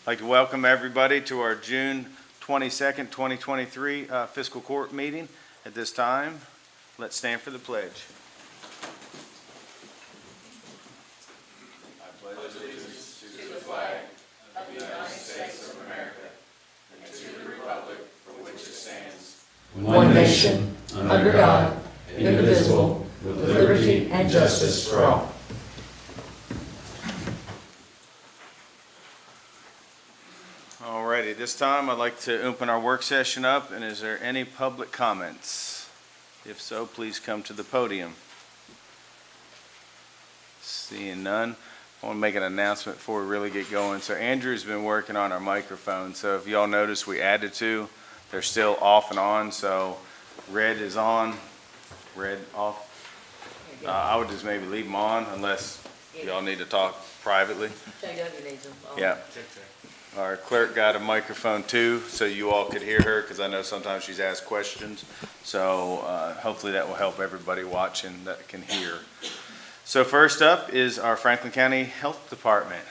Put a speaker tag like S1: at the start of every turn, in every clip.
S1: I'd like to welcome everybody to our June 22nd, 2023 Fiscal Court meeting. At this time, let's stand for the pledge. I pledge allegiance to the flag of the United States of America and to the republic for which it stands,
S2: one nation, under God, indivisible, with liberty and justice for all.
S1: Alrighty, this time I'd like to open our work session up, and is there any public comments? If so, please come to the podium. Seeing none, I want to make an announcement before we really get going. So Andrew's been working on our microphone, so if y'all notice we added two, they're still off and on, so red is on, red off. I would just maybe leave them on unless y'all need to talk privately. Yeah. Our clerk got a microphone too, so you all could hear her, because I know sometimes she's asked questions. So hopefully that will help everybody watching that can hear. So first up is our Franklin County Health Department.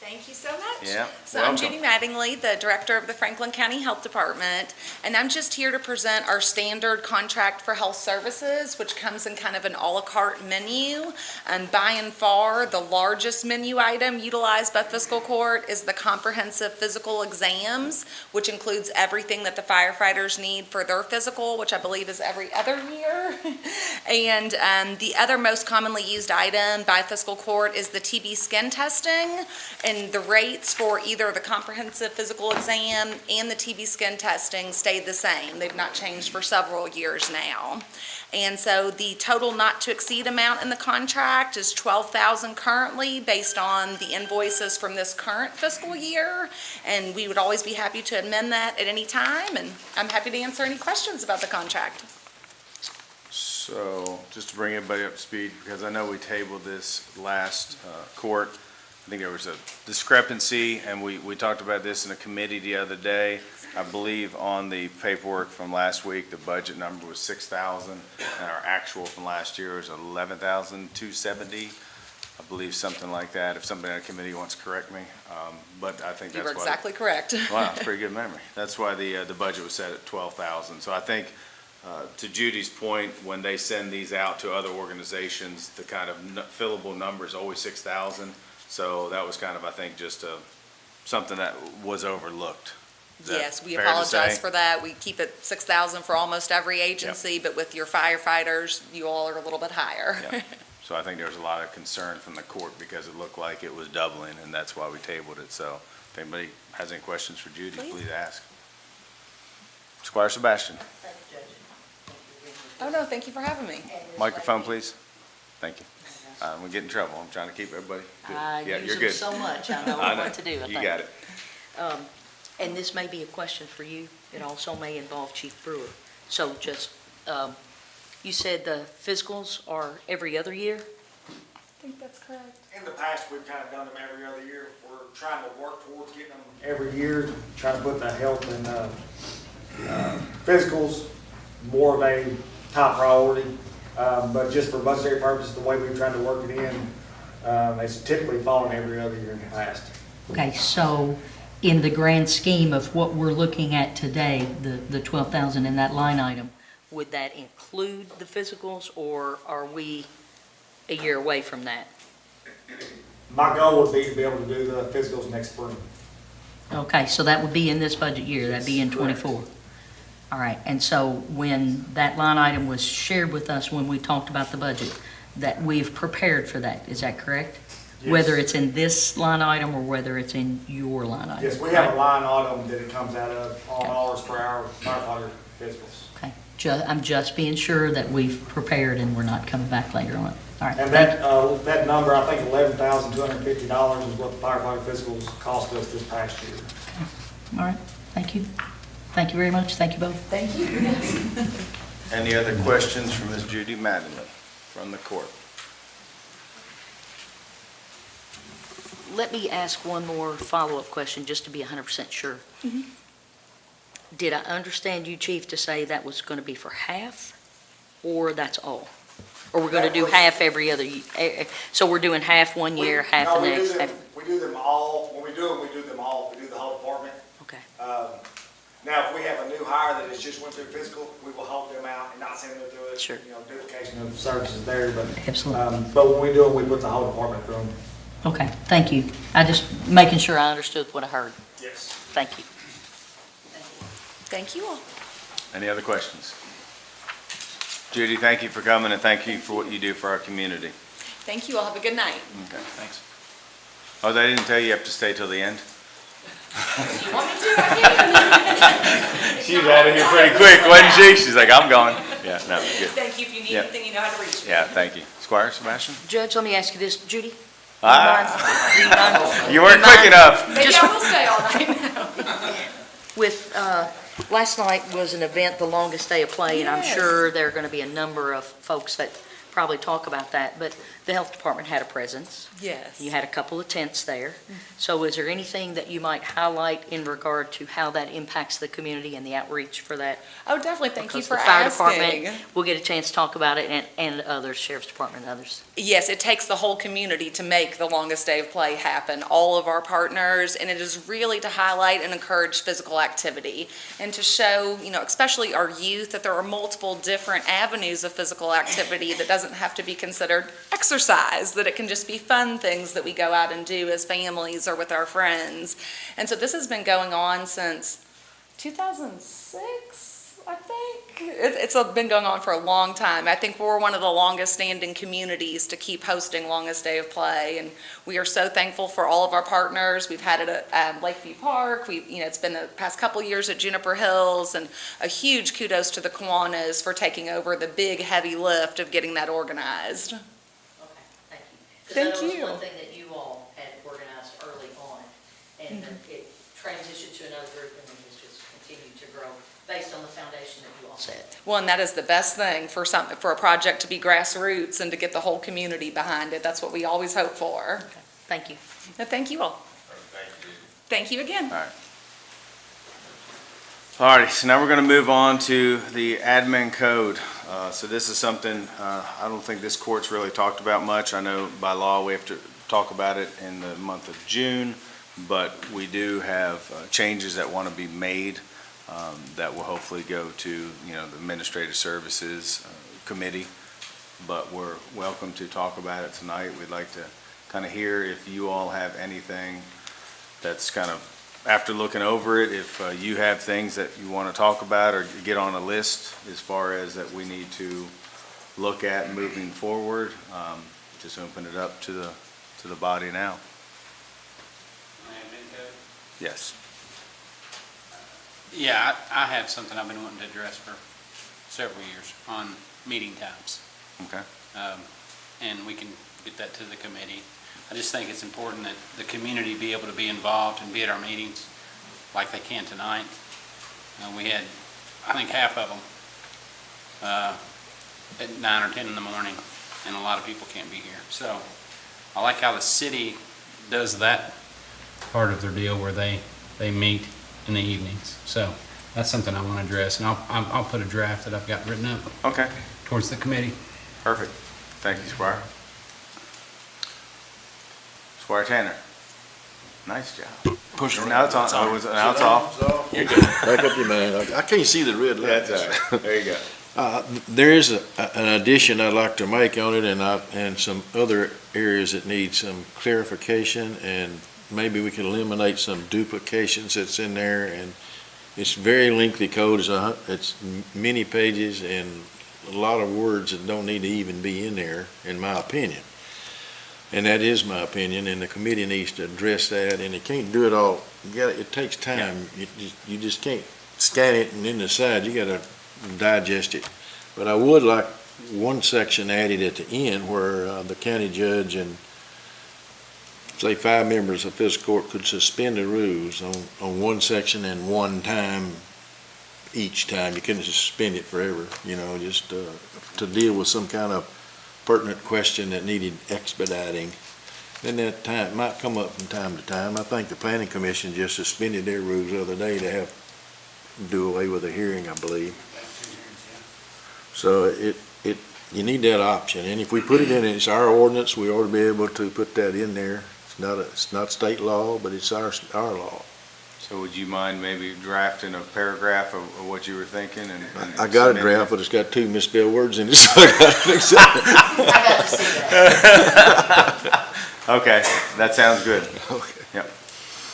S3: Thank you so much.
S1: Yeah,
S3: So
S1: welcome.
S3: I'm Judy Mattingly, the Director of the Franklin County Health Department, and I'm just here to present our standard contract for health services, which comes in kind of an a la carte menu. And by and far, the largest menu item utilized by Fiscal Court is the comprehensive physical exams, which includes everything that the firefighters need for their physical, which I believe is every other year. And the other most commonly used item by Fiscal Court is the TB skin testing. And the rates for either the comprehensive physical exam and the TB skin testing stayed the same. They've not changed for several years now. And so the total not to exceed amount in the contract is $12,000 currently, based on the invoices from this current fiscal year. And we would always be happy to amend that at any time, and I'm happy to answer any questions about the contract.
S1: So just to bring everybody up to speed, because I know we tabled this last court. I think there was a discrepancy, and we talked about this in a committee the other day. I believe on the paperwork from last week, the budget number was $6,000, and our actual from last year was $11,270. I believe something like that. If somebody on the committee wants to correct me, but I think that's
S3: You were exactly correct.
S1: Wow, that's pretty good memory. That's why the budget was set at $12,000. So I think, to Judy's point, when they send these out to other organizations, the kind of fillable number is always 6,000. So that was kind of, I think, just something that was overlooked.
S3: Yes, we apologize for that. We keep it 6,000 for almost every agency,
S1: Yep.
S3: but with your firefighters, you all are a little bit higher.
S1: Yep. So I think there was a lot of concern from the court because it looked like it was doubling, and that's why we tabled it. So if anybody has any questions for Judy, please ask. Squire Sebastian.
S4: Thank you, Judge.
S3: Oh, no, thank you for having me.
S1: Microphone, please. Thank you. We get in trouble. I'm trying to keep everybody good.
S4: I
S1: Yeah,
S4: use
S1: you're
S4: them
S1: good.
S4: so much, I know
S1: I know.
S4: what to do, I think.
S1: You got it.
S4: And this may be a question for you. It also may involve Chief Brewer. So just, you said the physicals are every other year?
S3: I think that's correct.
S5: In the past, we've kind of done them every other year. We're trying to work towards getting them every year, trying to put the health and physicals more of a top priority. But just for budgetary purposes, the way we've tried to work it in, it's typically fallen every other year in the past.
S4: Okay, so in the grand scheme of what we're looking at today, the 12,000 in that line item, would that include the physicals, or are we a year away from that?
S5: My goal would be to be able to do the physicals next spring.
S4: Okay, so that would be in this budget year, that'd be in
S5: Correct.
S4: '24. All right, and so when that line item was shared with us when we talked about the budget, that we've prepared for that, is that correct?
S5: Yes.
S4: Whether it's in this line item or whether it's in your line item?
S5: Yes, we have a
S4: right?
S5: line item that it comes out of on
S4: Okay.
S5: ours for our firefighter physicals.
S4: Okay, I'm just being sure that we've prepared and we're not coming back later on it. All right,
S5: And
S4: thank you.
S5: that number, I think $11,250 is what the firefighter physicals cost us this past year.
S4: All right, thank you. Thank you very much, thank you both.
S3: Thank you.
S1: Any other questions from Ms. Judy Mattingly from the court?
S4: Let me ask one more follow-up question, just to be 100% sure. Did I understand you, Chief, to say that was going to be for half, or that's all? Or we're going to do half every other year? So we're doing half one year, half the next?
S5: We do them all, when we do them all. We do Now, if we have a new hire that has just went through physical, we will hold them out and not send them through it.
S4: Sure.
S5: You know, duplication of services there, but.
S4: Absolutely.
S5: But when we do it, we put the whole department through them.
S4: Okay, thank you. I just making sure I understood what I heard.
S5: Yes.
S4: Thank you.
S3: Thank you all.
S1: Any other questions? Judy, thank you for coming, and thank you for what you do for our community.
S3: Thank you all. Have a good night.
S1: Okay, thanks. Oh, they didn't tell you have to stay till the end?
S3: If you want me to, I can.
S1: She was out of here pretty quick, wasn't she? She's like, I'm going. Yeah, no, good.
S3: Thank you. If you need
S1: Yeah.
S3: anything, you know how to reach me.
S1: Yeah, thank you. Squire Sebastian?
S4: Judge, let me ask you this, Judy?
S1: Ah,
S4: Do you mind?
S1: you weren't quick enough.
S3: Maybe I will stay all night.
S4: With, last night was an event, the longest day of play, and I'm
S3: Yes.
S4: sure there are going to be a number of folks that probably talk about that, but the health department had a presence.
S3: Yes.
S4: You had a couple of tents there. So is there anything that you might highlight in regard to how that impacts the community and the outreach for that?
S3: Oh, definitely. Thank you
S4: Because
S3: for
S4: the fire
S3: asking.
S4: department, we'll get a chance to talk about it, and others, sheriff's department and others.
S3: Yes, it takes the whole community to make the longest day of play happen, all of our partners, and it is really to highlight and encourage physical activity and to show, you know, especially our youth, that there are multiple different avenues of physical activity that doesn't have to be considered exercise, that it can just be fun things that we go out and do as families or with our friends. And so this has been going on since 2006, I think. It's been going on for a long time. I think we're one of the longest standing communities to keep hosting Longest Day of Play, and we are so thankful for all of our partners. We've had it at Lakeview Park. It's been the past couple years at Juniper Hills, and a huge kudos to the Kiwanis for taking over the big heavy lift of getting that organized.
S4: Okay, thank you.
S3: Thank
S4: Because
S3: you.
S4: that was one thing that you all had organized early on, and then it transitioned to another group, and then it's just continued to grow based on the foundation that you all set.
S3: Well, and that is the best thing for a project to be grassroots and to get the whole community behind it. That's what we always hope for.
S4: Thank you.
S3: And thank you all. Thank you again.
S1: Alrighty, so now we're going to move on to the admin code. So this is something I don't think this court's really talked about much. I know by law we have to talk about it in the month of June, but we do have changes that want to be made that will hopefully go to, the Administrative Services Committee. But we're welcome to talk about it tonight. We'd like to kind of hear if you all have anything that's kind of, after looking over it, if you have things that you want to talk about or get on a list as far as that we need to look at moving forward, just open it up to the body now. Yes.
S6: Yeah, I have something I've been wanting to address for several years on meeting times.
S1: Okay.
S6: And we can get that to the committee. I just think it's important that the community be able to be involved and be at our meetings like they can tonight. We had, I think, half of them at 9 or 10 in the morning, and a lot of people can't be here. So I like how the city does that part of their deal where they meet in the evenings. So that's something I want to address, and I'll put a draft that I've got written up
S1: Okay,
S6: towards the committee.
S1: perfect. Thank you, Squire. Squire Tanner. Nice job.
S7: Push it.
S1: Now it's on. Oh, now it's off. You're good.
S7: Back up your man. I can't see the red light.
S1: That's all right. There you go.
S7: There is an addition I'd like to make on it, and some other areas that need some clarification, and maybe we can eliminate some duplications that's in there. And it's very lengthy code. It's many pages and a lot of words that don't need to even be in there, in my opinion. And that is my opinion, and the committee needs to address that, and it can't do it all. It takes time. You just can't scan it and then decide. You gotta digest it. But I would like one section added at the end where the county judge and say 5 members of fiscal court could suspend the rules on one section and one time each time. You couldn't suspend it forever, just to deal with some kind of pertinent question that needed expediting. And that time might come up from time to time. I think the planning commission just suspended their rules the other day to do away with a hearing, I believe. So you need that option, and if we put it in, it's our ordinance, we ought to be able to put that in there. It's not state law, but it's our law.
S1: So would you mind maybe drafting a paragraph of what you were thinking and
S7: I got a
S1: submit
S7: draft, but it's got 2 misspelled words in it, so I gotta fix it.
S2: I got to see that.
S1: that? Okay, that sounds good.
S7: Okay.
S1: Yep.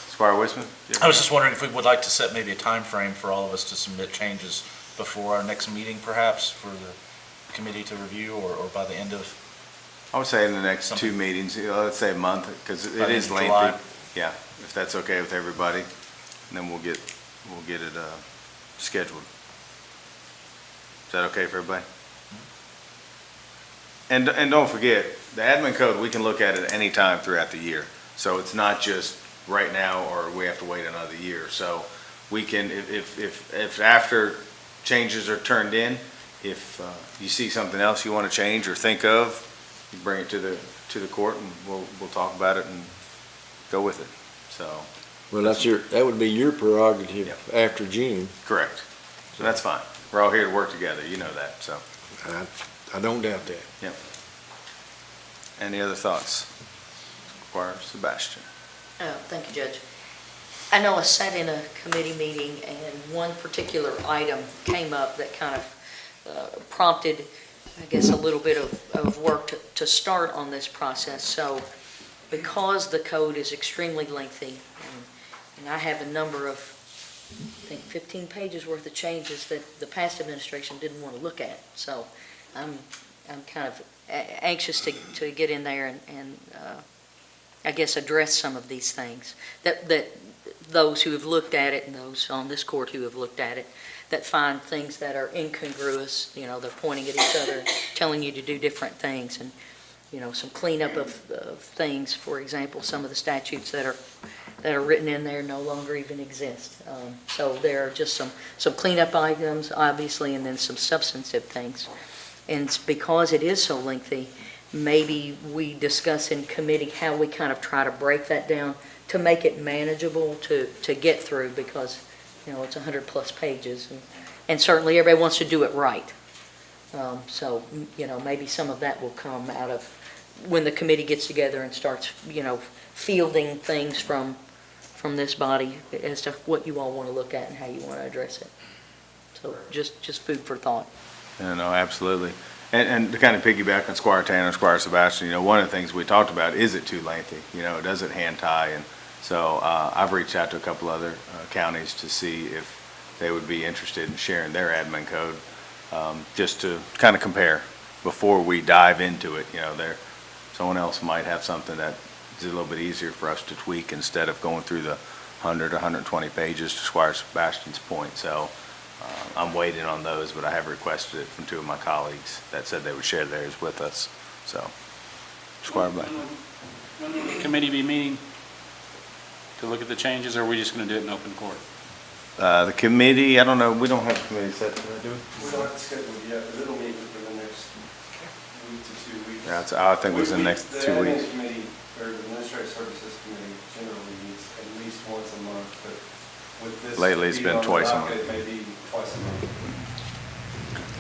S1: Squire Wisman?
S8: I was just wondering if we would like to set maybe a time frame for all of us to submit changes before our next meeting, perhaps, for the committee to review, or by the end of,
S1: I would say in the next 2
S8: Something.
S1: meetings, let's say a month, because
S8: By
S1: it
S8: the
S1: is
S8: end of July.
S1: lengthy. Yeah, if that's okay with everybody, and then we'll get it scheduled. Is that okay for everybody? And don't forget, the admin code, we can look at it any time throughout the year. So it's not just right now, or we have to wait another year. So we can, if after changes are turned in, if you see something else you want to change or think of, you bring it to the court, and we'll talk about it and go with it. So,
S7: Well, that would be your prerogative after June.
S1: correct. So that's fine. We're all here to work together, you know that, so.
S7: I don't doubt that.
S1: Any other thoughts? Squire Sebastian.
S4: Thank you, Judge. I know I sat in a committee meeting and one particular item came up that kind of prompted, I guess, a little bit of work to start on this process. So because the code is extremely lengthy, and I have a number of, I think, 15 pages worth of changes that the past administration didn't want to look at. So I'm kind of anxious to get in there and I guess address some of these things that those who have looked at it and those on this court who have looked at it that find things that are incongruous. You know, they're pointing at each other, telling you to do different things, and you know, some cleanup of things. For example, some of the statutes that are written in there no longer even exist. So there are just some cleanup items, obviously, and then some substantive things. And it's because it is so lengthy, maybe we discuss in committee how we kind of try to break that down to make it manageable to get through, because, you know, it's 100-plus pages, and certainly everybody wants to do it right. So, you know, maybe some of that will come out of when the committee gets together and starts, you know, fielding things from this body as to what you all want to look at and how you want to address it. So just food for thought.
S1: No, absolutely. And to kind of piggyback on Squire Tanner, Squire Sebastian, you know, one of the things we talked about, is it too lengthy? You know, does it hand tie? And so I've reached out to a couple other counties to see if they would be interested in sharing their admin code, just to kind of compare before we dive into it. You know, someone else might have something that is a little bit easier for us to tweak instead of going through the 100 or 120 pages, to Squire Sebastian's point. So I'm waiting on those, but I have requested it from 2 of my colleagues that said they would share theirs with us. So, Squire Black.
S6: When will the committee be meeting to look at the changes, or are we just going to do it in open court?
S1: The committee, I don't know, we don't have a committee set tonight, do we?
S9: We don't have to schedule it yet, but it'll meet within the next week to 2 weeks.
S1: Yeah, I think it was in the next 2
S9: The
S1: weeks.
S9: admin committee, or the administrative services committee generally meets at least once a month, but with this.
S1: Lately, it's been
S9: being on the
S1: twice a
S9: docket,
S1: month.
S9: It may be twice a month.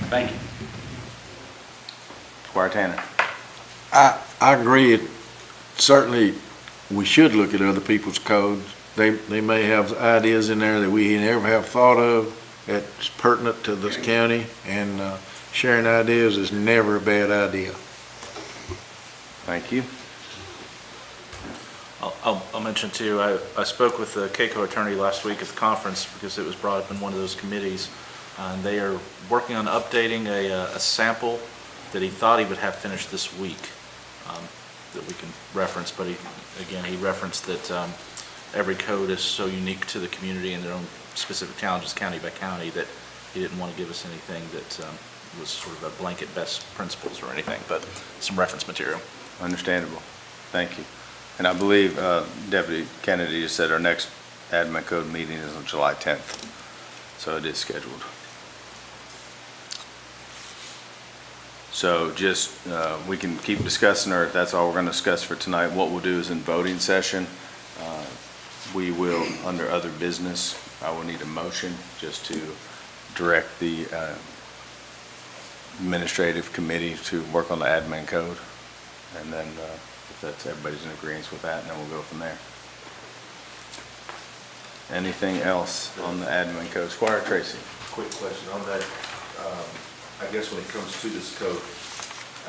S6: Thank you.
S1: Squire Tanner.
S7: I agree. Certainly, we should look at other people's codes. They may have ideas in there that we never have thought of that's pertinent to this county, and sharing ideas is never a bad idea.
S1: Thank you.
S8: I'll mention too, I spoke with the CAECO attorney last week at the conference because it was brought up in one of those committees. And they are working on updating a sample that he thought he would have finished this week, that we can reference. But he referenced that every code is so unique to the community and their own specific challenges county by county that he didn't want to give us anything that was sort of a blanket best principles or anything, but some reference material.
S1: Understandable. Thank you. And I believe Deputy Kennedy just said our next admin code meeting is on July 10th. So it is scheduled. So just, we can keep discussing, or if that's all we're going to discuss for tonight, what we'll do is in voting session, we will, under other business, I will need a motion just to direct the administrative committee to work on the admin code. And then if everybody's in agreement with that, and then we'll go from there. Anything else on the admin code? Squire Tracy?
S10: Quick question on that. I guess when it comes to this code,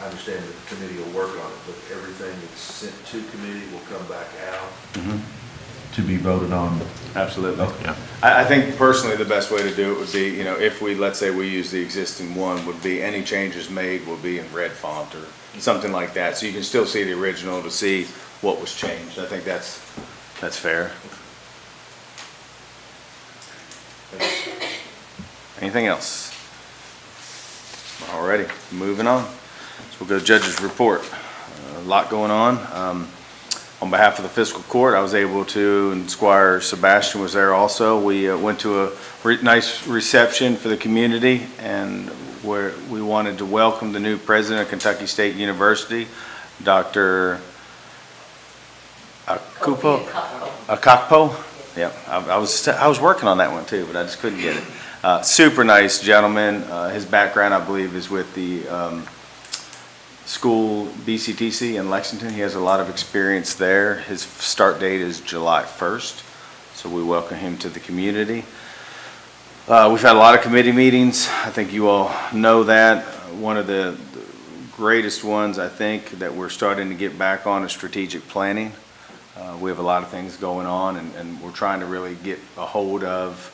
S10: I understand that the committee will work on it, but everything that's sent to committee will come back out to be voted on.
S1: Absolutely.
S10: Okay.
S1: I think personally, the best way to do it would be, you know, if we, let's say we use the existing one, would be any changes made will be in red font or something like that. So you can still see the original to see what was changed. I think that's fair. Anything else? Alrighty, moving on. So we'll go to judge's report. A lot going on. On behalf of the Fiscal Court, I was able to, and Squire Sebastian was there also. We went to a nice reception for the community, and where we wanted to welcome the new president of Kentucky State University, Dr. Akakpo. Yep, I was working on that one too, but I just couldn't get it. Super nice gentleman. His background, I believe, is with the school BCTC in Lexington. He has a lot of experience there. His start date is July 1st, so we welcome him to the community. We've had a lot of committee meetings. I think you all know that. One of the greatest ones, I think, that we're starting to get back on is strategic planning. We have a lot of things going on, and we're trying to really get a hold of,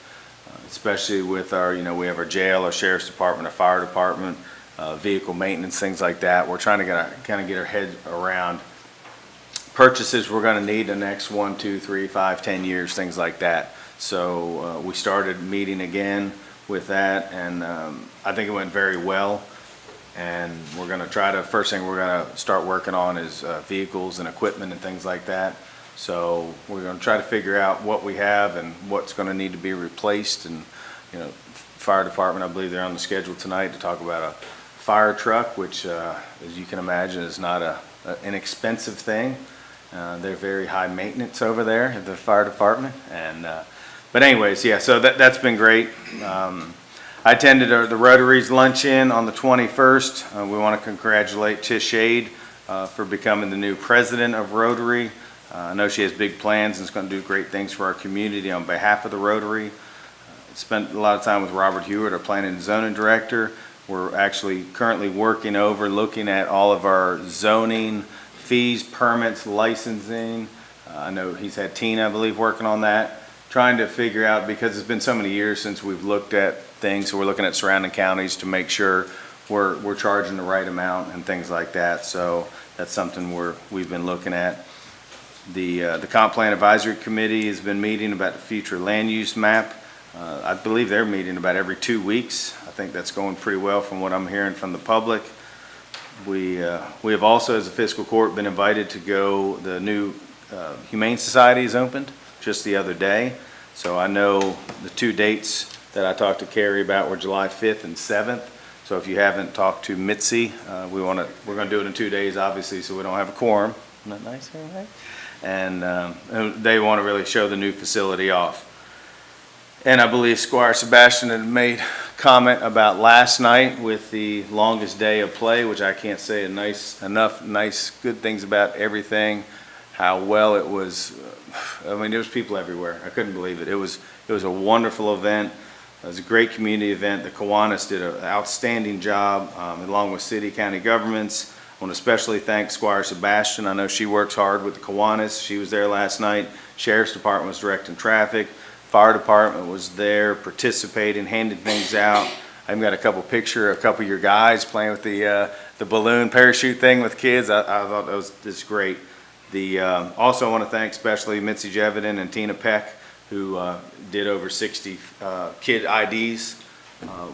S1: especially with our, you know, we have our jail, our sheriff's department, our fire department, vehicle maintenance, things like that. We're trying to kind of get our head around purchases we're going to need the next 1, 2, 3, 5, 10 years, things like that. So we started meeting again with that, and I think it went very well. And we're going to try to, first thing we're going to start working on is vehicles and equipment and things like that. So we're going to try to figure out what we have and what's going to need to be replaced. And, you know, fire department, I believe they're on the schedule tonight to talk about a fire truck, which, as you can imagine, is not an inexpensive thing. They're very high maintenance over there at the fire department. And, but anyways, yeah, so that's been great. I attended the Rotary's luncheon on the 21st. We want to congratulate Tish Shade for becoming the new president of Rotary. I know she has big plans and is going to do great things for our community on behalf of the Rotary. Spent a lot of time with Robert Hewitt, our planning and zoning director. We're actually currently working over, looking at all of our zoning, fees, permits, licensing. I know he's had Tina, I believe, working on that. Trying to figure out, because it's been so many years since we've looked at things, so we're looking at surrounding counties to make sure we're charging the right amount and things like that. So that's something we've been looking at. The Comp Plan Advisory Committee has been meeting about the future land use map. I believe they're meeting about every 2 weeks. I think that's going pretty well from what I'm hearing from the public. We have also, as a Fiscal Court, been invited to go, the new Humane Society has opened just the other day. So I know the 2 dates that I talked to Carrie about were July 5th and 7th. So if you haven't talked to Mitzi, we're going to do it in 2 days, obviously, so we don't have a quorum. Isn't that nice, right? And they want to really show the new facility off. And I believe Squire Sebastian had made comment about last night with the longest day of play, which I can't say enough nice, good things about everything, how well it was. I mean, there was people everywhere. I couldn't believe it. It was a wonderful event. It was a great community event. The Kiwanis did an outstanding job, along with city, county governments. I want to especially thank Squire Sebastian. I know she works hard with the Kiwanis. She was there last night. Sheriff's Department was directing traffic. Fire Department was there participating, handing things out. I've got a couple of your guys playing with the balloon parachute thing with kids. I thought that was great. Also, I want to thank especially Mitzi Jevedin and Tina Peck, who did over 60 kid IDs,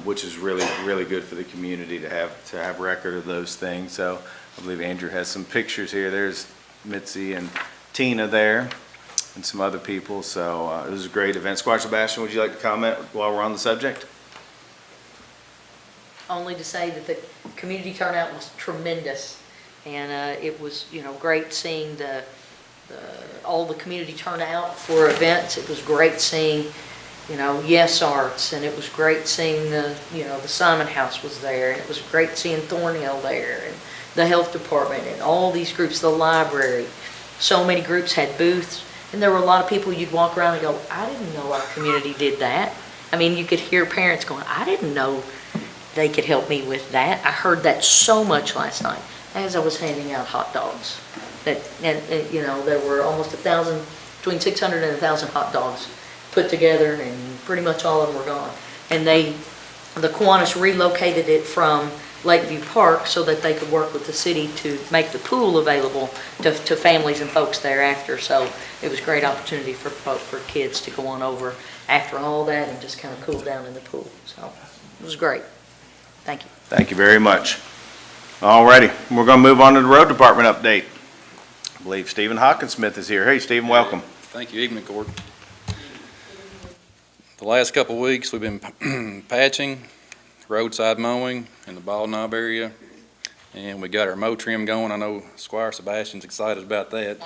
S1: which is really, really good for the community to have record of those things. So I believe Andrew has some pictures here. There's Mitzi and Tina there, and some other people. So it was a great event. Squire Sebastian, would you like to comment while we're on the subject?
S4: Only to say that the community turnout was tremendous, and it was, great seeing all the community turn out for events. It was great seeing, Yes Arts, and it was great seeing the Simon House was there, and it was great seeing Thornhill there, and the health department, and all these groups, the library. So many groups had booths. And there were a lot of people you'd walk around and go, I didn't know our community did that. I mean, you could hear parents going, I didn't know they could help me with that. I heard that so much last night as I was handing out hot dogs. And, you know, there were almost 1,000, between 600 and 1,000 hot dogs put together, and pretty much all of them were gone. And the Kiwanis relocated it from Lakeview Park so that they could work with the city to make the pool available to families and folks thereafter. So it was a great opportunity for kids to go on over after all that and just kind of cool down in the pool. So it was great. Thank you.
S1: Thank you very much. All righty, we're going to move on to the road department update. I believe Stephen Hawkinsmith is here. Hey, Stephen, welcome.
S11: Thank you. Evening, Court. The last couple of weeks, we've been patching, roadside mowing in the Bald Knob area, and we got our mow trim going. I know Squire Sebastian's excited about that.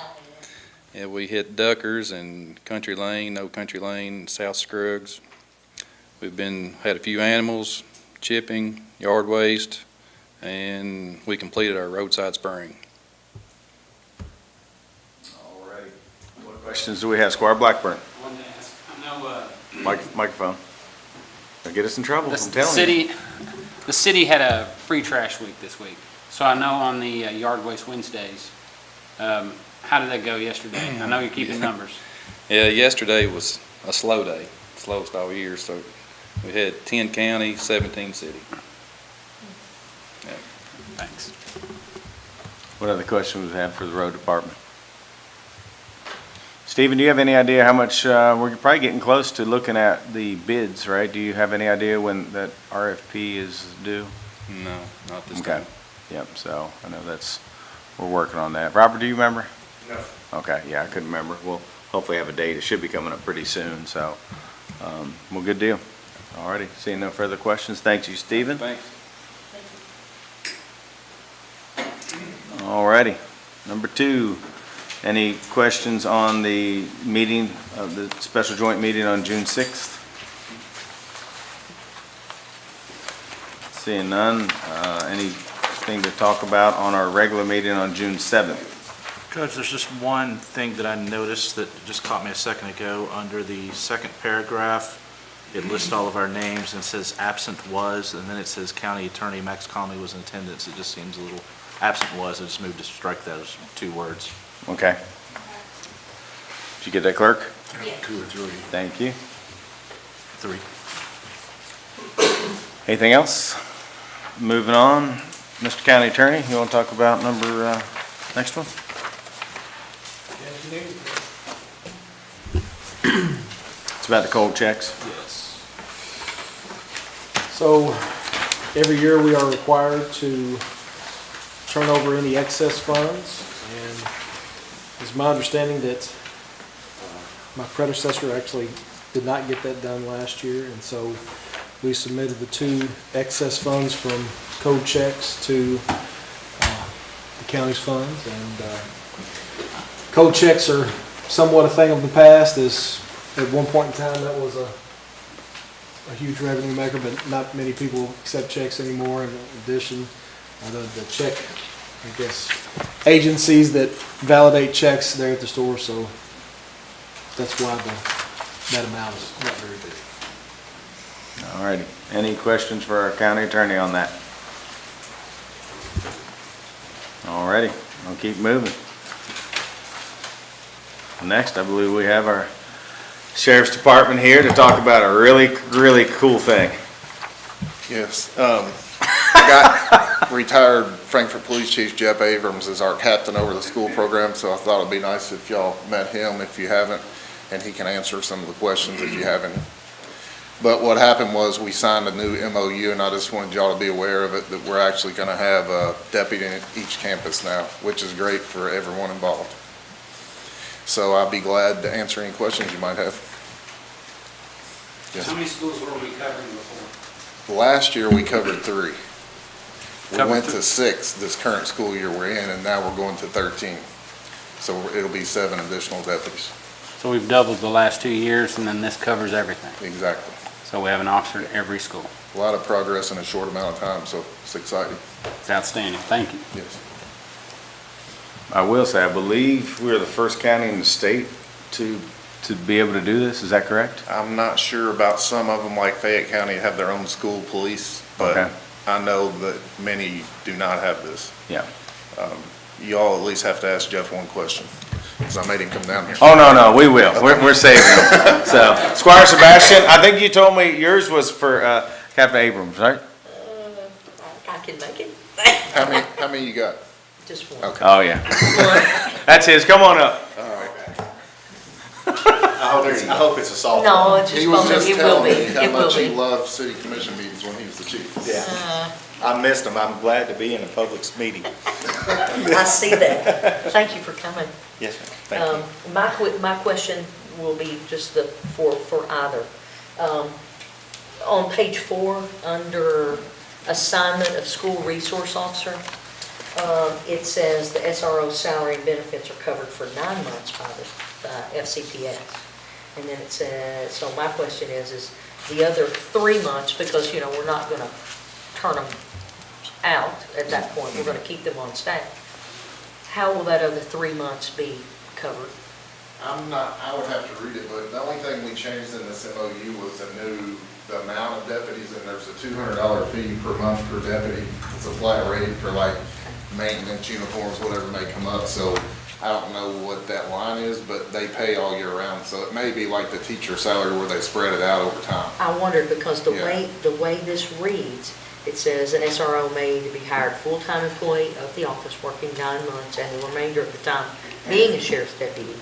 S11: And we hit Duckers and Country Lane, No Country Lane, South Scruggs. We've had a few animals, chipping, yard waste, and we completed our roadside spurring.
S1: All righty. What questions do we have? Squire Blackburn.
S6: I wanted to ask, I know,
S1: Microphone. Don't get us in trouble, I'm
S6: the
S1: telling you.
S6: city had a free trash week this week. So I know on the yard waste Wednesdays, how did that go yesterday? I know you're keeping numbers.
S11: Yeah, yesterday was a slow day, slowest all year, so we had 10 county, 17 city.
S6: Thanks.
S1: What other questions we have for the road department? Stephen, do you have any idea how much, we're probably getting close to looking at the bids, right? Do you have any idea when that RFP is due?
S11: No, not this
S1: Okay.
S11: time.
S1: Yep, so I know we're working on that. Robert, do you remember?
S5: No.
S1: Okay, yeah, I couldn't remember. We'll hopefully have a date. It should be coming up pretty soon, so, well, good deal. All righty, seeing no further questions. Thank you, Stephen.
S11: Thanks.
S1: All righty. Number 2, any questions on the meeting, the special joint meeting on June 6th? Seeing none, anything to talk about on our regular meeting on June 7th?
S8: Judge, there's just one thing that I noticed that just caught me a second ago. Under the second paragraph, it lists all of our names and says absent was, and then it says County Attorney Max Conley was in attendance. It just seems a little, absent was, I just moved to strike those 2 words.
S1: Okay. Did you get that, clerk?
S4: Yes.
S8: 2 or 3.
S1: Thank you.
S8: 3.
S1: Anything else? Moving on. Mr. County Attorney, you want to talk about next one? It's about the cold checks.
S2: Yes. So, every year we are required to turn over any excess funds, and it's my understanding that my predecessor actually did not get that done last year, and so we submitted the 2 excess funds from code checks to the county's funds, and code checks are somewhat a thing of the past. As at one point in time that was a huge revenue maker, but not many people accept checks anymore. In addition, the check, I guess, agencies that validate checks there at the store, so that's why that amount is not very big.
S1: All righty. Any questions for our county attorney on that? All righty. I'll keep moving. Next, I believe we have our Sheriff's Department here to talk about a really, really cool thing.
S12: Yes. I got retired Frankfort Police Chief Jeff Abrams as our captain over the school program, so I thought it'd be nice if y'all met him if you haven't, and he can answer some of the questions if you haven't. But what happened was we signed a new MOU, and I just wanted y'all to be aware of it, that we're actually going to have a deputy in each campus now, which is great for everyone involved. So I'll be glad to answer any questions you might have. Yes.
S6: How many schools were we covering before?
S12: Last year, we covered 3. We
S6: Covered
S12: went
S6: th-
S12: to 6 this current school year we're in, and now we're going to 13. So it'll be 7 additional deputies.
S6: So we've doubled the last 2 years, and then this covers everything.
S12: Exactly.
S6: So we have an officer at every school.
S12: A lot of progress in a short amount of time, so it's exciting.
S6: It's outstanding. Thank you.
S12: Yes.
S1: I will say, I believe we're the first county in the state to be able to do this, is that correct?
S12: I'm not sure about some of them, like Fayette County have their own school police, but
S1: Okay.
S12: I know that many do not have this.
S1: Yeah.
S12: You all at least have to ask Jeff one question, because I made him come down here.
S1: Oh, no, we will. We're saving them. So, Squire Sebastian, I think you told me yours was for Captain Abrams, right?
S4: I can make it.
S12: How many you got?
S4: Just one.
S12: Okay.
S1: Oh, yeah. That's his. Come on up.
S10: I hope it's a softball.
S4: No, it's just,
S12: He was just
S4: it will
S12: telling
S4: be,
S12: me how
S4: it will
S12: much he
S4: be.
S12: loved city commission meetings when he was the chief.
S13: Yeah, I missed them. I'm glad to be in a public meeting.
S4: I see that. Thank you for coming.
S13: Yes, ma'am. Thank you.
S4: My question will be just for either. On page 4, under assignment of school resource officer, it says the SRO salary and benefits are covered for 9 months by the FCPS. And then it says, so my question is the other 3 months, because, we're not going to turn them out at that point, we're going to keep them on staff. How will that other 3 months be covered?
S12: I would have to read it, but the only thing we changed in this MOU was the amount of deputies, and there's a $200 fee per month per deputy. It's a flat rate for like maintenance, uniforms, whatever may come up, so I don't know what that line is, but they pay all year round, so it may be like the teacher salary where they spread it out over time.
S4: I wondered because the
S12: Yeah.
S4: way this reads, it says an SRO may be hired full-time employee of the office working 9 months and the remainder of the time being a sheriff's deputy,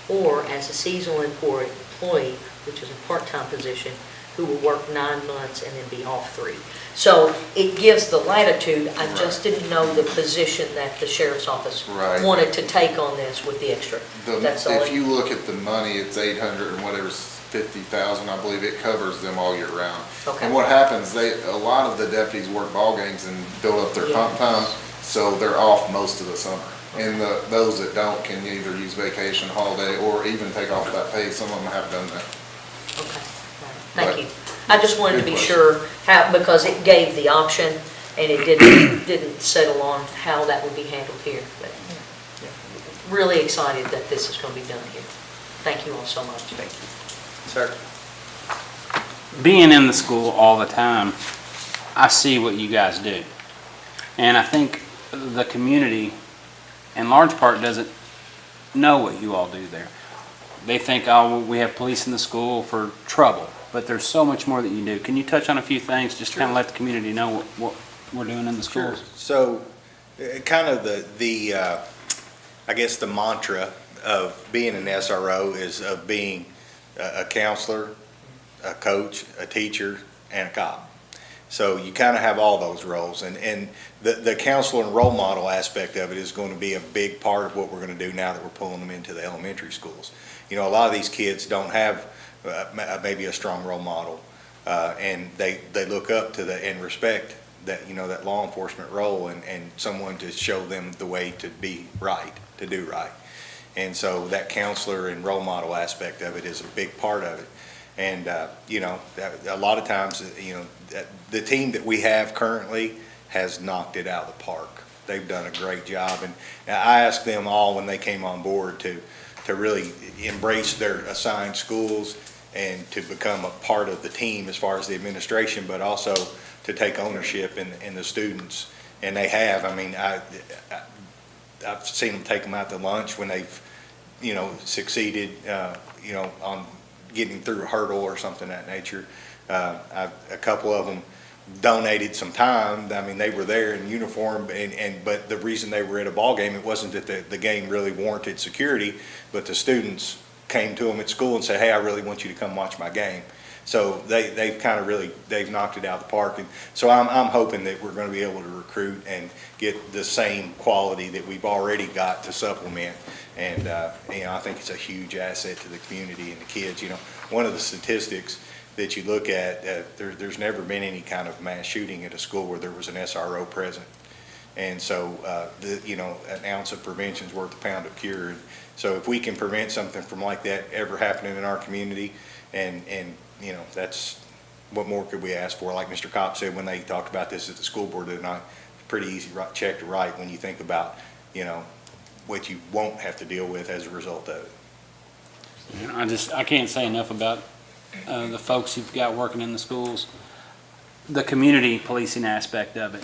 S4: or as a seasonal employee, which is a part-time position, who will work 9 months and then be off 3. So it gives the latitude. I just didn't know the position that the sheriff's office
S12: Right.
S4: wanted to take on this with the extra. That's all.
S12: If you look at the money, it's 800 and whatever's 50,000, I believe it covers them all year round.
S4: Okay.
S12: And what happens, a lot of the deputies work ball games and build up their comp time, so they're off most of the summer. And those that don't can either use vacation, holiday, or even take off that pay. Some of them have done that.
S4: Okay, all right. Thank you. I just wanted to be sure how, because it gave the option and it didn't settle on how that would be handled here. But really excited that this is going to be done here. Thank you all so much.
S13: Thank you. Sir?
S6: Being in the school all the time, I see what you guys do. And I think the community, in large part, doesn't know what you all do there. They think, oh, we have police in the school for trouble, but there's so much more that you do. Can you touch on a few things, just to kind of let the community know what we're doing in the
S13: Sure.
S6: schools?
S13: So, kind of I guess the mantra of being an SRO is of being a counselor, a coach, a teacher, and a cop. So you kind of have all those roles, and the counselor and role model aspect of it is going to be a big part of what we're going to do now that we're pulling them into the elementary schools. A lot of these kids don't have maybe a strong role model, and they look up to and respect that, that law enforcement role and someone to show them the way to be right, to do right. And so that counselor and role model aspect of it is a big part of it. And, a lot of times, the team that we have currently has knocked it out of the park. They've done a great job. And I asked them all when they came on board to really embrace their assigned schools and to become a part of the team as far as the administration, but also to take ownership in the students. And they have. I mean, I've seen them take them out to lunch when they've, succeeded, on getting through a hurdle or something of that nature. A couple of them donated some time. I mean, they were there in uniform, but the reason they were at a ball game, it wasn't that the game really warranted security, but the students came to them at school and said, hey, I really want you to come watch my game. So they've kind of really, they've knocked it out of the park. And so I'm hoping that we're going to be able to recruit and get the same quality that we've already got to supplement. And, I think it's a huge asset to the community and the kids. One of the statistics that you look at, there's never been any kind of mass shooting at a school where there was an SRO present. And so, an ounce of prevention is worth a pound of cure. And so if we can prevent something from like that ever happening in our community, and that's, what more could we ask for? Like Mr. Kopp said when they talked about this at the school board tonight, pretty easy check to write when you think about, what you won't have to deal with as a result of it.
S6: I can't say enough about the folks you've got working in the schools. The community policing aspect of it,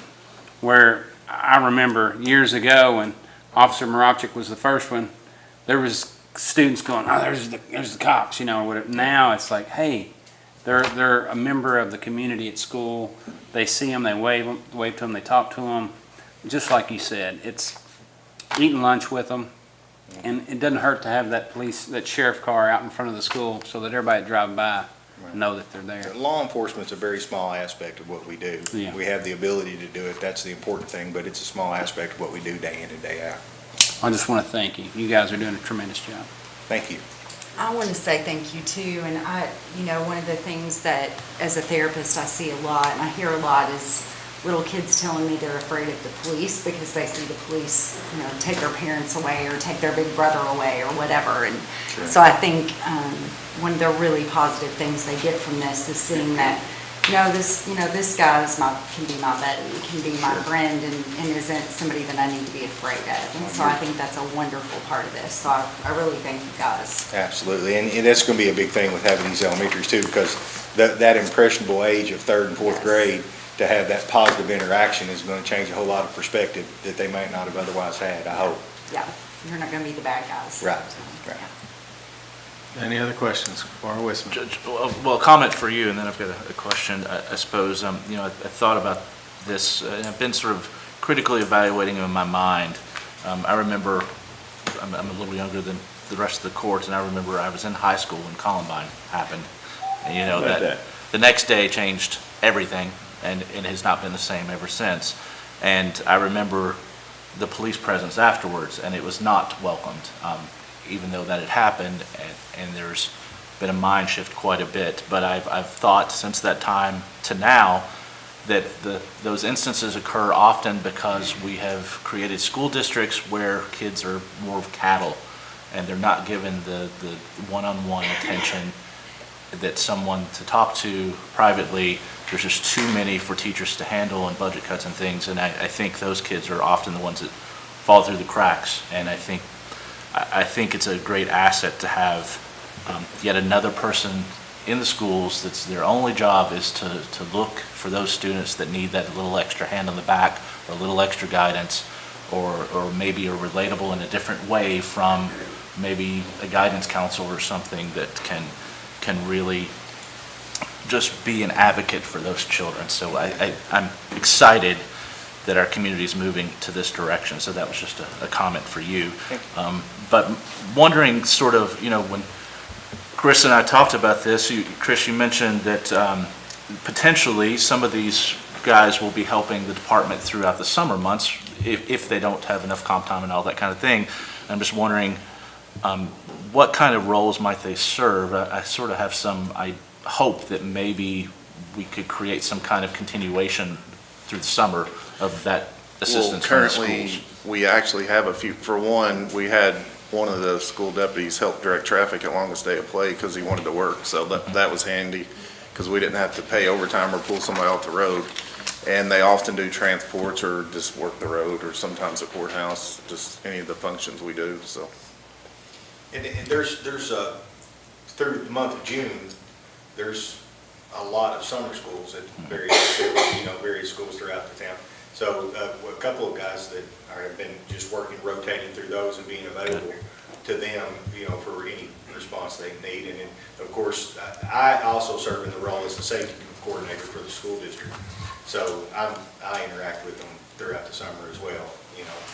S6: where I remember years ago when Officer Moravchik was the first one, there was students going, oh, there's the cops, you know, or whatever. Now it's like, hey, they're a member of the community at school. They see them, they wave to them, they talk to them. Just like you said, it's eating lunch with them. And it doesn't hurt to have that sheriff car out in front of the school so that everybody driving by know that they're there.
S13: Law enforcement's a very small aspect of what we do.
S6: Yeah.
S13: We have the ability to do it, that's the important thing, but it's a small aspect of what we do day in and day out.
S6: I just want to thank you. You guys are doing a tremendous job.
S13: Thank you.
S14: I want to say thank you too, and one of the things that as a therapist I see a lot and I hear a lot is little kids telling me they're afraid of the police because they see the police, take their parents away or take their big brother away or whatever. And so I think one of the really positive things they get from this is seeing that, this guy can be my buddy, can be my friend, and isn't somebody that I need to be afraid of. And so I think that's a wonderful part of this. So I really thank you guys.
S13: Absolutely, and that's going to be a big thing with having these elementaries too, because that impressionable age of 3rd and 4th grade, to have that positive interaction is going to change a whole lot of perspective that they might not have otherwise had, I hope.
S14: Yeah, you're not going to be the bad guys.
S13: Right,
S14: So,
S13: right.
S14: yeah.
S1: Any other questions? Warren Wisman.
S8: Judge, well, comment for you, and then I've got a question. I suppose, I thought about this, and I've been sort of critically evaluating in my mind. I remember, I'm a little younger than the rest of the court, and I remember I was in high school when Columbine happened. And that the next day changed everything, and it has not been the same ever since. And I remember the police presence afterwards, and it was not welcomed, even though that had happened, and there's been a mind shift quite a bit. But I've thought since that time to now that those instances occur often because we have created school districts where kids are more of cattle, and they're not given the one-on-one attention that someone to talk to privately. There's just too many for teachers to handle and budget cuts and things, and I think those kids are often the ones that fall through the cracks. And I think it's a great asset to have yet another person in the schools that's their only job is to look for those students that need that little extra hand on the back or a little extra guidance, or maybe are relatable in a different way from maybe a guidance counselor or something that can really just be an advocate for those children. So I'm excited that our community is moving to this direction. So that was just a comment for you. But wondering sort of, when Chris and I talked about this, Chris, you mentioned that potentially some of these guys will be helping the department throughout the summer months if they don't have enough comp time and all that kind of thing. I'm just wondering what kind of roles might they serve? I sort of have I hope that maybe we could create some kind of continuation through the summer of that assistance from the schools.
S12: Currently, we actually have a few. For one, we had one of the school deputies help direct traffic at longest day of play because he wanted to work, so that was handy because we didn't have to pay overtime or pull somebody off the road. And they often do transports or just work the road, or sometimes the courthouse, just any of the functions we do, so.
S13: And there's through the month of June, there's a lot of summer schools at various schools throughout the town. So a couple of guys that have been just working, rotating through those and being available to them, for any response they need. And then, of course, I also serve in the role as the safety coordinator for the school district. So I interact with them throughout the summer as well,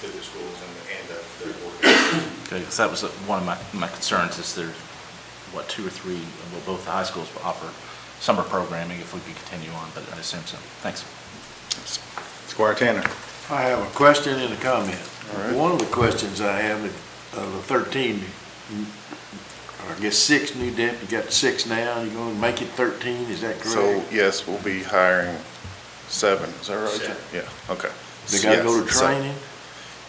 S13: through the schools and their organizations.
S8: Okay, because that was one of my concerns is there's, 2 or 3, both the high schools offer summer programming if we could continue on, but I assume so. Thanks.
S1: Squire Tanner.
S7: I have a question and a comment.
S12: All right.
S7: One of the questions I have, of the 13, or I guess 6 new deputies, you got 6 now, you're going to make it 13, is that correct?
S12: So, yes, we'll be hiring 7, is that right?
S13: 7.
S12: Yeah, okay.
S7: They got to go to
S12: Yes, so-
S7: training?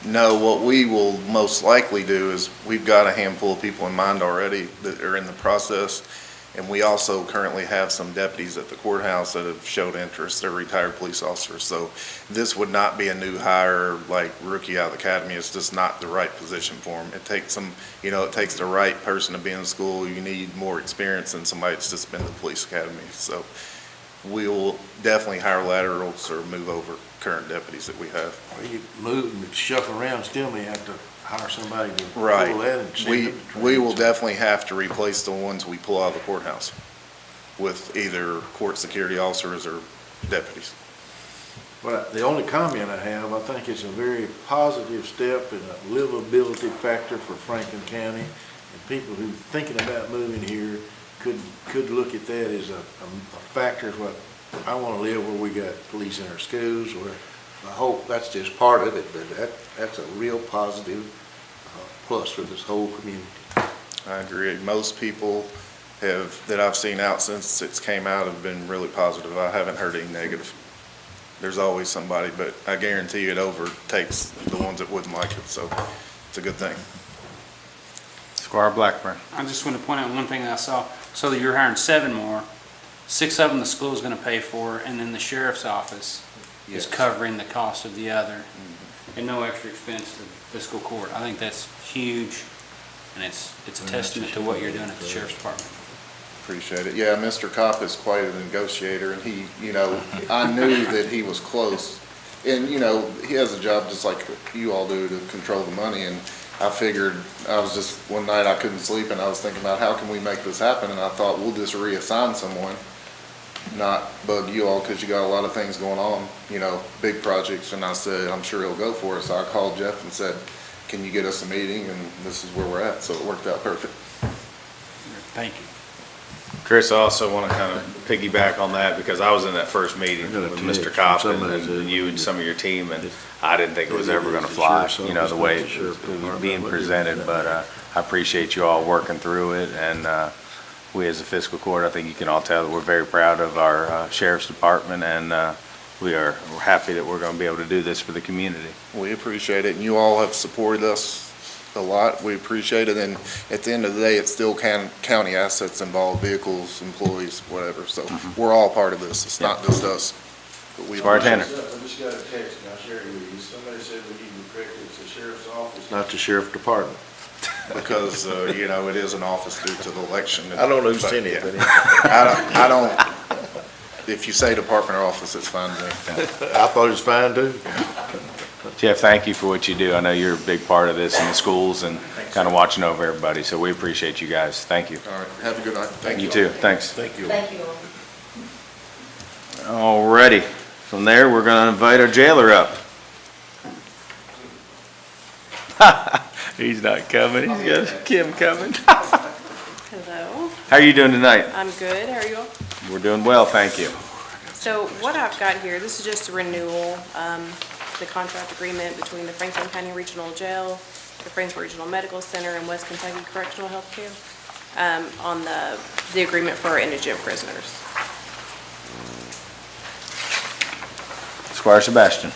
S12: No, what we will most likely do is, we've got a handful of people in mind already that are in the process, And we also currently have some deputies at the courthouse that have showed interest. They're retired police officers. So this would not be a new hire, like rookie out of the academy. It's just not the right position for them. It takes some, it takes the right person to be in school. You need more experience than somebody that's just been to the police academy. So we will definitely hire laterals or move over current deputies that we have.
S7: Or you move and shuffle around, still may have to hire somebody to pull
S12: Right.
S7: that and send
S12: We
S7: them to
S12: we will
S7: training.
S12: definitely have to replace the ones we pull out of the courthouse with either court security officers or deputies.
S7: But the only comment I have, I think it's a very positive step and a livability factor for Franklin County. And people who thinking about moving here could look at that as a factor of what, I want to live where we got police in our schools, where I hope that's just part of it, but that's a real positive plus for this whole community.
S12: I agree. Most people that I've seen out since it's came out have been really positive. I haven't heard any negative. There's always somebody, but I guarantee it overtakes the ones that wouldn't like it, so it's a good thing.
S1: Squire Blackburn.
S6: I just want to point out one thing that I saw. So that you're hiring 7 more, 6 of them the school's going to pay for, and then the sheriff's office is covering the cost of the other, and no extra expense to fiscal court. I think that's huge, and it's a testament to what you're doing at the sheriff's department.
S12: Appreciate it. Yeah, Mr. Kopp is quite a negotiator, and he, I knew that he was close. And, he has a job just like you all do to control the money, and I figured, one night I couldn't sleep, and I was thinking about how can we make this happen, and I thought, we'll just reassign someone, not bug you all, because you got a lot of things going on, big projects, and I said, I'm sure he'll go for it. So I called Jeff and said, can you get us a meeting, and this is where we're at, so it worked out perfect.
S6: Thank you.
S1: Chris, I also want to kind of piggyback on that because I was in that first meeting with Mr. Cobb and you and some of your team, and I didn't think it was ever going to fly, the way it was being presented, but I appreciate you all working through it, and we as a fiscal court, I think you can all tell that we're very proud of our sheriff's department, and we're happy that we're going to be able to do this for the community.
S12: We appreciate it, and you all have supported us a lot. We appreciate it, and at the end of the day, it's still county assets involved, vehicles, employees, whatever. So we're all part of this. It's not just us. But we
S1: Bartender.
S7: I just got a text, and I'll share it with you. Somebody said we need to correct it. It's the sheriff's office, not the sheriff department.
S12: Because, it is an office due to the election.
S7: I don't know who sent it, but
S12: I don't, if you say department or office, it's fine with me.
S7: I thought it was fine too.
S1: Jeff, thank you for what you do. I know you're a big part of this in the schools and kind of watching over everybody, so we appreciate you guys. Thank you.
S12: All right, have a good night. Thank you.
S1: You too, thanks.
S7: Thank you.
S4: Thank you all.
S1: All righty, from there, we're going to invite our jailer up. He's not coming, he's got Kim coming.
S15: Hello,
S1: How are you doing tonight?
S15: I'm good. How are you all?
S1: We're doing well, thank you.
S15: So what I've got here, this is just a renewal, the contract agreement between the Franklin County Regional Jail, the Frankfort Regional Medical Center, and West Kentucky Correctional Health Care, on the agreement for our indigent prisoners.
S1: Squire Sebastian.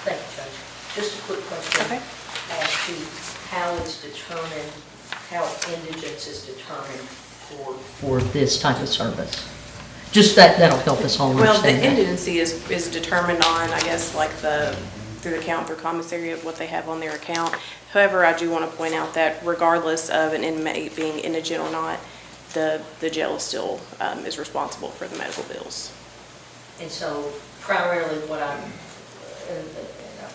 S4: Thank you, Judge. Just a quick question.
S15: Okay.
S4: As to how it's determined, how indigence is determined for this type of service. Just that'll help us all
S15: Well, the
S4: understand that.
S15: indigency is determined on, I guess, like through the count, through commissary of what they have on their account. However, I do want to point out that regardless of an inmate being indigent or not, the jail still is responsible for the medical bills.
S4: And so primarily what I'm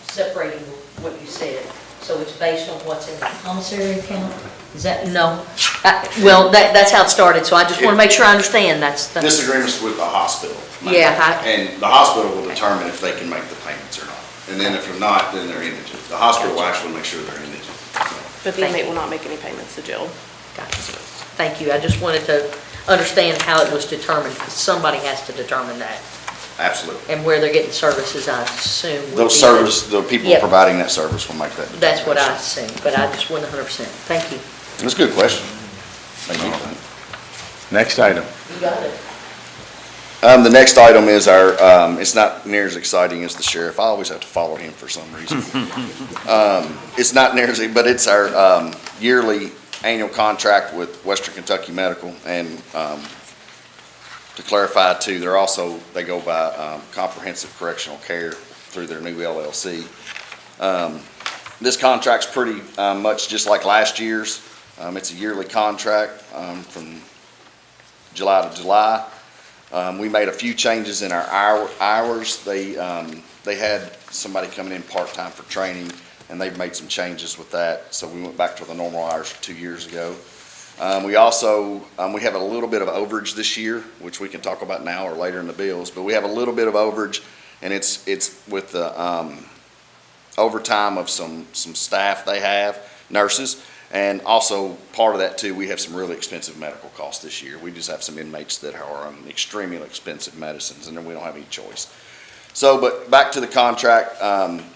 S4: separating what you said, so it's based on what's in the commissary account? Is that, no? Well, that's how it started, so I just want to make sure I understand that's.
S16: This agreement's with the hospital.
S4: Yeah.
S16: And the hospital will determine if they can make the payments or not. And then if they're not, then they're indigent. The hospital will actually make sure they're indigent.
S15: But the inmate will not make any payments to jail.
S4: Gotcha. Thank you. I just wanted to understand how it was determined, because somebody has to determine that.
S16: Absolutely.
S4: And where they're getting services, I assume. would be
S16: The people
S4: Yep.
S16: providing that service will make that.
S4: That's what I assumed, but I just wasn't 100%. Thank you.
S16: That's a good question. Thank you.
S1: Next item.
S4: You got it.
S16: The next item is our, it's not near as exciting as the sheriff. I always have to follow him for some reason. It's not near as, but it's our yearly annual contract with Western Kentucky Medical, and to clarify too, they go by Comprehensive Correctional Care through their new LLC. This contract's pretty much just like last year's. It's a yearly contract from July to July. We made a few changes in our hours. They had somebody coming in part-time for training, and they've made some changes with that, so we went back to the normal hours 2 years ago. We also, we have a little bit of overage this year, which we can talk about now or later in the bills, but we have a little bit of overage, and it's with the overtime of some staff they have, nurses, and also part of that too, we have some really expensive medical costs this year. We just have some inmates that are on extremely expensive medicines, and then we don't have any choice. So, but back to the contract,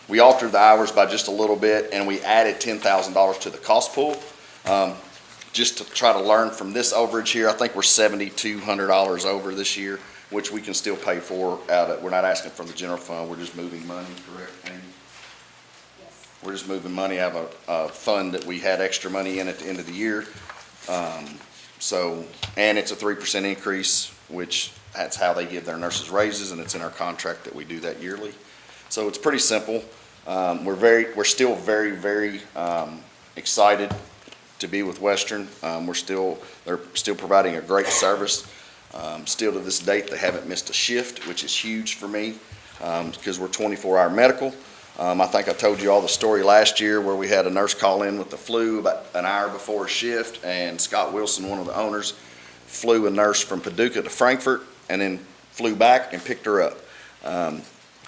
S16: we altered the hours by just a little bit, and we added $10,000 to the cost pool, just to try to learn from this overage here. I think we're $7,200 over this year, which we can still pay for we're not asking from the general fund, we're just moving money, correct, Amy?
S14: Yes.
S16: We're just moving money out of a fund that we had extra money in at the end of the year. And it's a 3% increase, which that's how they give their nurses raises, and it's in our contract that we do that yearly. So it's pretty simple. We're still very, very excited to be with Western. They're still providing a great service. Still to this date, they haven't missed a shift, which is huge for me, because we're 24-hour medical. I think I told you all the story last year where we had a nurse call in with the flu about an hour before a shift, and Scott Wilson, one of the owners, flew a nurse from Paducah to Frankfurt and then flew back and picked her up.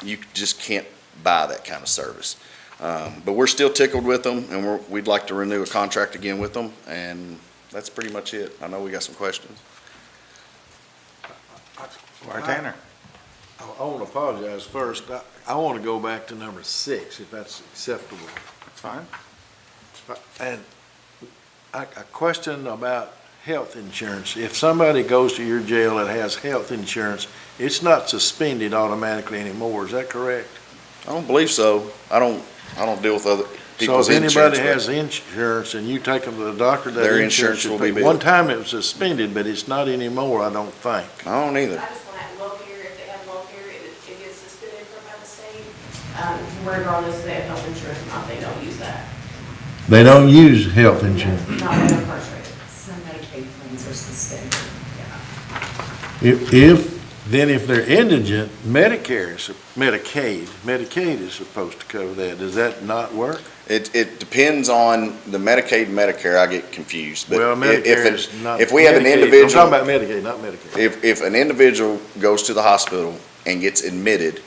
S16: You just can't buy that kind of service. But we're still tickled with them, and we'd like to renew a contract again with them, and that's pretty much it. I know we got some questions.
S1: Tanner.
S7: I want to apologize first. I want to go back to number 6, if that's acceptable.
S1: That's fine.
S7: And a question about health insurance. If somebody goes to your jail that has health insurance, it's not suspended automatically anymore, is that correct?
S16: I don't believe so. I don't deal with other people's
S7: So if
S16: insurance.
S7: anybody has insurance and you take them to the doctor, that
S16: Their
S7: insurance
S16: insurance will
S7: should
S16: be
S7: pay.
S16: billed.
S7: One time it was suspended, but it's not anymore, I don't think.
S16: I don't either.
S15: I just want to have low care, if they have low care, it gets suspended from by the state. Regardless if they have health insurance or not, they don't use that.
S7: They don't use health insurance.
S15: Not when they're incarcerated.
S14: Some Medicaid plans are suspended.
S7: If they're indigent, Medicaid is supposed to cover that. Does that not work?
S16: It depends on the Medicaid, Medicare, I get confused. But
S7: Well, Medicare is not.
S16: if we have an
S7: Medicaid.
S16: individual.
S7: I'm talking about Medicaid, not Medicare.
S16: If an individual goes to the hospital and gets admitted,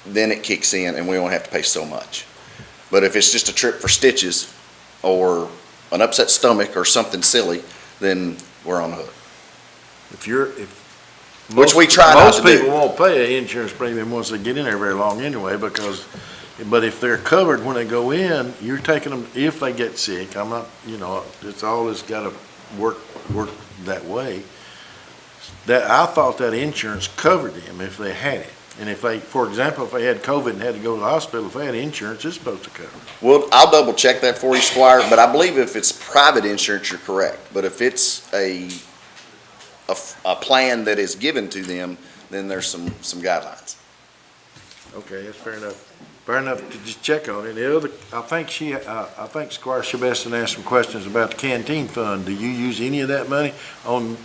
S16: then it kicks in and we only have to pay so much. But if it's just a trip for stitches or an upset stomach or something silly, then we're on the hook. Which we try not to do.
S7: Most people won't pay an insurance premium once they get in there very long anyway, but if they're covered when they go in, you're taking them, if they get sick, it's always got to work that way. I thought that insurance covered them if they had it. And if they, for example, if they had COVID and had to go to the hospital, if they had insurance, it's supposed to cover it.
S16: Well, I'll double check that for you, Squire, but I believe if it's private insurance, you're correct. But if it's a plan that is given to them, then there's some guidelines.
S7: Okay, that's fair enough. Fair enough to just check on it. The other, I think Squire Shabeston asked some questions about the canteen fund. Do you use any of that money on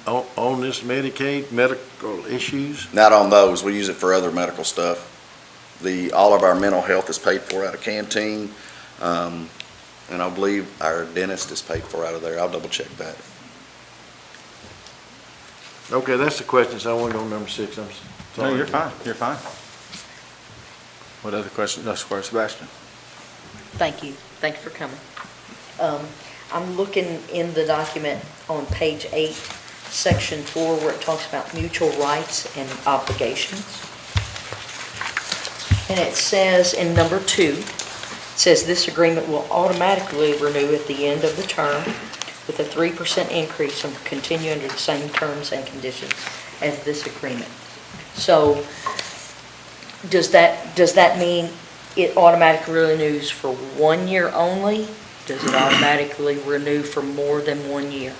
S7: this Medicaid, medical issues?
S16: Not on those. We use it for other medical stuff. All of our mental health is paid for out of canteen. And I believe our dentist is paid for out of there. I'll double check that.
S7: Okay, that's the questions. I want to go to number 6. I'm sorry.
S1: No, you're fine. You're fine. What other questions? No, Squire Sebastian.
S4: Thank you. Thank you for coming. I'm looking in the document on page 8, section 4, where it talks about mutual rights and obligations. And it says in number 2, it says this agreement will automatically renew at the end of the term with a 3% increase and continue under the same terms and conditions as this agreement. So does that mean it automatically renews for 1 year only? does it automatically renew for more than 1 year?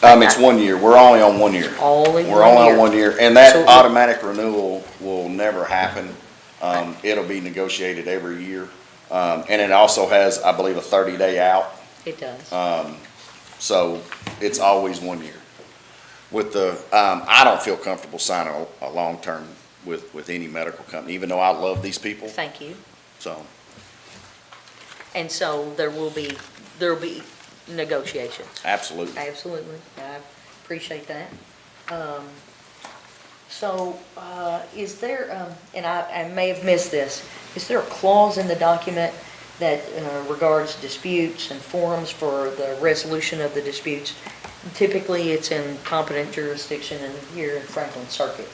S16: It's 1 year. We're only on 1 year.
S4: Only
S16: We're
S4: 1
S16: only
S4: year.
S16: on 1 year, and that
S4: So-
S16: automatic renewal will never happen. It'll be negotiated every year. And it also has, I believe, a 30-day out.
S4: It does.
S16: So it's always 1 year. With the, I don't feel comfortable signing a long-term with any medical company, even though I love these people,
S4: Thank you.
S16: so.
S4: And so there will be negotiations.
S16: Absolutely.
S4: Absolutely. I appreciate that. So, is there, and I may have missed this, is there a clause in the document that regards disputes and forums for the resolution of the disputes? Typically, it's in competent jurisdiction and here in Franklin Circuit.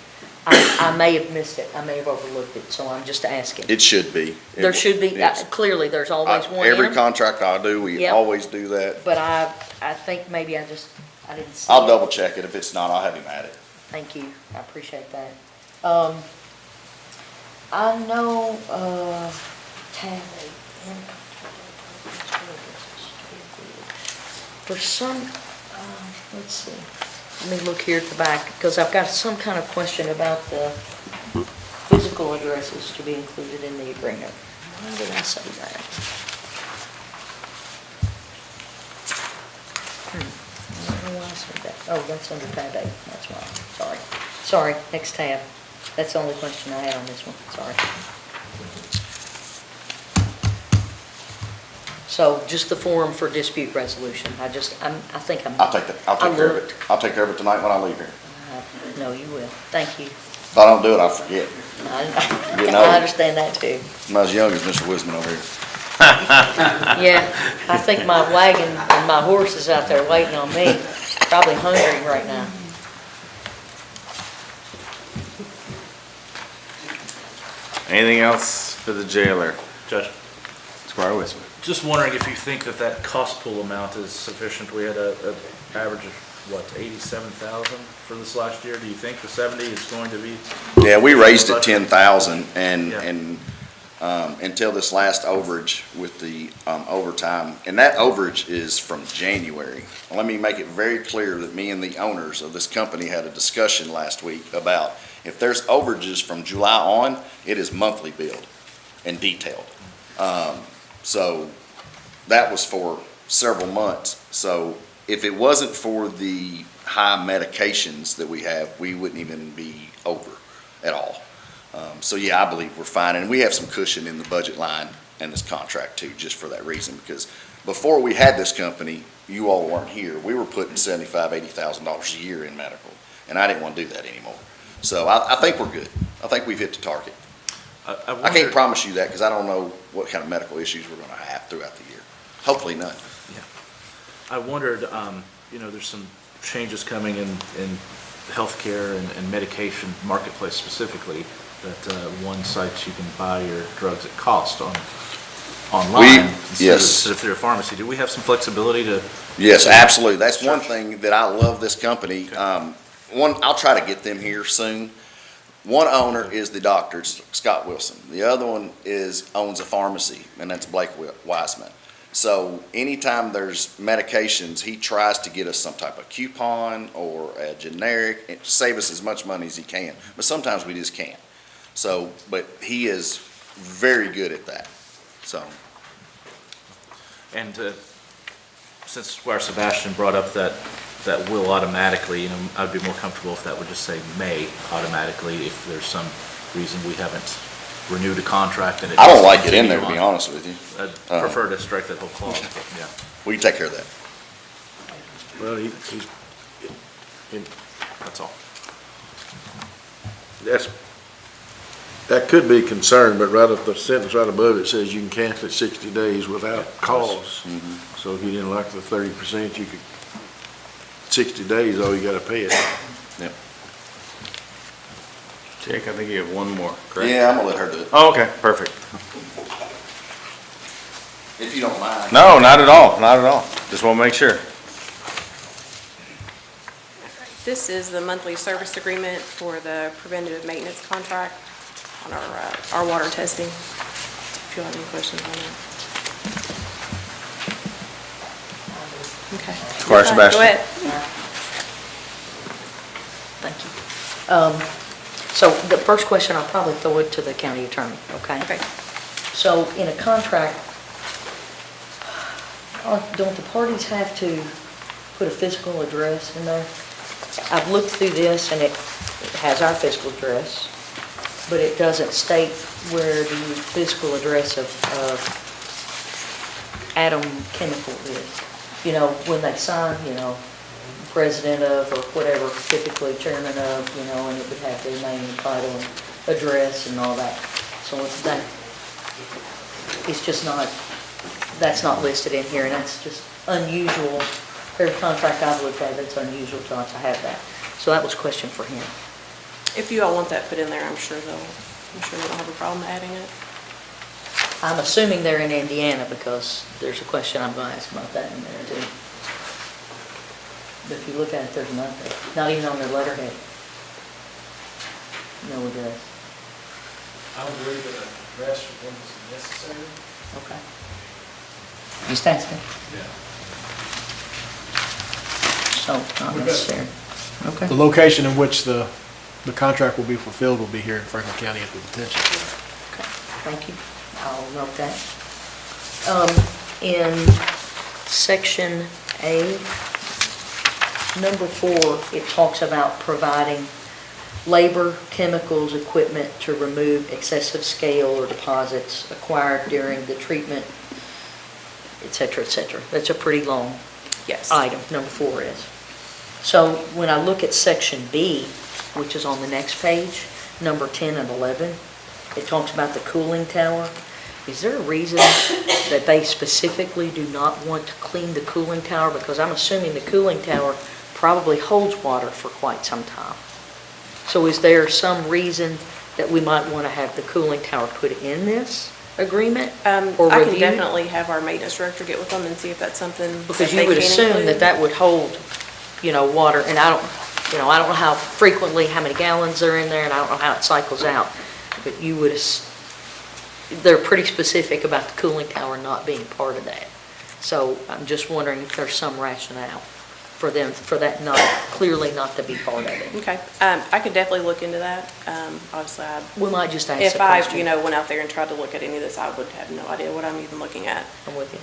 S4: I may have missed it. I may have overlooked it, so I'm just asking.
S16: It should be.
S4: There should be,
S16: Yes.
S4: clearly, there's always one
S16: Every
S4: in,
S16: contract I do, we
S4: Yep.
S16: always do that.
S4: but I think maybe I didn't see it.
S16: I'll double check it. If it's not, I'll have him add it.
S4: Thank you, I appreciate that. I know, tab 8, for some, let's see, let me look here at the back, because I've got some kind of question about the physical addresses to be included in the agreement. Why did I say that? I don't know why I said that. Oh, that's under tab 8, that's why, sorry, next tab. That's the only question I had on this one, sorry. So just the forum for dispute resolution, I think I'm.
S16: I'll take care of it.
S4: looked.
S16: I'll take care of it tonight when I leave here.
S4: No, you will, thank you.
S16: If I don't do it, I'll forget. Getting old.
S4: I understand that too.
S16: I'm not as young as Mr. Wisman over here.
S4: Yeah, I think my wagon and my horse is out there waiting on me, probably hungry right now.
S1: Anything else for the jailer?
S8: Judge,
S1: Squire Wisman.
S8: just wondering if you think that cost pool amount is sufficient. We had a average of, what, 87,000 for this last year? Do you think the 70 is going to be?
S16: Yeah, we raised it 10,000
S8: Yeah.
S16: and until this last overage with the overtime, and that overage is from January. Let me make it very clear that me and the owners of this company had a discussion last week about if there's overages from July on, it is monthly billed and detailed. So that was for several months. So if it wasn't for the high medications that we have, we wouldn't even be over at all. So yeah, I believe we're fine, and we have some cushion in the budget line and this contract too, just for that reason, because before we had this company, you all weren't here, we were putting $75,000, $80,000 a year in medical, and I didn't want to do that anymore. So I think we're good. I think we've hit the target. I can't promise you that because I don't know what kind of medical issues we're going to have throughout the year. Hopefully none.
S8: I wondered, there's some changes coming in healthcare and medication marketplace specifically, that one site you can buy your drugs at cost online instead of through a pharmacy. Do we have some flexibility to?
S16: Yes, absolutely. That's one thing that I love this company. I'll try to get them here soon. One owner is the doctor, Scott Wilson. The other one owns a pharmacy, and that's Blake Wiseman. So anytime there's medications, he tries to get us some type of coupon or a generic, and save us as much money as he can. But sometimes we just can't. So, but he is very good at that, so.
S8: And since Squire Sebastian brought up that will automatically, I'd be more comfortable if that would just say may automatically if there's some reason we haven't renewed a contract and it.
S16: I don't like it in there, to be honest with you.
S8: I'd prefer to strike that whole clause, but yeah.
S16: We can take care of that.
S7: Well,
S8: That's all.
S7: that could be concerned, but right at the sentence right above it says you can cancel it 60 days without cause. So if you didn't like the 30%, you could, 60 days, all you gotta pay it.
S16: Yep.
S1: Jake, I think you have one more, correct?
S16: Yeah, I'm gonna let her do it.
S1: Oh, okay, perfect.
S16: If you don't mind.
S1: No, not at all, not at all. Just want to make sure.
S15: This is the monthly service agreement for the preventative maintenance contract on our water testing. If you have any questions on that. Okay.
S1: Squire Sebastian.
S15: Go ahead.
S4: Thank you. So the first question, I'll probably throw it to the county attorney, okay?
S15: Okay.
S4: So in a contract, don't the parties have to put a physical address in there? I've looked through this and it has our physical address, but it doesn't state where the physical address of Atom Chemical is. You know, when they sign, you know, president of or whatever, typically chairman of, you know, and it would have their name and title and address and all that. So it's just not, that's not listed in here, and that's just unusual. Every contract I've looked at, it's unusual to have that. So that was a question for him.
S15: If you all want that put in there, I'm sure they don't have a problem adding it.
S4: I'm assuming they're in Indiana because there's a question I'm going to ask about that in a minute too. But if you look at it, there's nothing, not even on their letterhead. No address.
S2: I would agree that an address was necessary.
S4: Okay. Just asking.
S2: Yeah.
S4: So, not necessary. Okay.
S2: The location in which the contract will be fulfilled will be here in Franklin County at the detention.
S4: Okay, thank you. I'll note that. In section A, number 4, it talks about providing labor, chemicals, equipment to remove excessive scale or deposits acquired during the treatment, et cetera, et cetera. That's a pretty long
S15: Yes.
S4: item, number 4 is. So when I look at section B, which is on the next page, number 10 and 11, it talks about the cooling tower. Is there a reason that they specifically do not want to clean the cooling tower? Because I'm assuming the cooling tower probably holds water for quite some time. So is there some reason that we might want to have the cooling tower put in this agreement? Or
S15: I can
S4: review?
S15: definitely have our maintenance director get with them and see if that's something that
S4: Because
S15: they
S4: you would
S15: can
S4: assume
S15: include.
S4: that that would hold, you know, water, and I don't know how frequently, how many gallons are in there, and I don't know how it cycles out, but you would, they're pretty specific about the cooling tower not being part of that. So I'm just wondering if there's some rationale for them, for that not, clearly not to be part of it.
S15: Okay, I could definitely look into that. Obviously,
S4: We might just ask
S15: if
S4: the
S15: I,
S4: question.
S15: went out there and tried to look at any of this, I would have no idea what I'm even looking at.
S4: I'm with you.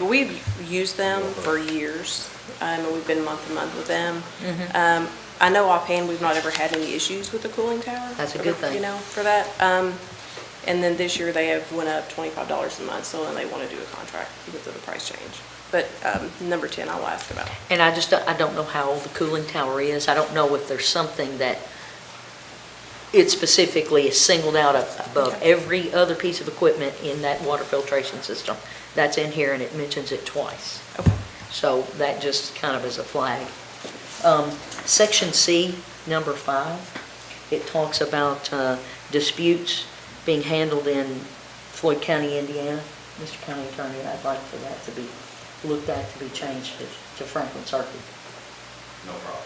S15: We've used them for years, and we've been month to month with them.
S4: Mhm.
S15: I know offhand, we've not ever had any issues with the cooling tower.
S4: That's a good thing.
S15: You know, for that. And then this year, they have went up $25 a month, so then they want to do a contract because of the price change. But number 10, I will ask about.
S4: And I don't know how old the cooling tower is. I don't know if there's something that it specifically is singled out above every other piece of equipment in that water filtration system. That's in here and it mentions it twice.
S15: Okay.
S4: So that just kind of is a flag. Section C, number 5, it talks about disputes being handled in Floyd County, Indiana. Mr. County Attorney, I'd like for that to be looked at, to be changed to Franklin Circuit.
S13: No problem.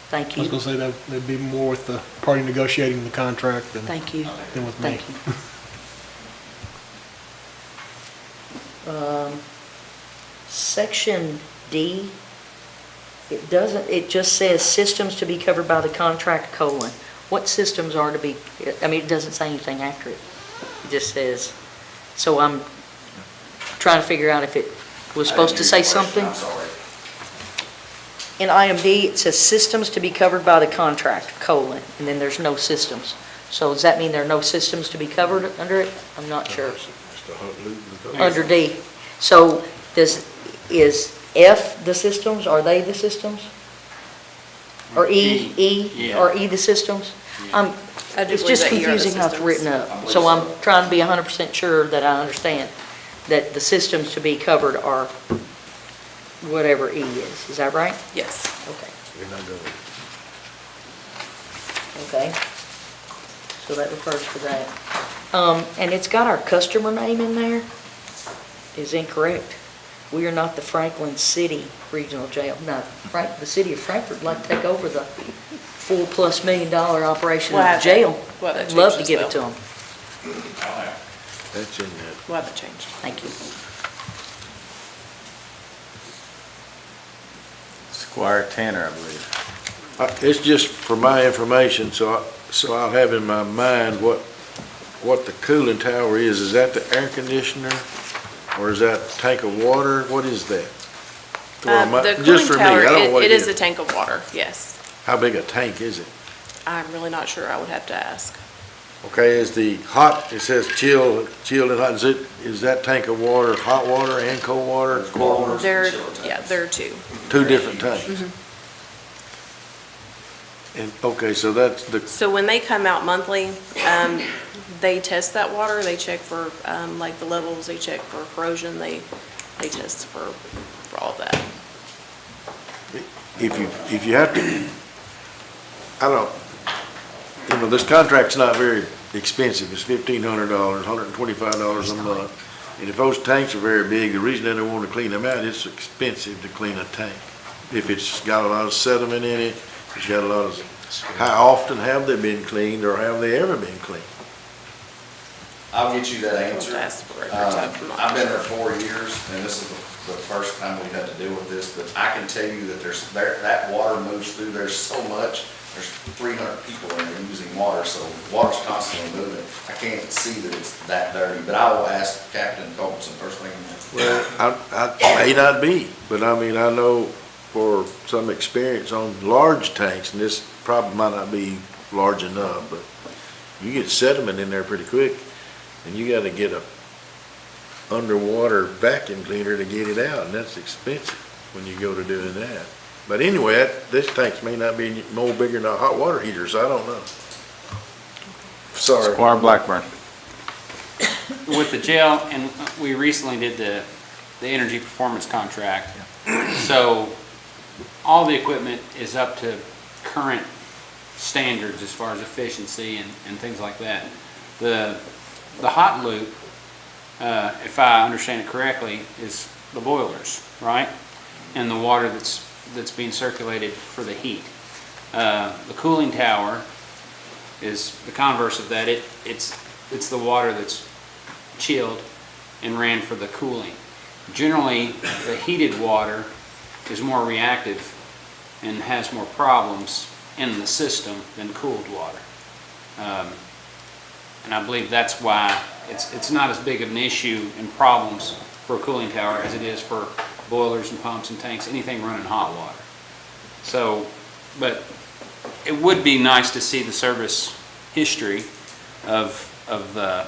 S4: Thank
S2: I was
S4: you.
S2: going to say that they'd be more with the party negotiating the contract than
S4: Thank you.
S2: with me.
S4: Thank you. Section D, it just says systems to be covered by the contract, colon. What systems are to be, I mean, it doesn't say anything after it. It just says, so I'm trying to figure out if it was supposed to say something.
S13: I'm sorry.
S4: In item D, it says systems to be covered by the contract, colon, and then there's no systems. So does that mean there are no systems to be covered under it? I'm not sure. Under D. So is F the systems? Are they the systems? Or E? Are E the systems?
S15: I do
S4: It's
S15: believe
S4: just
S15: that E are the
S4: confusing how it's
S15: systems.
S4: written up. So I'm trying to be 100% sure that I understand that the systems to be covered are whatever E is. Is that right?
S15: Yes.
S4: Okay. Okay. So that refers to that. And it's got our customer name in there. Is incorrect. We are not the Franklin City Regional Jail. No, the city of Frankfurt would like to take over the $4+ million operation
S15: We'll
S4: of the
S15: have
S4: jail.
S15: that- we'll have that
S4: I'd love to
S15: changed
S4: give
S15: as
S4: it to
S15: well.
S4: them.
S7: That's in that.
S15: We'll have it changed.
S4: Thank you.
S1: Squire Tanner, I believe.
S7: It's just for my information, so I'll have in my mind what the cooling tower is. Is that the air conditioner? Or is that a tank of water? What is that?
S15: The
S7: Just
S15: cooling
S7: for me,
S15: tower,
S7: I don't know what
S15: it is a tank of water, yes.
S7: How big a tank is it?
S15: I'm really not sure, I would have to ask.
S7: Okay, is the hot, it says chilled and hot, is that tank of water hot water and cold water? Cold water?
S15: There are two.
S7: Two different tanks?
S15: Mhm.
S7: And, okay, so that's the,
S15: So when they come out monthly, they test that water, they check for, like the levels, they check for corrosion, they test for all of that.
S7: if you have to, I don't, this contract's not very expensive. It's $1,500, $125 a month. And if those tanks are very big, the reason they don't want to clean them out, it's expensive to clean a tank. If it's got a lot of sediment in it, it's got a lot of, how often have they been cleaned or have they ever been cleaned?
S16: I'll get you that answer.
S15: Ask for it.
S16: I've been there 4 years, and this is the first time we've had to deal with this, but I can tell you that that water moves through there so much. There's 300 people in there using water, so water's constantly moving. I can't see that it's that dirty, but I will ask Captain Culbertson first thing.
S7: Well, I may not be, but I mean, I know for some experience on large tanks, and this probably might not be large enough, but you get sediment in there pretty quick, and you gotta get a underwater vacuum cleaner to get it out, and that's expensive when you go to doing that. But anyway, this tanks may not be no bigger than a hot water heater, so I don't know. Sorry.
S1: Squire Blackburn.
S6: With the jail, and we recently did the energy performance contract. So all the equipment is up to current standards as far as efficiency and things like that. The hot loop, if I understand it correctly, is the boilers, right? And the water that's being circulated for the heat. The cooling tower is the converse of that. It's the water that's chilled and ran for the cooling. Generally, the heated water is more reactive and has more problems in the system than cooled water. And I believe that's why it's not as big of an issue and problems for a cooling tower as it is for boilers and pumps and tanks, anything running hot water. So, but it would be nice to see the service history of the.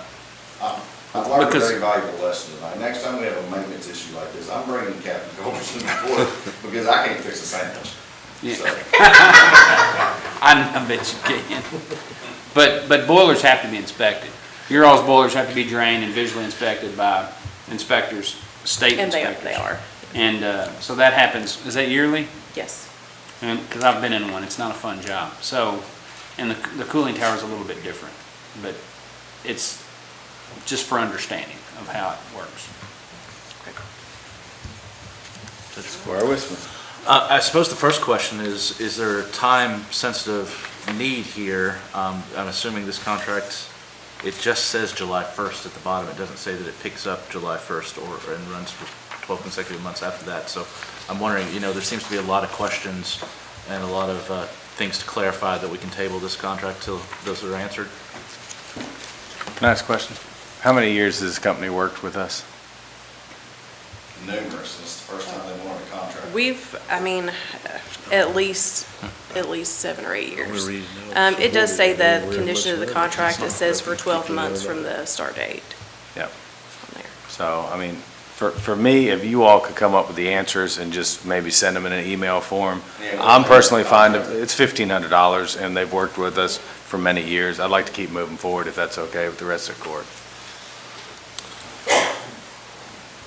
S16: I've learned a
S6: because-
S16: very valuable lesson tonight. Next time we have a maintenance issue like this, I'm bringing Captain Culbertson before, because I can't fix a sandwich.
S6: Yeah.
S16: So,
S6: I bet you can. But boilers have to be inspected. Your all's boilers have to be drained and visually inspected by inspectors, state
S15: And
S6: inspectors.
S15: they are,
S6: And so that happens, is that yearly?
S15: yes.
S6: Because I've been in one, it's not a fun job. So, and the cooling tower is a little bit different, but it's just for understanding of how it works.
S1: Squire Wisman.
S8: I suppose the first question is there a time-sensitive need here? I'm assuming this contract, it just says July 1st at the bottom. It doesn't say that it picks up July 1st and runs for 12 consecutive months after that. So I'm wondering, there seems to be a lot of questions and a lot of things to clarify that we can table this contract till those are answered.
S1: Can I ask a question? How many years has this company worked with us?
S16: numerous. It's the first time they've won a contract.
S15: At least 7 or 8 years. It does say the condition of the contract, it says for 12 months from the start date.
S1: Yep.
S15: On there.
S1: So, I mean, for me, if you all could come up with the answers and just maybe send them in an email form, I'm personally fine, it's $1,500 and they've worked with us for many years. I'd like to keep moving forward if that's okay with the rest of the court.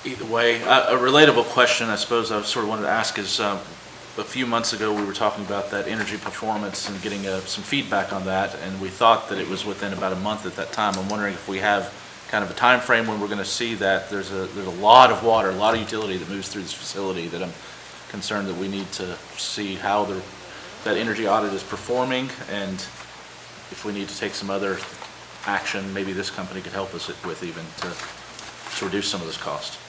S8: Either way, a relatable question I suppose I sort of wanted to ask is, a few months ago, we were talking about that energy performance and getting some feedback on that, and we thought that it was within about a month at that time. I'm wondering if we have kind of a time frame when we're going to see that. There's a lot of water, a lot of utility that moves through this facility that I'm concerned that we need to see how that energy audit is performing, and if we need to take some other action, maybe this company could help us with even to reduce some of this cost.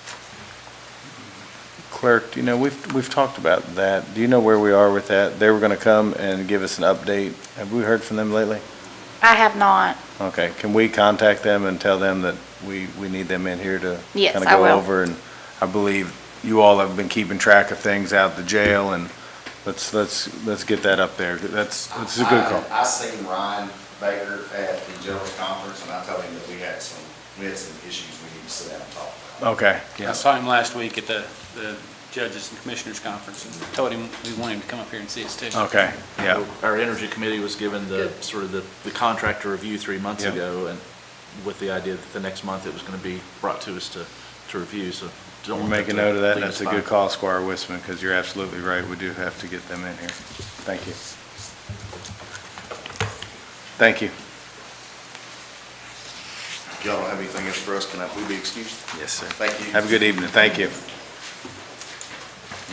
S1: Clerk, do you know, we've talked about that. Do you know where we are with that? They were gonna come and give us an update. Have we heard from them lately?
S17: I have not.
S1: Okay, can we contact them and tell them that we need them in here to
S17: Yes,
S1: kind of
S17: I
S1: go
S17: will.
S1: over? And I believe you all have been keeping track of things out the jail, and let's get that up there. That's a good call.
S16: I seen Ryan Baker at the general conference, and I told him that we had some issues we need to sit down and talk about.
S1: Okay,
S6: I
S1: yeah.
S6: saw him last week at the Judges and Commissioners Conference and told him we want him to come up here and see us too.
S1: Okay, yeah.
S8: Our Energy Committee was given the, sort of the contractor review 3 months
S1: Yeah.
S8: ago, and with the idea that the next month it was going to be brought to us to review, so. don't
S1: We'll
S8: want
S1: make a
S8: to
S1: note of that, and
S8: leave
S1: that's
S8: us
S1: a good
S8: by.
S1: call, Squire Wisman, because you're absolutely right. We do have to get them in here. Thank you. Thank you.
S16: If y'all don't have anything else for us, can we be excused?
S1: Yes, sir.
S16: Thank you.
S1: Have a good evening. Thank you.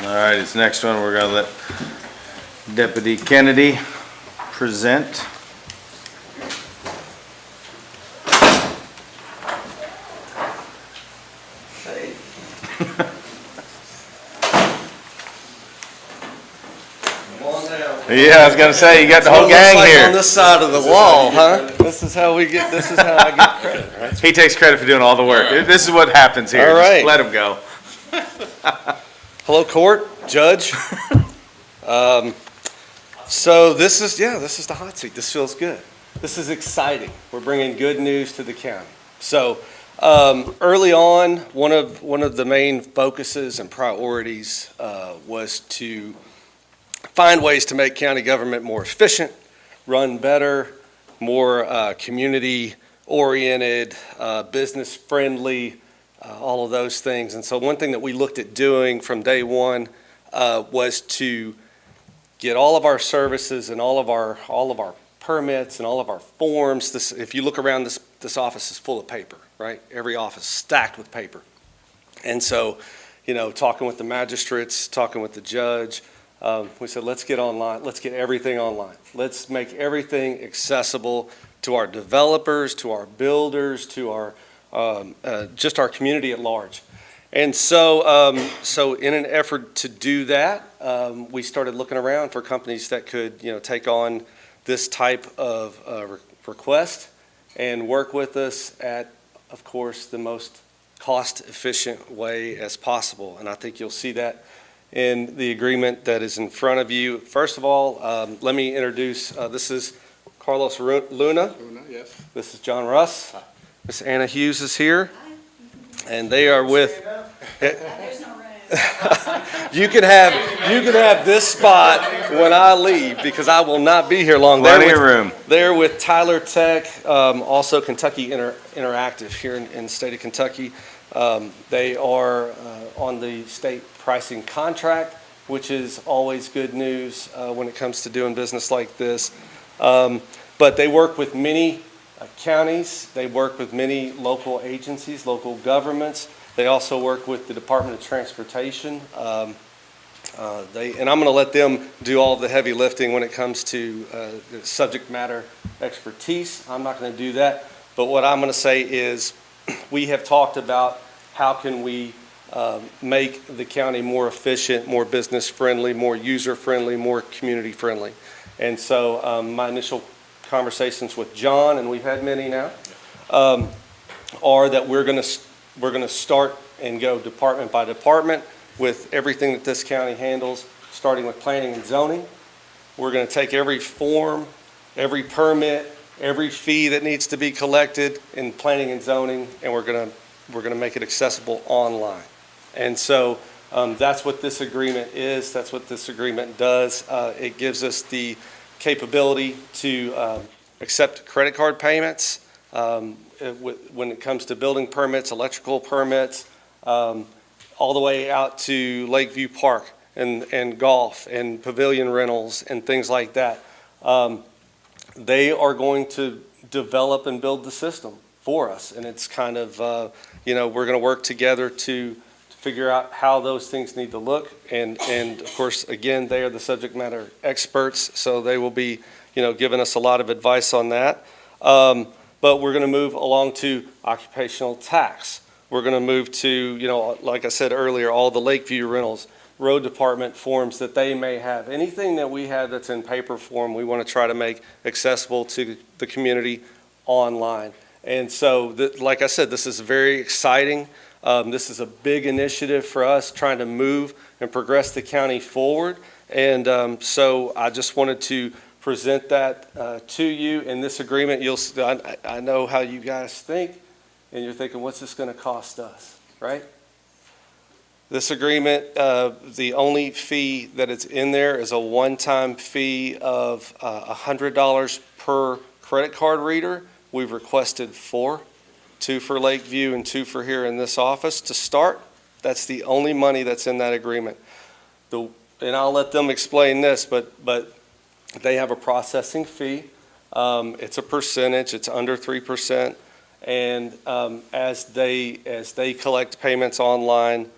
S1: All right, this next one, we're gonna let Deputy Kennedy present. Yeah, I was gonna say, you got the whole gang here.
S18: On this side of the wall, huh? This is how I get credit, right?
S1: He takes credit for doing all the work. This is what happens here.
S18: All
S1: Just
S18: right.
S1: let him go.
S18: Hello, court, judge. So this is the hot seat. This feels good. This is exciting. We're bringing good news to the county. So early on, one of the main focuses and priorities was to find ways to make county government more efficient, run better, more community-oriented, business-friendly, all of those things. And so one thing that we looked at doing from day one was to get all of our services and all of our permits and all of our forms. If you look around, this office is full of paper, right? Every office stacked with paper. And so, talking with the magistrates, talking with the judge, we said, let's get online. Let's get everything online. Let's make everything accessible to our developers, to our builders, to our just our community at large. And so in an effort to do that, we started looking around for companies that could, take on this type of request and work with us at, of course, the most cost-efficient way as possible. And I think you'll see that in the agreement that is in front of you. First of all, let me introduce, this is Carlos Luna.
S9: Yes.
S18: This is John Russ. Miss Anna Hughes is here. And they are with, you can have this spot when I leave because I will not be here long.
S1: Plenty of room.
S18: They're with Tyler Tech, also Kentucky Interactive here in the state of Kentucky. They are on the state pricing contract, which is always good news when it comes to doing business like this. But they work with many counties. They work with many local agencies, local governments. They also work with the Department of Transportation. And I'm going to let them do all of the heavy lifting when it comes to the subject matter expertise. I'm not going to do that. But what I'm going to say is we have talked about how can we make the county more efficient, more business-friendly, more user-friendly, more community-friendly. And so my initial conversations with John, and we've had many now, are that we're going to start and go department by department with everything that this county handles, starting with planning and zoning. We're going to take every form, every permit, every fee that needs to be collected in planning and zoning, and we're going to make it accessible online. And so that's what this agreement is. That's what this agreement does. It gives us the capability to accept credit card payments when it comes to building permits, electrical permits, all the way out to Lakeview Park and golf and pavilion rentals and things like that. They are going to develop and build the system for us. And it's kind of, we're going to work together to figure out how those things need to look. And of course, again, they are the subject matter experts, so they will be, giving us a lot of advice on that. But we're going to move along to occupational tax. we're going to move to, you know, like I said earlier, all the Lakeview rentals, road department forms that they may have. Anything that we have that's in paper form, we want to try to make accessible to the community online. And so, like I said, this is very exciting. This is a big initiative for us, trying to move and progress the county forward. And so I just wanted to present that to you. In this agreement, I know how you guys think, and you're thinking, what's this going to cost us, right? This agreement, the only fee that is in there is a one-time fee of $100 per credit card reader. We've requested 4, 2 for Lakeview and 2 for here in this office to start. That's the only money that's in that agreement. And I'll let them explain this, but they have a processing fee. It's a percentage. It's under 3%. And as they collect payments online,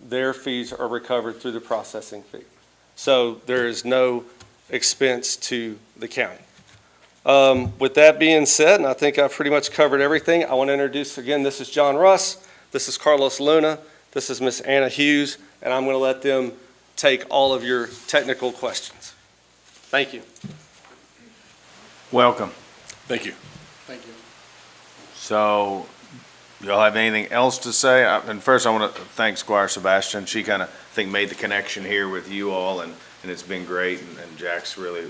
S18: their fees are recovered through the processing fee. So there is no expense to the county. With that being said, and I think I've pretty much covered everything, I want to introduce again, this is John Russ, this is Carlos Luna, this is Miss Anna Hughes, and I'm going to let them take all of your technical questions. Thank you.
S1: Welcome.
S11: Thank you.
S18: Thank you.
S1: So, y'all have anything else to say? And first, I want to thank Squire Sebastian. She kind of, I think, made the connection here with you all, and it's been great. And Jack's really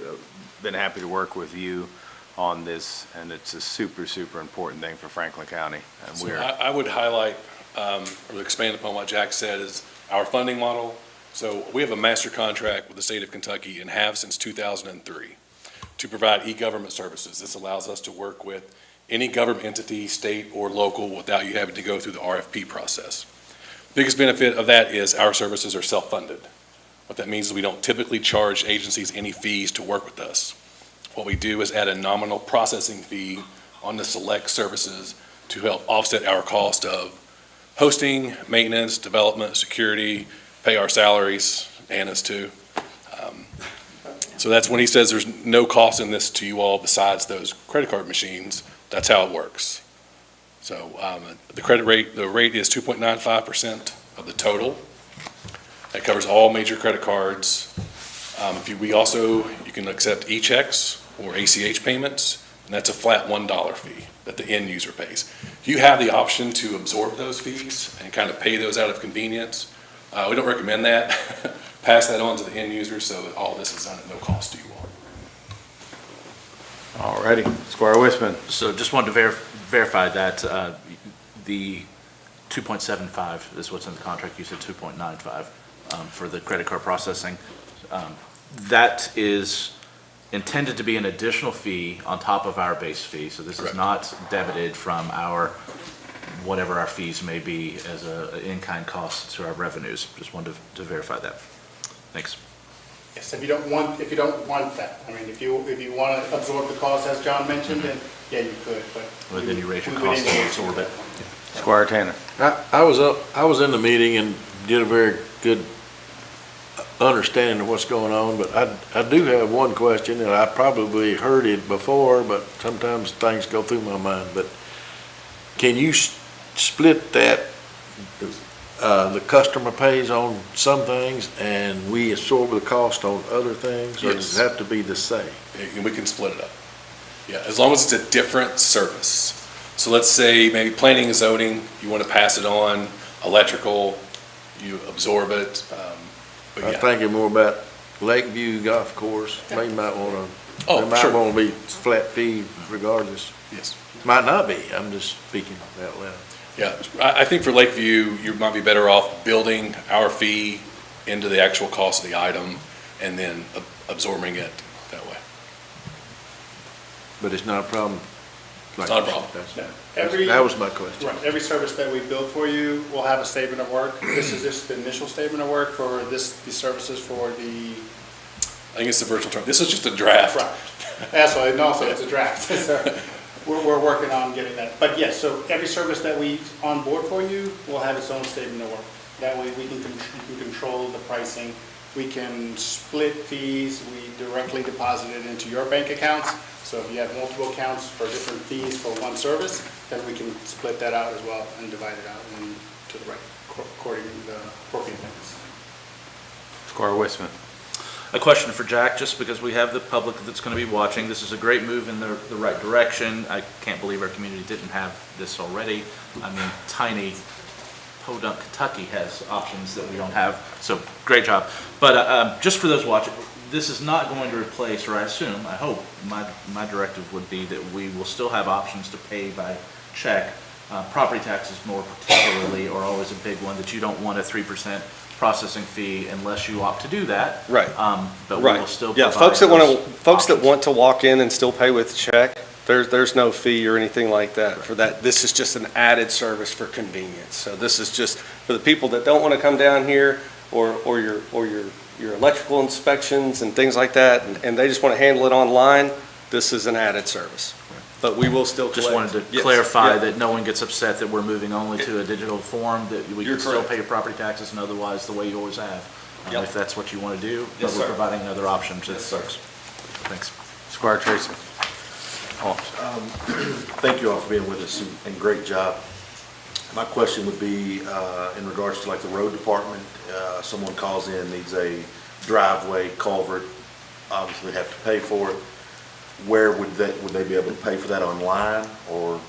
S1: been happy to work with you on this, and it's a super, super important thing for Franklin County. And
S17: So I would highlight, or expand upon what Jack said, is our funding model. So we have a master contract with the state of Kentucky and have since 2003 to provide e-government services. This allows us to work with any government entity, state or local, without you having to go through the RFP process. Biggest benefit of that is our services are self-funded. What that means is we don't typically charge agencies any fees to work with us. What we do is add a nominal processing fee on the select services to help offset our cost of hosting, maintenance, development, security, pay our salaries, Anna's too. So that's when he says there's no cost in this to you all besides those credit card machines. That's how it works. So the rate is 2.95% of the total. That covers all major credit cards. You can accept e-checks or ACH payments, and that's a flat $1 fee that the end user pays. You have the option to absorb those fees and kind of pay those out of convenience. We don't recommend that. Pass that on to the end user so that all this is done at no cost to you all.
S1: All righty, Squire Wisman.
S8: So just wanted to verify that the 2.75 is what's in the contract. You said 2.95 for the credit card processing. That is intended to be an additional fee on top of our base fee. So this is not debited from whatever our fees may be as an in-kind cost to our revenues. Just wanted to verify that. Thanks.
S19: Yes, if you don't want that, I mean, if you want to absorb the cost, as John mentioned, then yeah, you could, but.
S8: Well, then you raise your cost to absorb it.
S1: Squire Tanner.
S7: I was in the meeting and did a very good understanding of what's going on, but I do have one question, and I probably heard it before, but sometimes things go through my mind. But can you split that? The customer pays on some things and we absorb the cost on other things, or does it have to be the same?
S17: And we can split it up. Yeah, as long as it's a different service. So let's say maybe planning and zoning, you want to pass it on, electrical, you absorb it. But
S7: I'm thinking more about Lakeview Golf Course. They might want to.
S17: Oh,
S7: they might
S17: sure.
S7: want to be flat fee regardless.
S17: Yes.
S7: Might not be. I'm just speaking out loud.
S17: Yeah, I think for Lakeview, you might be better off building our fee into the actual cost of the item and then absorbing it that way.
S7: But it's not a problem.
S17: It's not a problem.
S7: That was my question.
S19: Right, every service that we build for you will have a statement of work. This is just the initial statement of work for these services for the.
S17: I think it's the virtual term. This is just a draft.
S19: Right. And also it's a draft. So we're working on getting that. But yes, so every service that we onboard for you will have its own statement of work. That way you can control the pricing we can split fees, we directly deposit it into your bank accounts. So if you have multiple accounts for different fees for one service, then we can split that out as well and divide it out to the right, according to the appropriate limits.
S1: Squire Westman.
S8: A question for Jack, just because we have the public that's going to be watching. This is a great move in the right direction. I can't believe our community didn't have this already. I mean, tiny Podunk, Kentucky has options that we don't have, so great job. But just for those watching, this is not going to replace, or I assume, I hope, my directive would be that we will still have options to pay by check. Property taxes more particularly are always a big one, that you don't want a 3% processing fee unless you opt to do that.
S18: Right.
S8: But we
S18: Right.
S8: will still
S18: Yeah,
S8: provide
S18: folks that
S8: options.
S18: want to walk in and still pay with check, there's no fee or anything like that for that. This is just an added service for convenience. So this is just for the people that don't want to come down here or your electrical inspections and things like that, and they just want to handle it online. This is an added service. But we will still collect.
S8: Just wanted to
S18: Yes.
S8: clarify
S18: Yeah.
S8: that no one gets upset that we're moving only to a digital form, that we
S18: You're
S8: can still
S18: correct.
S8: pay your property taxes and otherwise the way you always have.
S18: Yep.
S8: If that's what you want to do, but
S18: Yes,
S8: we're
S18: sir.
S8: providing other options.
S18: Yes, sir.
S8: Thanks.
S1: Squire Tracy.
S10: Thank you all for being with us, and great job. My question would be in regards to like the road department. Someone calls in, needs a driveway, culvert, obviously have to pay for it. Where would they be able to pay for that online? Or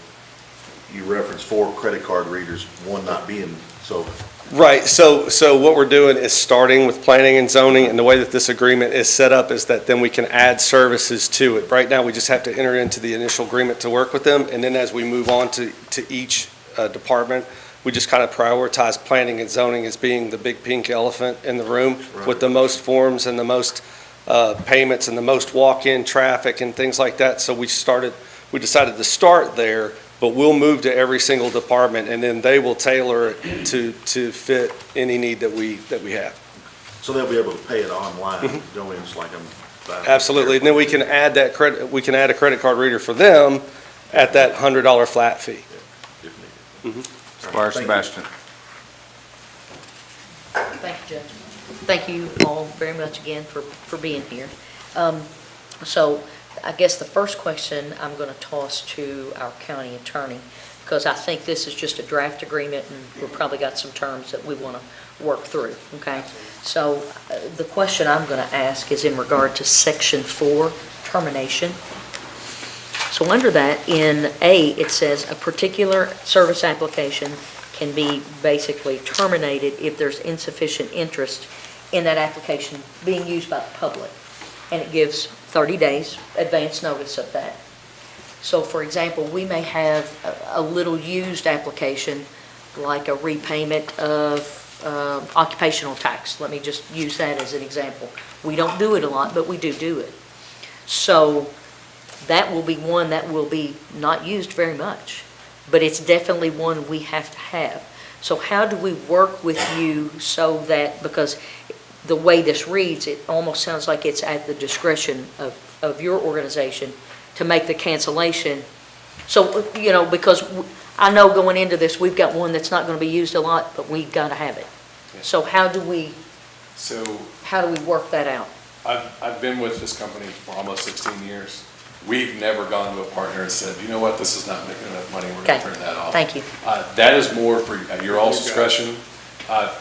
S10: you referenced 4 credit card readers, one not being, so
S18: Right, so what we're doing is starting with planning and zoning, and the way that this agreement is set up is that then we can add services to it. Right now, we just have to enter into the initial agreement to work with them, and then as we move on to each department, we just kind of prioritize planning and zoning as being the big pink elephant in the room with the most forms and the most payments and the most walk-in traffic and things like that. So we decided to start there, but we'll move to every single department, and then they will tailor it to fit any need that we have.
S10: so they'll be able to pay it online, don't we, just like I'm buying.
S18: Absolutely, and then we can add a credit card reader for them at that $100 flat fee.
S10: If needed.
S1: Squire
S10: Thank you.
S1: Sebastian.
S4: Thank you, Judge. Thank you all very much again for being here. So I guess the first question I'm going to toss to our county attorney, because I think this is just a draft agreement and we've probably got some terms that we want to work through, okay? So the question I'm going to ask is in regard to Section 4, termination. So under that, in A, it says a particular service application can be basically terminated if there's insufficient interest in that application being used by the public. And it gives 30 days advance notice of that. So for example, we may have a little used application, like a repayment of occupational tax. Let me just use that as an example. We don't do it a lot, but we do it. So that will be one that will be not used very much, but it's definitely one we have to have. So how do we work with you so that, because the way this reads, it almost sounds like it's at the discretion of your organization to make the cancellation. So, because I know going into this, we've got one that's not going to be used a lot, but we've got to have it. So how do we work that out?
S17: I've been with this company for almost 16 years. We've never gone to a partner and said, you know what, this is not making enough money, we're going to turn that off.
S4: Thank you.
S17: That is more for your all's discretion.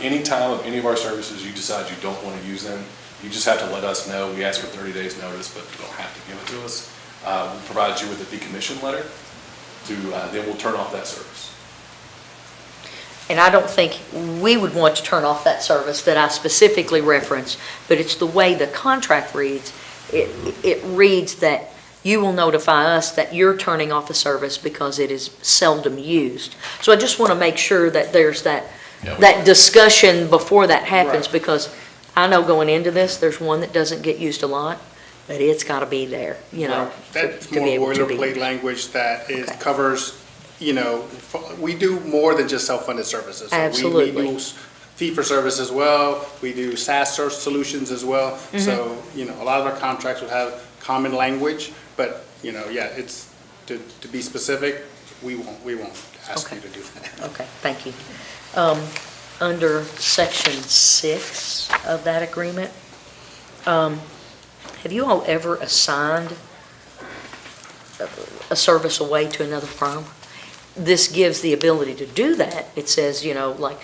S17: Anytime of any of our services, you decide you don't want to use them, you just have to let us know. We ask for 30 days notice, but you don't have to give it to us. We'll provide you with a decommission letter then we'll turn off that service.
S4: And I don't think we would want to turn off that service that I specifically referenced, but it's the way the contract reads. It reads that you will notify us that you're turning off a service because it is seldom used. So I just want to make sure that there's that discussion before that happens, because I know going into this, there's one that doesn't get used a lot, but it's got to be there,
S19: That's
S4: to
S19: more
S4: be able to be.
S19: boilerplate language that covers, we do more than just self-funded services. So
S4: Absolutely.
S19: We do fee-for-service as well, we do SaaS solutions as well. So, a lot of our contracts would have common language, but, it's, to be specific, we won't ask you to do that.
S4: Okay, thank you. under section 6 of that agreement, have you all ever assigned a service away to another firm? This gives the ability to do that. It says, like,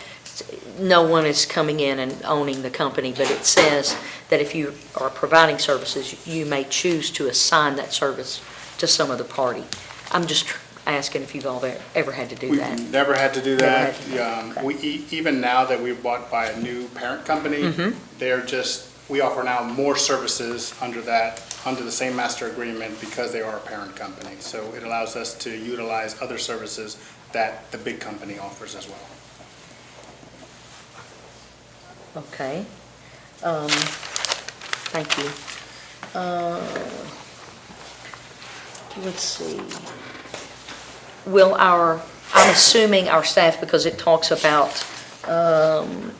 S4: no one is coming in and owning the company, but it says that if you are providing services, you may choose to assign that service to some other party. I'm just asking if you've all ever had to do that.
S19: We've never had to do
S4: Never
S19: that.
S4: had to do that, okay.
S19: Even now that we're bought by a new parent company, we offer now more services under the same master agreement because they are a parent company. So it allows us to utilize other services that the big company offers as well.
S4: Okay. Thank you. Let's see. I'm assuming our staff, because it talks about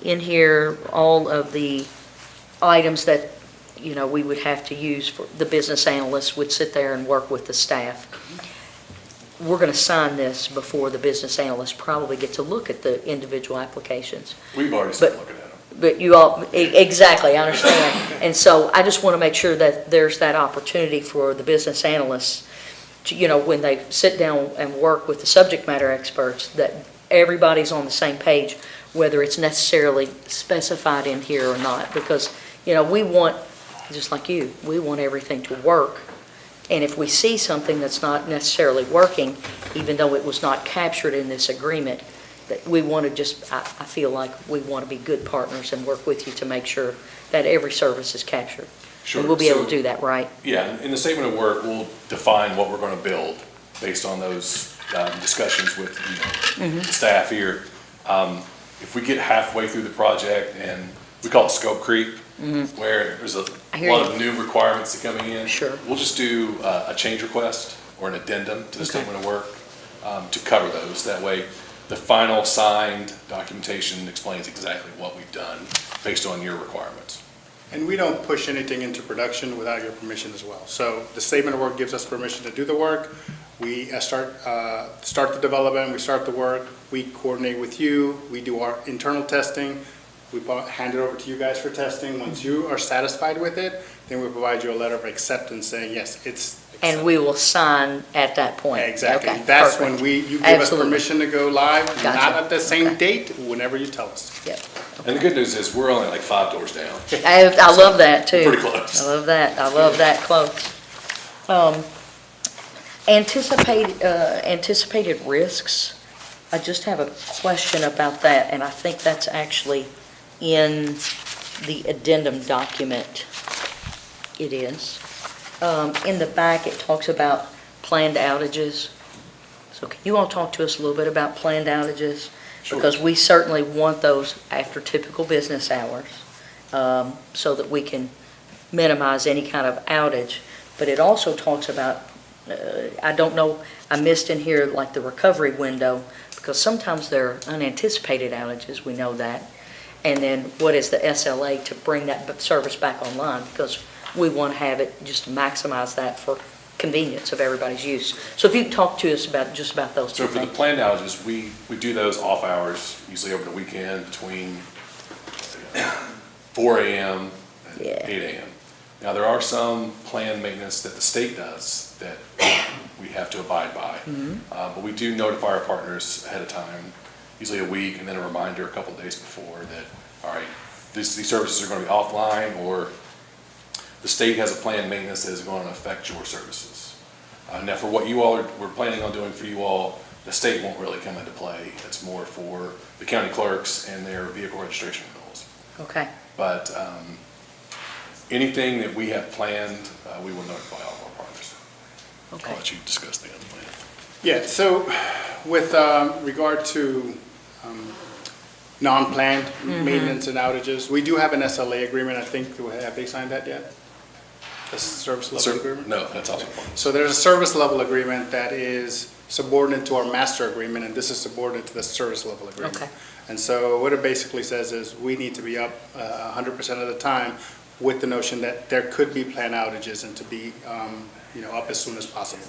S4: in here all of the items that, we would have to use for the business analysts would sit there and work with the staff. We're going to sign this before the business analysts probably get to look at the individual applications.
S17: We've already started looking at them.
S4: But you all, exactly, I understand. And so I just want to make sure that there's that opportunity for the business analysts to, when they sit down and work with the subject matter experts, that everybody's on the same page, whether it's necessarily specified in here or not. Because, we want, just like you, we want everything to work. And if we see something that's not necessarily working, even though it was not captured in this agreement, that we want to just, I feel like we want to be good partners and work with you to make sure that every service is captured.
S17: Sure.
S4: And we'll be able
S17: So-
S4: to do that, right?
S17: Yeah, in the statement of work, we'll define what we're going to build based on those discussions with the staff here. If we get halfway through the project and we call it scope creep, where there's a lot of new requirements that coming in.
S4: Sure.
S17: We'll just do a change request or an addendum to the statement of work to cover those. That way, the final signed documentation explains exactly what we've done based on your requirements.
S19: And we don't push anything into production without your permission as well. So the statement of work gives us permission to do the work. We start the development, we start the work, we coordinate with you, we do our internal testing, we hand it over to you guys for testing. Once you are satisfied with it, then we provide you a letter of acceptance saying, yes, it's accepted.
S4: And we will sign at that point.
S19: Exactly.
S4: Okay,
S19: That's
S4: perfect.
S19: when you give us
S4: Absolutely.
S19: permission to go live,
S4: Gotcha.
S19: not at the same
S4: Okay.
S19: date, whenever you tell us.
S4: Yep.
S17: And the good news is, we're only like 5 doors down.
S4: I love that too.
S17: Pretty close.
S4: I love that. I love that close. Anticipated risks. I just have a question about that, and I think that's actually in the addendum document. It is. In the back, it talks about planned outages. So can you all talk to us a little bit about planned outages?
S17: Sure.
S4: Because we certainly want those after typical business hours, so that we can minimize any kind of outage. But it also talks about, I don't know, I missed in here like the recovery window, because sometimes there are unanticipated outages, we know that. And then what is the SLA to bring that service back online? Because we want to have it, just to maximize that for convenience of everybody's use. So if you could talk to us about, just about those two
S17: So for the
S4: things.
S17: planned outages, we do those off hours, usually over the weekend between 4 a.m. and
S4: Yeah.
S17: 8 a.m. Now, there are some planned maintenance that the state does that we have to abide by. But we do notify our partners ahead of time, usually a week, and then a reminder a couple of days before that, all right, these services are going to be offline, or the state has a planned maintenance that is going to affect your services. Now, for what you all we're planning on doing for you all, the state won't really come into play. It's more for the county clerks and their vehicle registration renewals.
S4: Okay.
S17: But anything that we have planned, we will notify all of our partners.
S4: Okay.
S17: I'll let you discuss the unplanned.
S19: Yeah, so with regard to non-planned maintenance and outages, we do have an SLA agreement, I think. Have they signed that yet? A service level agreement?
S17: No, that's also fine.
S19: So there's a service level agreement that is subordinate to our master agreement, and this is subordinate to the service level agreement.
S4: Okay.
S19: And so what it basically says is we need to be up 100% of the time, with the notion that there could be planned outages and to be up as soon as possible.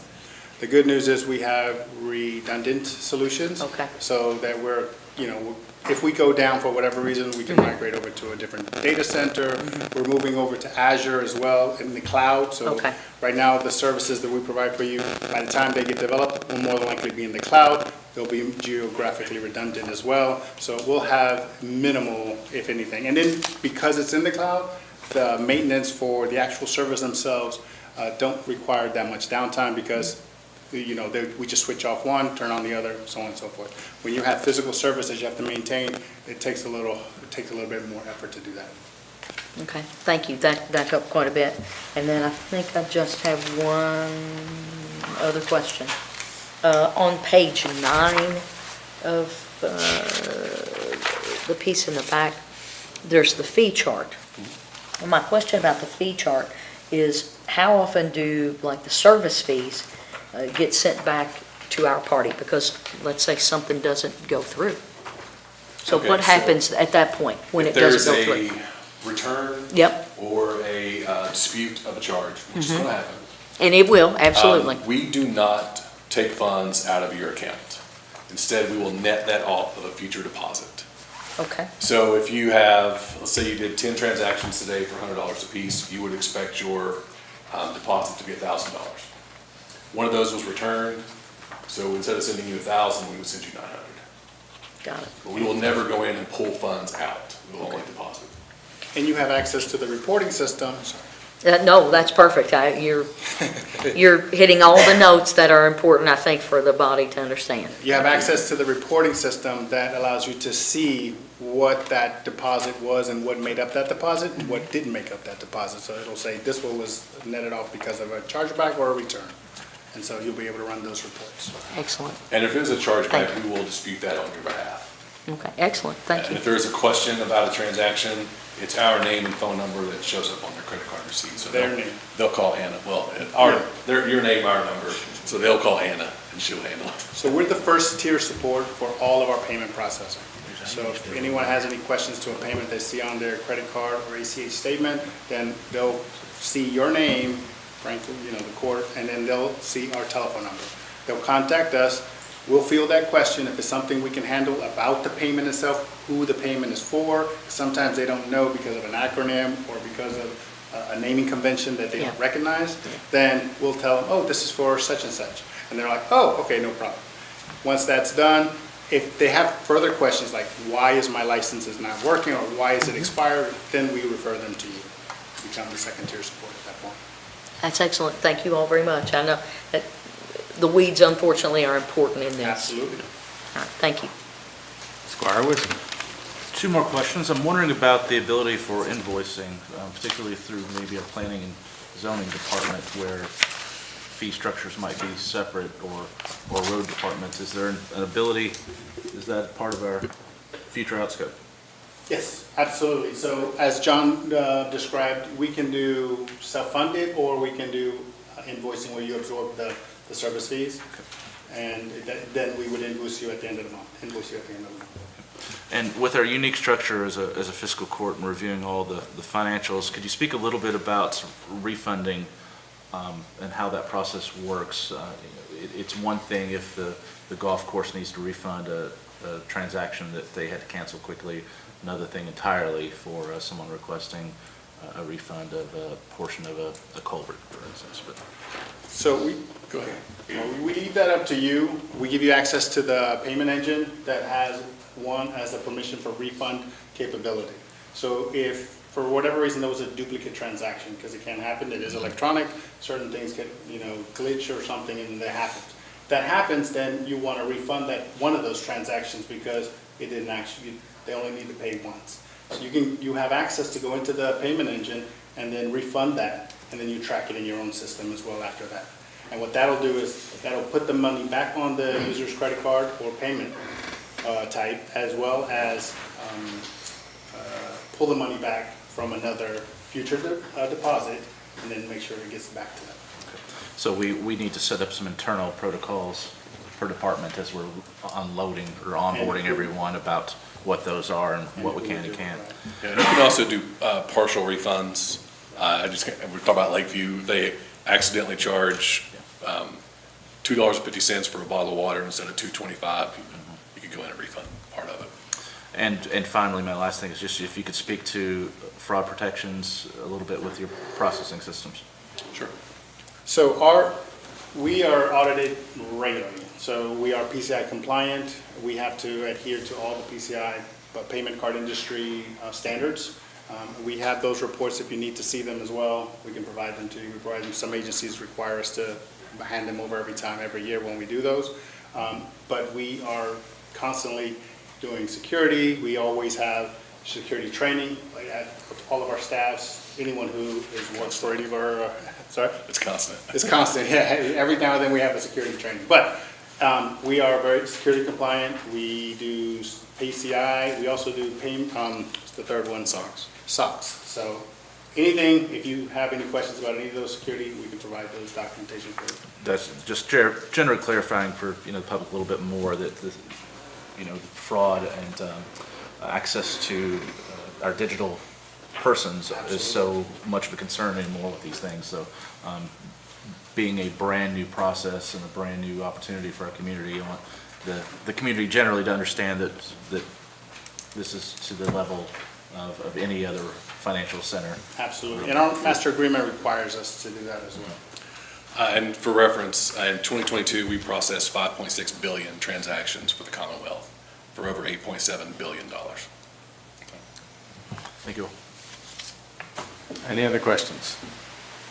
S19: The good news is we have redundant solutions.
S4: Okay.
S19: So that we're you know, if we go down for whatever reason, we can migrate over to a different data center. We're moving over to Azure as well in the cloud. So
S4: Okay.
S19: right now, the services that we provide for you, by the time they get developed, will more than likely be in the cloud. They'll be geographically redundant as well. So we'll have minimal, if anything. And then because it's in the cloud, the maintenance for the actual servers themselves don't require that much downtime because, you know, we just switch off one, turn on the other, so on and so forth. When you have physical services you have to maintain, it takes a little bit more effort to do that.
S4: Okay, thank you. That helped quite a bit. And then I think I just have one other question. On page 9 of the piece in the back, there's the fee chart. And my question about the fee chart is how often do, like, the service fees get sent back to our party? Because let's say something doesn't go through. So
S17: Okay,
S4: what
S17: so
S4: happens at that point when it doesn't go through?
S17: If there's a return.
S4: Yep.
S17: Or a dispute of a charge, which is going to happen.
S4: And it will, absolutely.
S17: We do not take funds out of your account. Instead, we will net that off of a future deposit.
S4: Okay,
S17: So if you have, let's say you did 10 transactions today for $100 apiece, you would expect your deposit to be $1,000. One of those was returned, so instead of sending you 1,000, we would send you 900.
S4: got it.
S17: But we will never go in and pull funds out. We will only deposit.
S19: And you have access to the reporting system.
S4: No, that's perfect. You're hitting all the notes that are important, I think, for the body to understand.
S19: You have access to the reporting system that allows you to see what that deposit was and what made up that deposit and what didn't make up that deposit. So it'll say this one was netted off because of a chargeback or a return. And so you'll be able to run those reports.
S4: Excellent.
S17: And if there's a chargeback,
S4: Thank
S17: we will dispute that on your behalf.
S4: Okay, excellent. Thank
S17: And
S4: you.
S17: if there's a question about a transaction, it's our name and phone number that shows up on their credit card receipt. So
S19: Their name.
S17: they'll call Anna. Well, your name, our number. So they'll call Anna and she'll handle it.
S19: So we're the first tier support for all of our payment processing. So if anyone has any questions to a payment they see on their credit card or ACH statement, then they'll see your name, frankly, you know, the court, and then they'll see our telephone number. They'll contact us. We'll field that question. If it's something we can handle about the payment itself, who the payment is for. Sometimes they don't know because of an acronym or because of a naming convention that they don't recognize. Then we'll tell them, oh, this is for such and such. And they're like, oh, okay, no problem. Once that's done, if they have further questions like why is my license is not working or why is it expired, then we refer them to you. Become the second tier support at that point.
S4: That's excellent. Thank you all very much. I know that the weeds, unfortunately, are important in this.
S19: Absolutely.
S4: All right, thank you.
S8: Squire Whiskey. Two more questions. I'm wondering about the ability for invoicing, particularly through maybe a planning and zoning department where fee structures might be separate or road departments. Is there an ability, is that part of our future outscope?
S19: Yes, absolutely. So as John described, we can do self-funded or we can do invoicing where you absorb the service fees. And then we would invoice you at the end of the month.
S8: And with our unique structure as a fiscal court and reviewing all the financials, could you speak a little bit about refunding and how that process works? It's one thing if the golf course needs to refund a transaction that they had to cancel quickly. Another thing entirely for someone requesting a refund of a portion of a culvert, for instance. But
S19: So go ahead. We leave that up to you. We give you access to the payment engine that has a permission for refund capability. So if for whatever reason there was a duplicate transaction, because it can happen, it is electronic, certain things get, glitch or something and that happens. If that happens, then you want to refund that one of those transactions because it didn't actually, they only need to pay once. So you have access to go into the payment engine and then refund that, and then you track it in your own system as well after that. And what that'll do is that'll put the money back on the user's credit card or payment type, as well as pull the money back from another future deposit, and then make sure it gets back to them.
S8: So we need to set up some internal protocols per department as we're unloading or onboarding everyone about what those are and what we can and can't.
S17: Yeah, and you can also do partial refunds. We're talking about Lakeview. They accidentally charge $2.50 for a bottle of water instead of $2.25. You could go in and refund part of it.
S8: And finally, my last thing is just if you could speak to fraud protections a little bit with your processing systems.
S17: Sure.
S19: So we are audited regularly. So we are PCI compliant. We have to adhere to all the PCI payment card industry standards. We have those reports if you need to see them as well. We can provide them to you. We provide them. Some agencies require us to hand them over every year when we do those. But we are constantly doing security. We always have security training at all of our staffs. Anyone who works for any of our, sorry?
S17: It's constant.
S19: It's constant, yeah. Every now and then we have a security training. But we are very security compliant. We do PCI. We also do what's the third one? SOX. So anything, if you have any questions about any of those security, we can provide those documentation for you.
S8: That's just generally clarifying for, the public a little bit more that, fraud and access to our digital persons is so much of a concern anymore with these things. So being a brand new process and a brand new opportunity for our community, I want the community generally to understand that this is to the level of any other financial center.
S19: Absolutely. And our master agreement requires us to do that as well.
S17: And for reference, in 2022, we processed 5.6 billion transactions for the Commonwealth for over $8.7 billion.
S8: Thank you.
S1: Any other questions?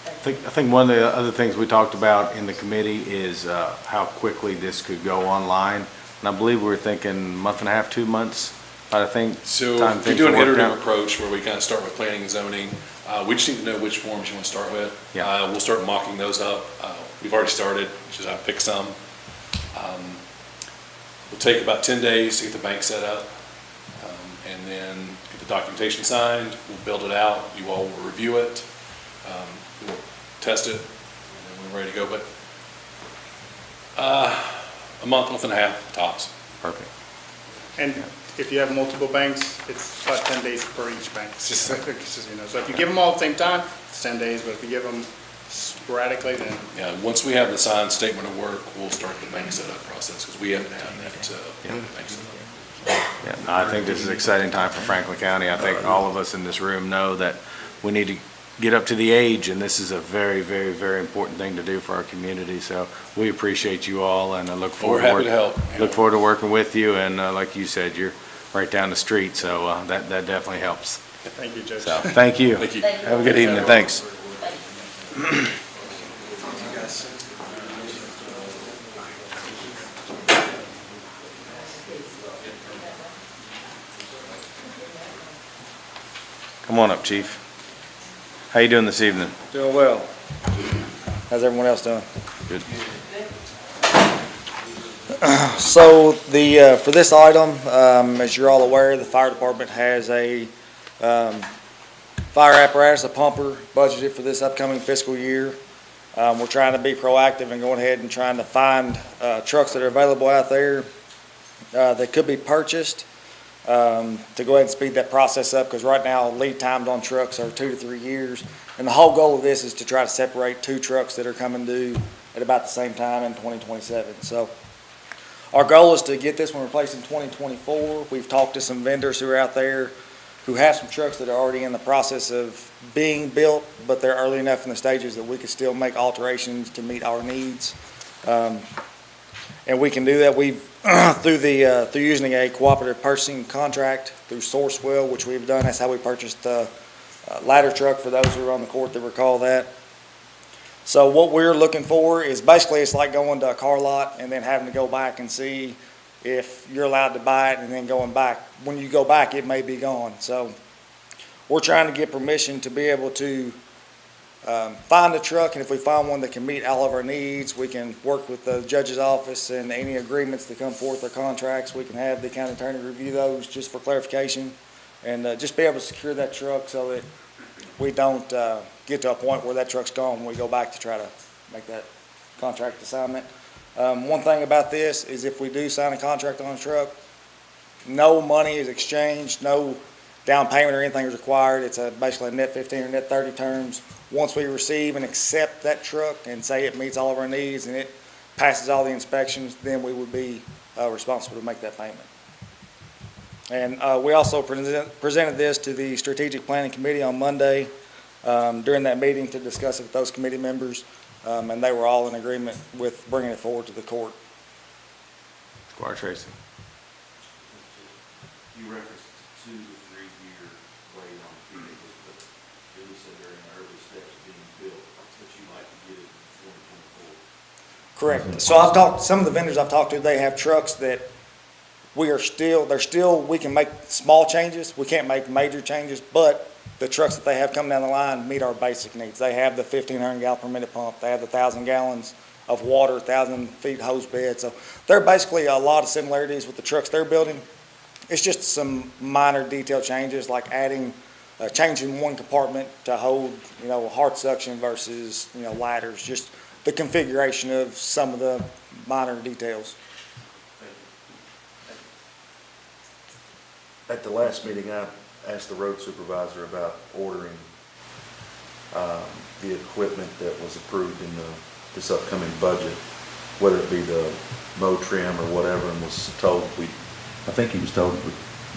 S1: I think one of the other things we talked about in the committee is how quickly this could go online. And I believe we were thinking month and a half, 2 months. I think
S17: So
S1: time
S17: if we
S1: things
S17: do an
S1: will work
S17: iterative
S1: out.
S17: approach where we kind of start with planning and zoning, we just need to know which forms you want to start with.
S1: Yeah.
S17: We'll start mocking those up. We've already started, just I pick some. We'll take about 10 days to get the bank set up, and then get the documentation signed. We'll build it out. You all will review it. We'll test it, and then we're ready to go. But a month and a half tops.
S1: Perfect.
S19: And if you have multiple banks, it's about 10 days per each bank. It's just, so if you give them all at the same time, it's 10 days, but if you give them sporadically, then.
S17: Yeah, once we have the signed statement of work, we'll start the bank setup process, because we haven't done that bank setup.
S1: Yeah, I think this is an exciting time for Franklin County. I think all of us in this room know that we need to get up to the age, and this is a very, very, very important thing to do for our community. So we appreciate you all, and I look forward
S17: We're happy to help.
S1: Look forward to working with you, and like you said, you're right down the street, so that definitely helps.
S19: Thank you, Judge.
S1: So, thank you.
S17: Thank you.
S1: Have a good evening. Thanks. Come on up, Chief. How you doing this evening?
S20: Doing well. How's everyone else doing?
S1: Good.
S20: So for this item, as you're all aware, the fire department has a fire apparatus, a pumper budgeted for this upcoming fiscal year. We're trying to be proactive and going ahead and trying to find trucks that are available out there that could be purchased to go ahead and speed that process up, because right now lead times on trucks are 2 to 3 years. And the whole goal of this is to try to separate 2 trucks that are coming due at about the same time in 2027. So our goal is to get this one replaced in 2024. We've talked to some vendors who are out there who have some trucks that are already in the process of being built, but they're early enough in the stages that we could still make alterations to meet our needs. And we can do that. We've through using a cooperative purchasing contract through Sourcewell, which we've done. That's how we purchased the ladder truck, for those who are on the court that recall that. So what we're looking for is basically it's like going to a car lot and then having to go back and see if you're allowed to buy it, and then going back. When you go back, it may be gone. So we're trying to get permission to be able to find a truck, and if we find one that can meet all of our needs, we can work with the judge's office, and any agreements that come forth or contracts, we can have the county attorney review those just for clarification, and just be able to secure that truck so that we don't get to a point where that truck's gone when we go back to try to make that contract assignment. One thing about this is if we do sign a contract on a truck, no money is exchanged, no down payment or anything is required. It's basically a net 15 or net 30 terms. Once we receive and accept that truck and say it meets all of our needs and it passes all the inspections, then we would be responsible to make that payment. And we also presented this to the Strategic Planning Committee on Monday during that meeting to discuss it with those committee members, and they were all in agreement with bringing it forward to the court.
S1: Squire Tracy.
S10: You referenced 2 to 3 year wait on vehicles, but Julie said they're in the early steps of being built, but you like to get it in 2024.
S20: Correct. So I've talked, some of the vendors I've talked to, they have trucks that we can make small changes. We can't make major changes, but the trucks that they have coming down the line meet our basic needs. They have the 1,500 gallon per minute pump. They have the 1,000 gallons of water, 1,000 feet hose bed. So there are basically a lot of similarities with the trucks they're building. It's just some minor detail changes like changing one compartment to hold, hard suction versus, ladders, just the configuration of some of the minor details.
S10: At the last meeting, I asked the road supervisor about ordering the equipment that was approved in this upcoming budget, whether it be the mow trim or whatever, and was told I think he was told we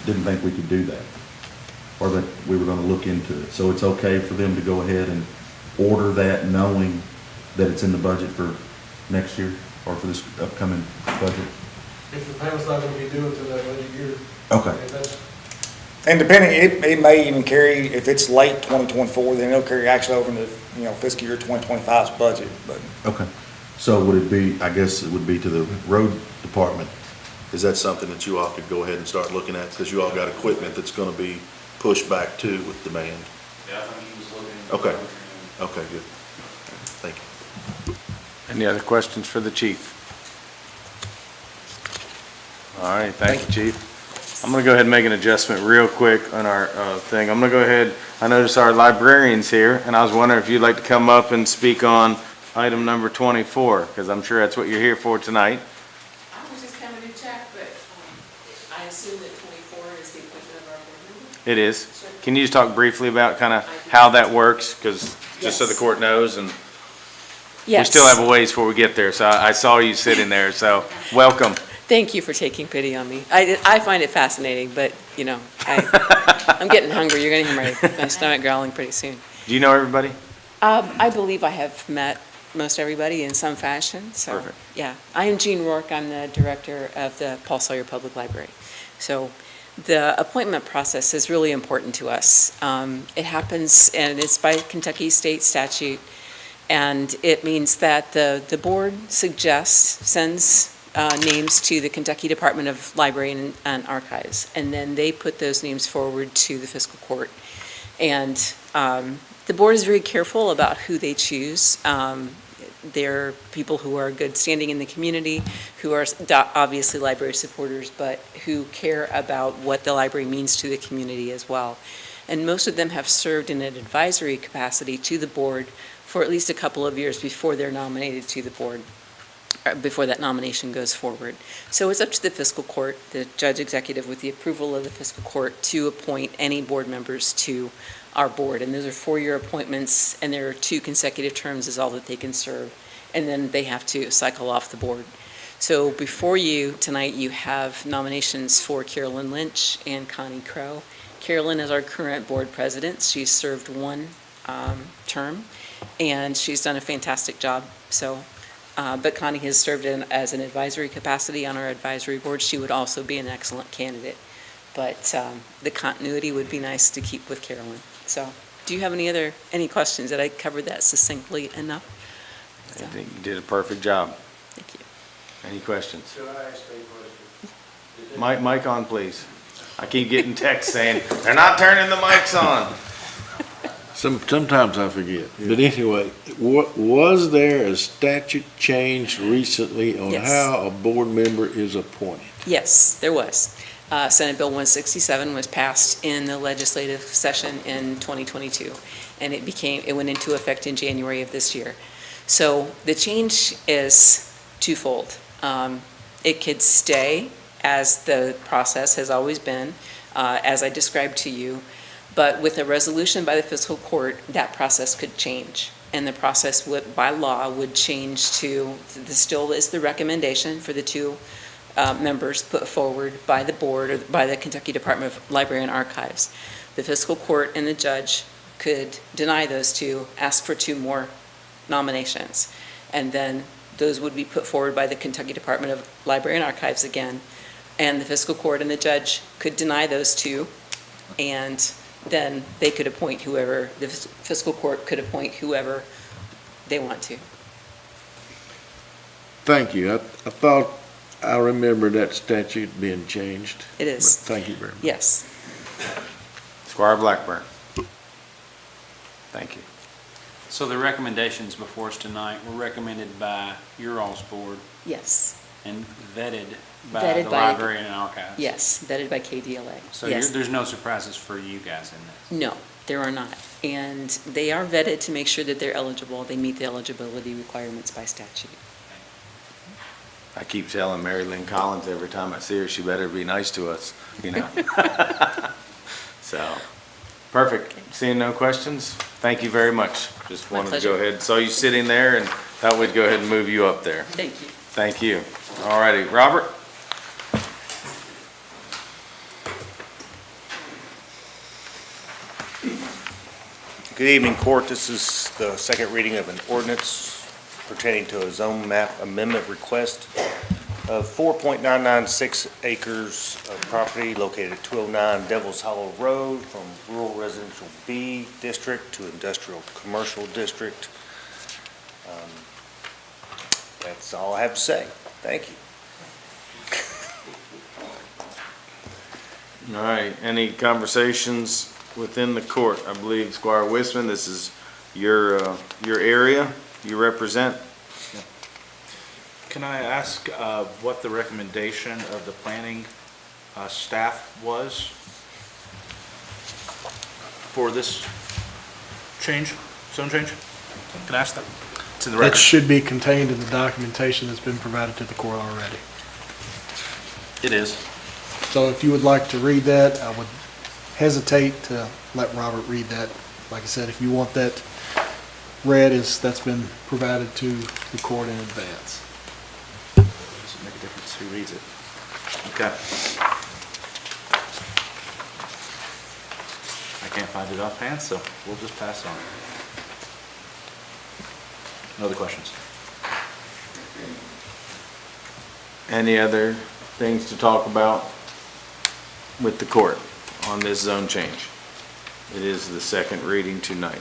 S10: didn't think we could do that, or that we were going to look into it. So it's okay for them to go ahead and order that knowing that it's in the budget for next year or for this upcoming budget?
S2: If the payment's not gonna be due until that budget year.
S10: Okay.
S20: And depending, it may even carry, if it's late 2024, then it'll carry actually over into, fiscal year 2025's budget, but.
S10: Okay. So would it be, I guess it would be to the road department, is that something that you all could go ahead and start looking at? Because you all got equipment that's gonna be pushed back too with demand.
S6: Yeah, I think he was looking.
S10: Okay. Okay, good. Thank you.
S1: Any other questions for the chief? All right, thank you, chief. I'm gonna go ahead and make an adjustment real quick on our thing. I'm gonna go ahead, I notice our librarian's here, and I was wondering if you'd like to come up and speak on item number 24, because I'm sure that's what you're here for tonight.
S21: I was just coming to check, but I assume that 24 is the appointment of our board member?
S1: It is. Can you just talk briefly about kind of how that works, because, just so the court knows, and we still have a ways before we get there, so I saw you sitting there, so welcome.
S21: Thank you for taking pity on me. I find it fascinating, but, I'm getting hungry. You're going to hear my stomach growling pretty soon.
S1: Do you know everybody?
S21: I believe I have met most everybody in some fashion, so.
S1: Perfect.
S21: Yeah. I am Jean Rourke. I'm the director of the Paul Sawyer Public Library. So the appointment process is really important to us. It happens, and it's by Kentucky state statute, and it means that the board sends names to the Kentucky Department of Library and Archives, and then they put those names forward to the Fiscal Court. And the board is very careful about who they choose. They're people who are good standing in the community, who are obviously library supporters, but who care about what the library means to the community as well. And most of them have served in an advisory capacity to the board for at least a couple of years before they're nominated to the board, before that nomination goes forward. So it's up to the Fiscal Court, the judge executive with the approval of the Fiscal Court, to appoint any board members to our board. And those are 4-year appointments, and there are 2 consecutive terms is all that they can serve. And then they have to cycle off the board. So before you tonight, you have nominations for Carolyn Lynch and Connie Crow. Carolyn is our current board president. She's served 1 term, and she's done a fantastic job. So, but Connie has served as an advisory capacity on our advisory board. She would also be an excellent candidate. But the continuity would be nice to keep with Carolyn. So, do you have any questions? Did I cover that succinctly enough?
S1: I think you did a perfect job.
S21: Thank you.
S1: Any questions?
S2: Should I ask a question?
S1: Mic on, please. I keep getting texts saying, they're not turning the mics on.
S7: Sometimes I forget. But anyway, was there a statute change recently on
S21: Yes.
S7: how a board member is appointed?
S21: Yes, there was. Senate Bill 167 was passed in the legislative session in 2022, and it went into effect in January of this year. So the change is twofold. It could stay as the process has always been, as I described to you, but with a resolution by the Fiscal Court, that process could change. And the process by law would change to, still is the recommendation for the 2 members put forward by the board or by the Kentucky Department of Library and Archives. The fiscal court and the judge could deny those two, ask for two more nominations. And then those would be put forward by the Kentucky Department of Library and Archives again. And the fiscal court and the judge could deny those two, and then they could appoint whoever, the fiscal court could appoint whoever they want to.
S7: Thank you. I thought I remember that statute being changed.
S21: It is.
S7: But thank you very much.
S21: Yes.
S1: Squire Blackburn. Thank you.
S6: So the recommendations before us tonight were recommended by your all's board
S21: Yes.
S6: and vetted by
S21: Vetted
S6: the
S21: by-
S6: library and archives?
S21: Yes, vetted by KDLA.
S6: So
S21: Yes.
S6: there's no surprises for you guys in this?
S21: No, there are not. And they are vetted to make sure that they're eligible. They meet the eligibility requirements by statute.
S1: I keep telling Mary Lynn Collins every time I see her, she better be nice to us, you know? So, perfect. Seeing no questions, thank you very much. Just
S21: My
S1: wanted to
S21: pleasure.
S1: go ahead, saw you sitting there and thought we'd go ahead and move you up there.
S21: Thank you.
S1: Thank you. All righty, Robert?
S3: Good evening, Court. This is the second reading of an ordinance pertaining to a zone map amendment request of 4.996 acres of property located at 209 Devil's Hollow Road from rural residential B district to industrial commercial district. That's all I have to say. Thank you.
S1: All right, any conversations within the court? I believe Squire Wisman, this is your area you represent.
S8: Can I ask what the recommendation of the planning staff was for this change, zone change? Can I ask that? It's in the
S2: That
S8: record.
S2: should be contained in the documentation that's been provided to the court already.
S8: It is.
S2: So if you would like to read that, I would hesitate to let Robert read that. Like I said, if you want that read, that's been provided to the court in advance.
S8: Does it make a difference who reads it? Okay. I can't find it offhand, so we'll just pass on. No other questions?
S1: Any other things to talk about with the court on this zone change? It is the second reading tonight.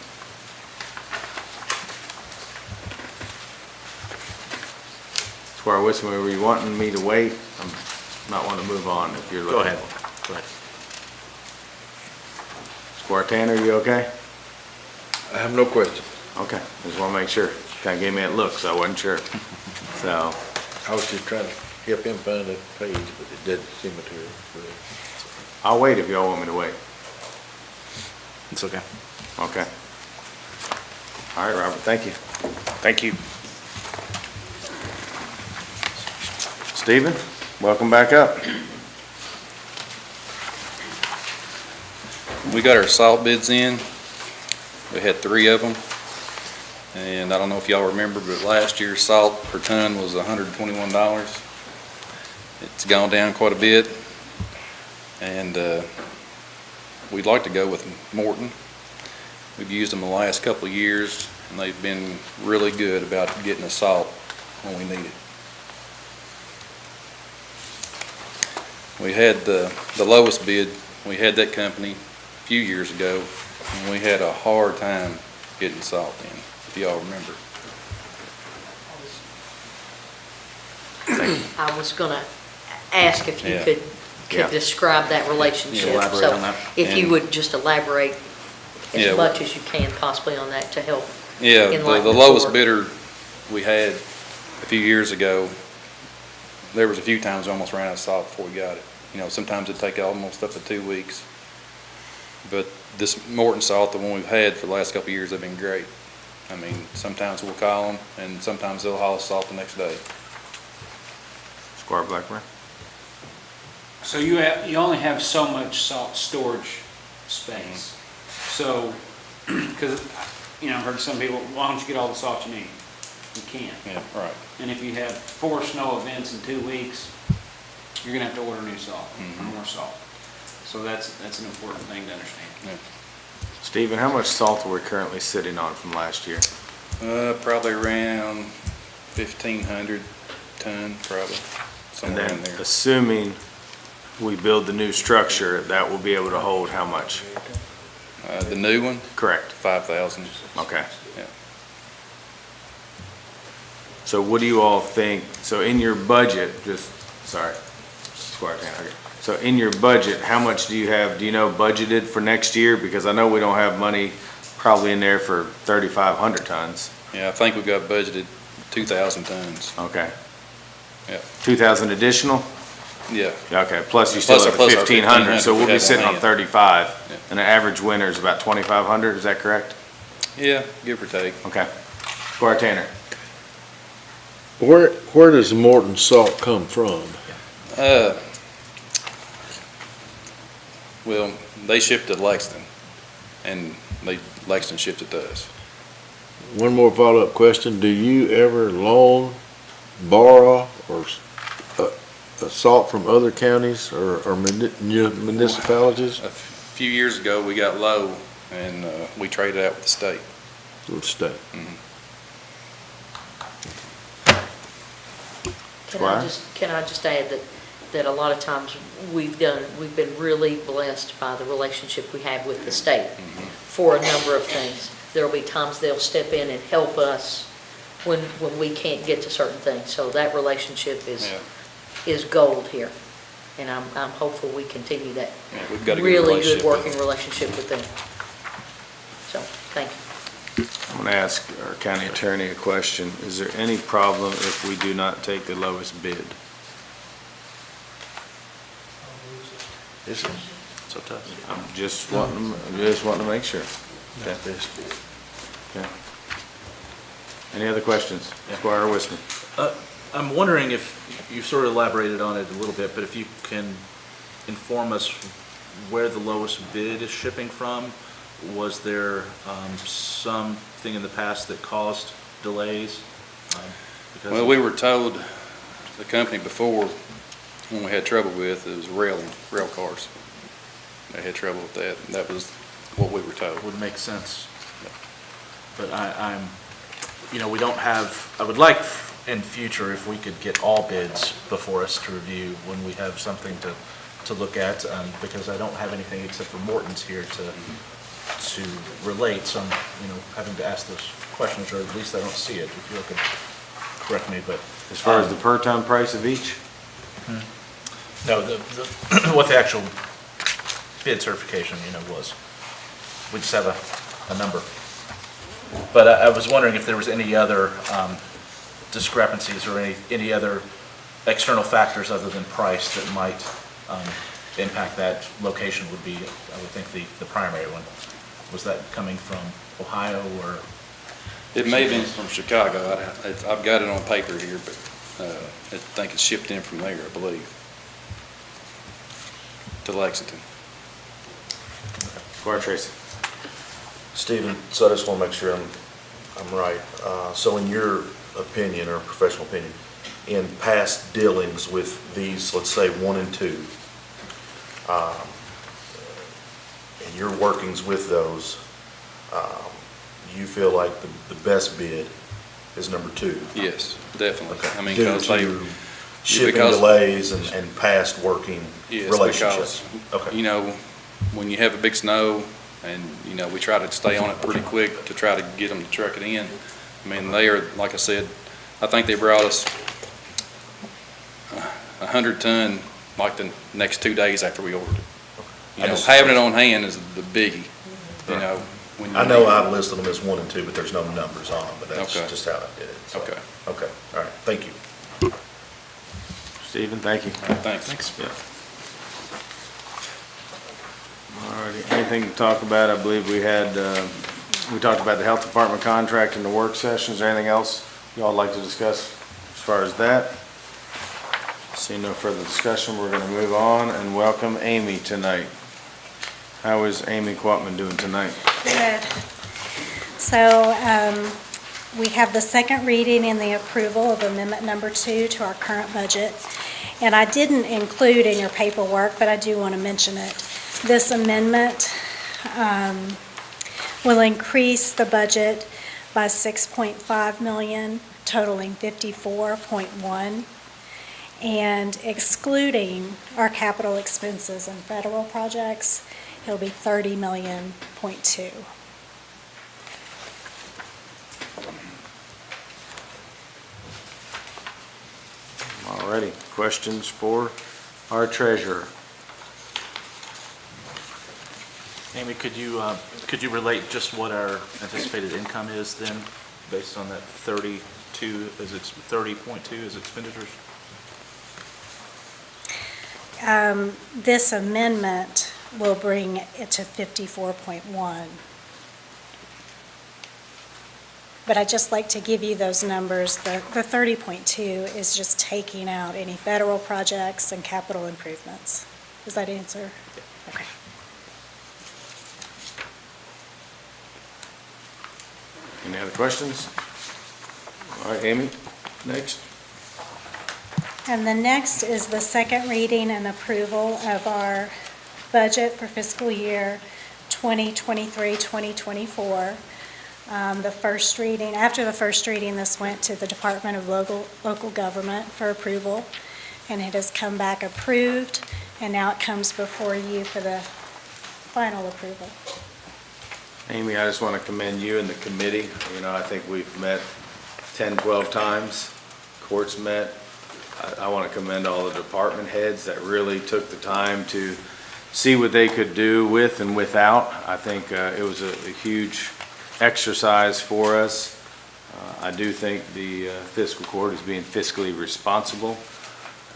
S1: Squire Wisman, were you wanting me to wait? I'm not wanting to move on if you're looking.
S8: Go ahead. Go ahead.
S1: Squire Tanner, you okay?
S7: I have no question.
S1: Okay, just want to make sure. Kind of gave me that look, so I wasn't sure. So,
S7: I was just trying to help him find that page, but it didn't seem to.
S1: I'll wait if y'all want me to wait.
S8: It's okay.
S1: Okay. All right, Robert, thank you.
S3: Thank you.
S1: Stephen, welcome back up.
S11: We got our salt bids in. We had 3 of them. And I don't know if y'all remember, but last year's salt per ton was $121. It's gone down quite a bit. And we'd like to go with Morton. We've used them the last couple of years, and they've been really good about getting us salt when we need it. We had the lowest bid. We had that company a few years ago, and we had a hard time getting salt in, if y'all remember.
S4: I was going to ask if you
S11: Yeah.
S4: could
S1: Yeah.
S4: describe that relationship.
S11: Yeah, elaborate
S4: So
S11: on that.
S4: if you
S11: And-
S4: would just elaborate
S11: Yeah.
S4: as much as you can possibly on that to help.
S11: Yeah,
S4: enlighten
S11: the
S4: the
S11: lowest
S4: board.
S11: bidder we had a few years ago, there was a few times we almost ran out of salt before we got it. You know, sometimes it'd take almost up to 2 weeks. But this Morton salt, the one we've had for the last couple of years, they've been great. I mean, sometimes we'll call them, and sometimes they'll haul us salt the next day.
S1: Squire Blackburn?
S6: So you only have so much salt storage space. So, because, I've heard some people, why don't you get all the salt you need? You can't.
S11: Yeah, right.
S6: And if you have 4 snow events in 2 weeks, you're gonna have to order new salt, more salt. So that's an important thing to understand.
S1: Stephen, how much salt are we currently sitting on from last year?
S11: Probably around 1,500 ton, probably,
S1: And
S11: somewhere in
S1: then,
S11: there.
S1: assuming we build the new structure, that will be able to hold how much?
S11: The new one,
S1: Correct.
S11: 5,000.
S1: Okay.
S11: Yeah.
S1: So what do you all think, so in your budget, sorry, Squire Tanner, okay. So in your budget, how much do you have, do you know, budgeted for next year? Because I know we don't have money probably in there for 3,500 tons.
S11: Yeah, I think we've got budgeted 2,000 tons.
S1: Okay.
S11: Yeah.
S1: 2,000 additional?
S11: Yeah.
S1: Okay, plus you still
S11: Plus
S1: have
S11: our
S1: 1,500, so we'll be
S11: have
S1: sitting on
S11: hand.
S1: 35.
S11: Yeah.
S1: And the average winter is about 2,500, is that correct?
S11: Yeah, give or take.
S1: Okay. Squire Tanner?
S7: Where does Morton salt come from?
S11: Well, they shipped it to Lexington, and Lexington shipped it to us.
S7: One more follow-up question. Do you ever loan, borrow, or salt from other counties or municipalities?
S11: A few years ago, we got low, and we traded out with the state.
S7: With the state.
S4: Can I just add that a lot of times we've been really blessed by the relationship we have with the state for a number of things. There'll be times they'll step in and help us when we can't get to certain things. So that relationship is gold here. And I'm hopeful we continue that
S11: Yeah, we've got a good
S4: really
S11: relationship
S4: good
S11: with
S4: working relationship with them. So, thank you.
S1: I'm going to ask our county attorney a question. Is there any problem if we do not take the lowest bid?
S8: Is it? So tough.
S1: I'm just wanting to make sure. Okay. Okay. Any other questions? Squire Wisman?
S8: I'm wondering if, you sort of elaborated on it a little bit, but if you can inform us where the lowest bid is shipping from? Was there something in the past that caused delays?
S11: Well, we were told, the company before, when we had trouble with, it was rail cars. They had trouble with that, and that was what we were told.
S8: Would make sense. But we don't have, I would like in future if we could get all bids before us to review when we have something to look at, because I don't have anything except for Morton's here to relate, so I'm, having to ask those questions, or at least I don't see it, if you could correct me, but.
S1: As far as the per ton price of each?
S8: No, what the actual bid certification, was. We just have a number. But I was wondering if there was any other discrepancies or any other external factors other than price that might impact that. Location would be, I would think, the primary one. Was that coming from Ohio or?
S11: It may have been from Chicago. I've got it on paper here, but I think it's shipped in from there, I believe, to Lexington.
S1: Squire Tracy?
S10: Stephen, so I just want to make sure I'm right. So in your opinion, or professional opinion, in past dealings with these, let's say 1 and 2, and your workings with those, you feel like the best bid is number 2?
S11: Yes, definitely.
S10: Okay.
S11: I mean,
S10: Due
S11: because
S10: to shipping delays and past working relationships?
S11: Because, when you have a big snow, and, we try to stay on it pretty quick to try to get them to truck it in. I mean, they are, like I said, I think they brought us 100 ton like the next 2 days after we ordered it. Having it on hand is the biggie, when
S10: I know I've listed them as 1 and 2, but there's no numbers on them, but that's just how I did it. So.
S11: Okay.
S10: Okay, all right, thank you.
S1: Stephen, thank you.
S11: Thanks.
S1: Yeah. All righty, anything to talk about? I believe we talked about the health department contract in the work session. Is there anything else y'all would like to discuss as far as that? Seeing no further discussion, we're going to move on and welcome Amy tonight. How is Amy Quatman doing tonight?
S5: Good. So we have the second reading and the approval of amendment number 2 to our current budget. And I didn't include in your paperwork, but I do want to mention it. This amendment will increase the budget by $6.5 million, totaling $54.1, and excluding our capital expenses and federal projects, it'll be $30.2 million.
S1: Alrighty, questions for our treasurer?
S8: Amy, could you relate just what our anticipated income is then, based on that 30.2 as expenditures?
S5: This amendment will bring it to 54.1. But I'd just like to give you those numbers. The 30.2 is just taking out any federal projects and capital improvements. Does that answer? Okay.
S1: Any other questions? All right, Amy, next.
S5: And the next is the second reading and approval of our budget for fiscal year 2023-2024. The first reading, after the first reading, this went to the Department of Local Government for approval, and it has come back approved, and now it comes before you for the final approval.
S1: Amy, I just want to commend you and the committee. You know, I think we've met 10, 12 times. Court's met. I want to commend all the department heads that really took the time to see what they could do with and without. I think it was a huge exercise for us. I do think the fiscal court is being fiscally responsible,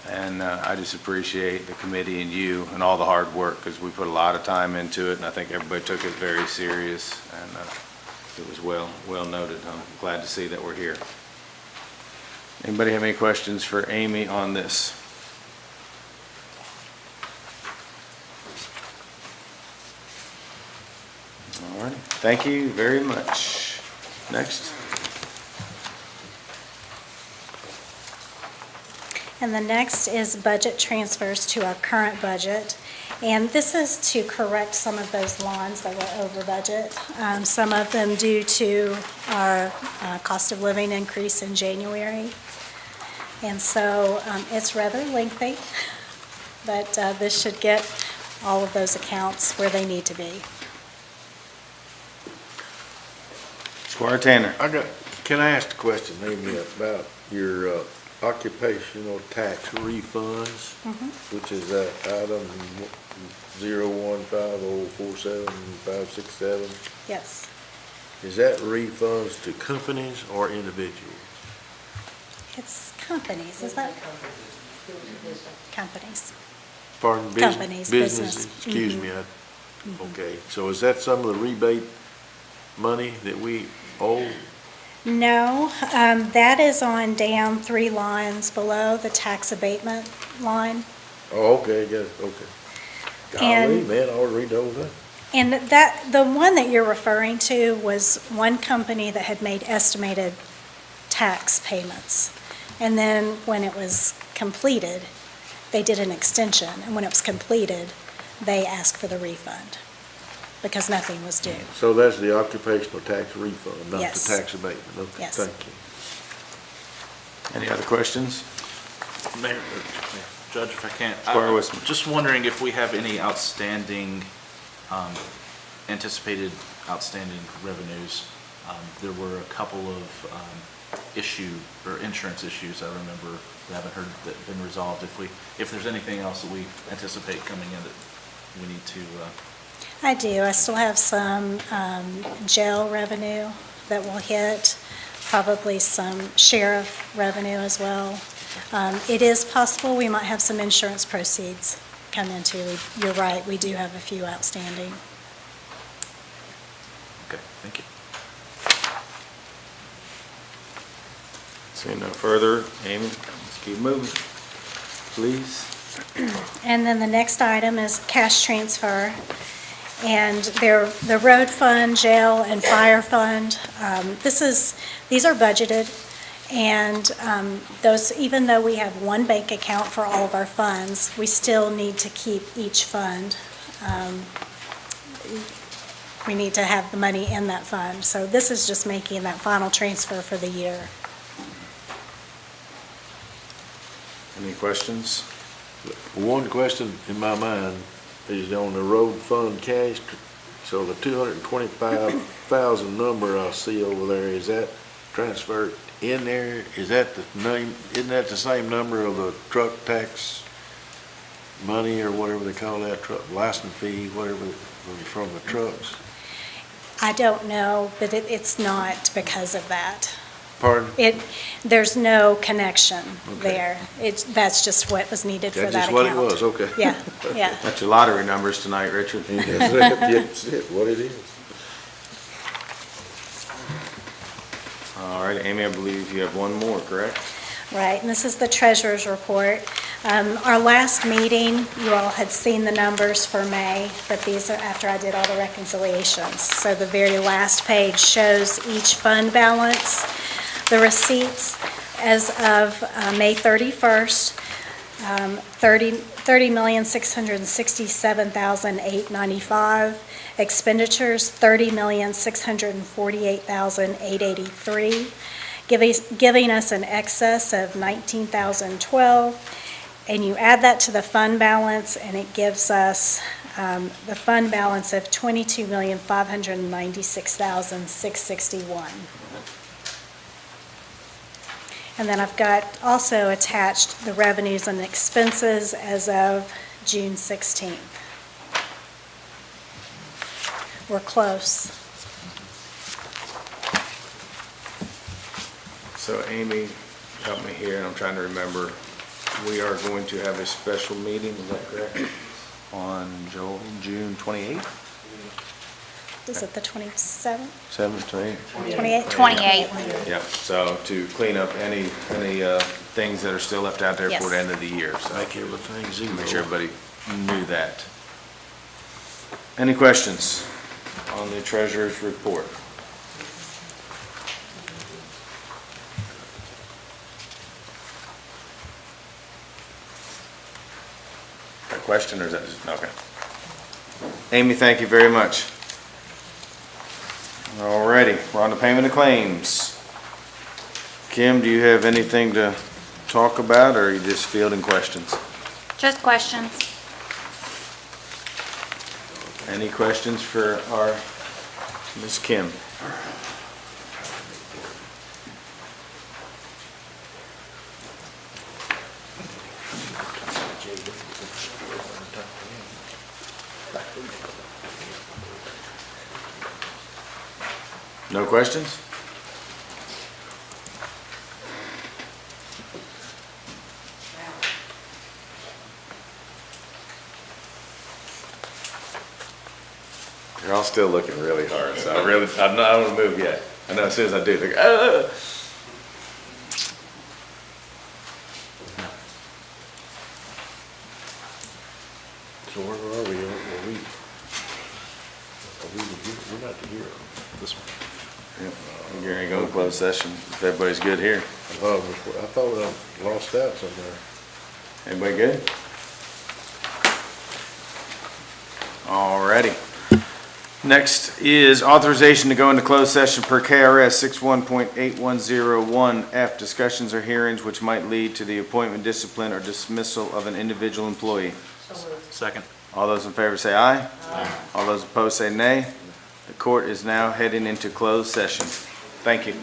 S1: and I just appreciate the committee and you and all the hard work, because we put a lot of time into it, and I think everybody took it very serious, and it was well noted. I'm glad to see that we're here. Anybody have any questions for Amy on this? All right, thank you very much. Next.
S5: And the next is budget transfers to our current budget. And this is to correct some of those lines that were over budget. Some of them due to our cost of living increase in January. And so it's rather lengthy, but this should get all of those accounts where they need to be.
S1: Squire Tanner.
S7: Can I ask a question, Amy, about your occupational tax refunds, which is item 015047567?
S5: Yes.
S7: Is that refunds to companies or individuals?
S5: It's companies, is that? Companies.
S7: Pardon?
S5: Companies, business.
S7: Excuse me. Okay, so is that some of the rebate money that we owe?
S5: No, that is on down 3 lines below the tax abatement line.
S7: Oh, okay, yes, okay. Golly,
S5: And-
S7: man, I ought to read the whole thing.
S5: And that, the one that you're referring to was one company that had made estimated tax payments. And then when it was completed, they did an extension, and when it was completed, they asked for the refund because nothing was due.
S7: So that's the occupational tax refund, not the
S5: Yes.
S7: tax abatement? Okay,
S5: Yes.
S7: thank you.
S1: Any other questions?
S8: Mayor, Judge, if I can't.
S1: Squire Westman.
S8: Just wondering if we have any outstanding, anticipated outstanding revenues. There were a couple of insurance issues I remember that I haven't heard that have been resolved. If there's anything else that we anticipate coming in that we need to,
S5: I do. I still have some jail revenue that will hit, probably some sheriff revenue as well. It is possible we might have some insurance proceeds come into. You're right, we do have a few outstanding.
S8: okay, thank you.
S1: Seeing no further, Amy, let's keep moving, please.
S5: And then the next item is cash transfer. And the road fund, jail, and fire fund, these are budgeted, And those, even though we have one bank account for all of our funds, we still need to keep each fund. We need to have the money in that fund. So this is just making that final transfer for the year.
S1: Any questions?
S7: One question in my mind is on the road fund cash. So the 225,000 number I see over there, is that transferred in there? Is that the name, isn't that the same number of the truck tax money or whatever they call that, truck license fee, whatever, from the trucks?
S5: I don't know, but it's not because of that.
S7: Pardon?
S5: There's no connection
S7: Okay.
S5: there. That's just what was needed for that
S7: That's
S5: account.
S7: just what it was, okay.
S5: Yeah, yeah.
S1: That's your lottery numbers tonight, Richard.
S7: That's it, what it is.
S1: All right, Amy, I believe you have one more, correct?
S5: Right, and this is the treasurer's report. Our last meeting, you all had seen the numbers for May, but these are after I did all the reconciliations. So the very last page shows each fund balance, the receipts as of May 31st, $30,667,895. Expenditures, $30,648,883. Giving us an excess of $19,012, and you add that to the fund balance, and it gives us the fund balance of $22,596,661. And then I've got also attached the revenues and expenses as of June 16th. We're close.
S1: So Amy, help me here, and I'm trying to remember, we are going to have a special meeting, is that correct? On June 28th?
S5: Is it the 27th?
S1: 7th, 28th?
S5: 28th?
S12: 28th.
S1: Yeah, so to clean up any things that are still left out there for the end of the year, so.
S7: Make everything zero.
S1: Make sure everybody knew that. Any questions on the treasurer's report? A question, or is that just, okay. Amy, thank you very much. All righty, we're on to payment of claims. Kim, do you have anything to talk about, or are you just fielding questions?
S12: Just questions.
S1: Any questions for our Ms. Kim? No questions? You're all still looking really hard, so I don't want to move yet. I know as soon as I do, they're like, ah!
S7: So where are we? We're not to hear this one.
S1: Yep. You're gonna go to closed session, if everybody's good here.
S7: I thought I lost out somewhere.
S1: Everybody good? Alrighty. Next is authorization to go into closed session per KRS 61.8101F. Discussions or hearings which might lead to the appointment, discipline, or dismissal of an individual employee.
S8: Second.
S1: All those in favor say aye. Aye. All those opposed say nay. The court is now heading into closed session. Thank you.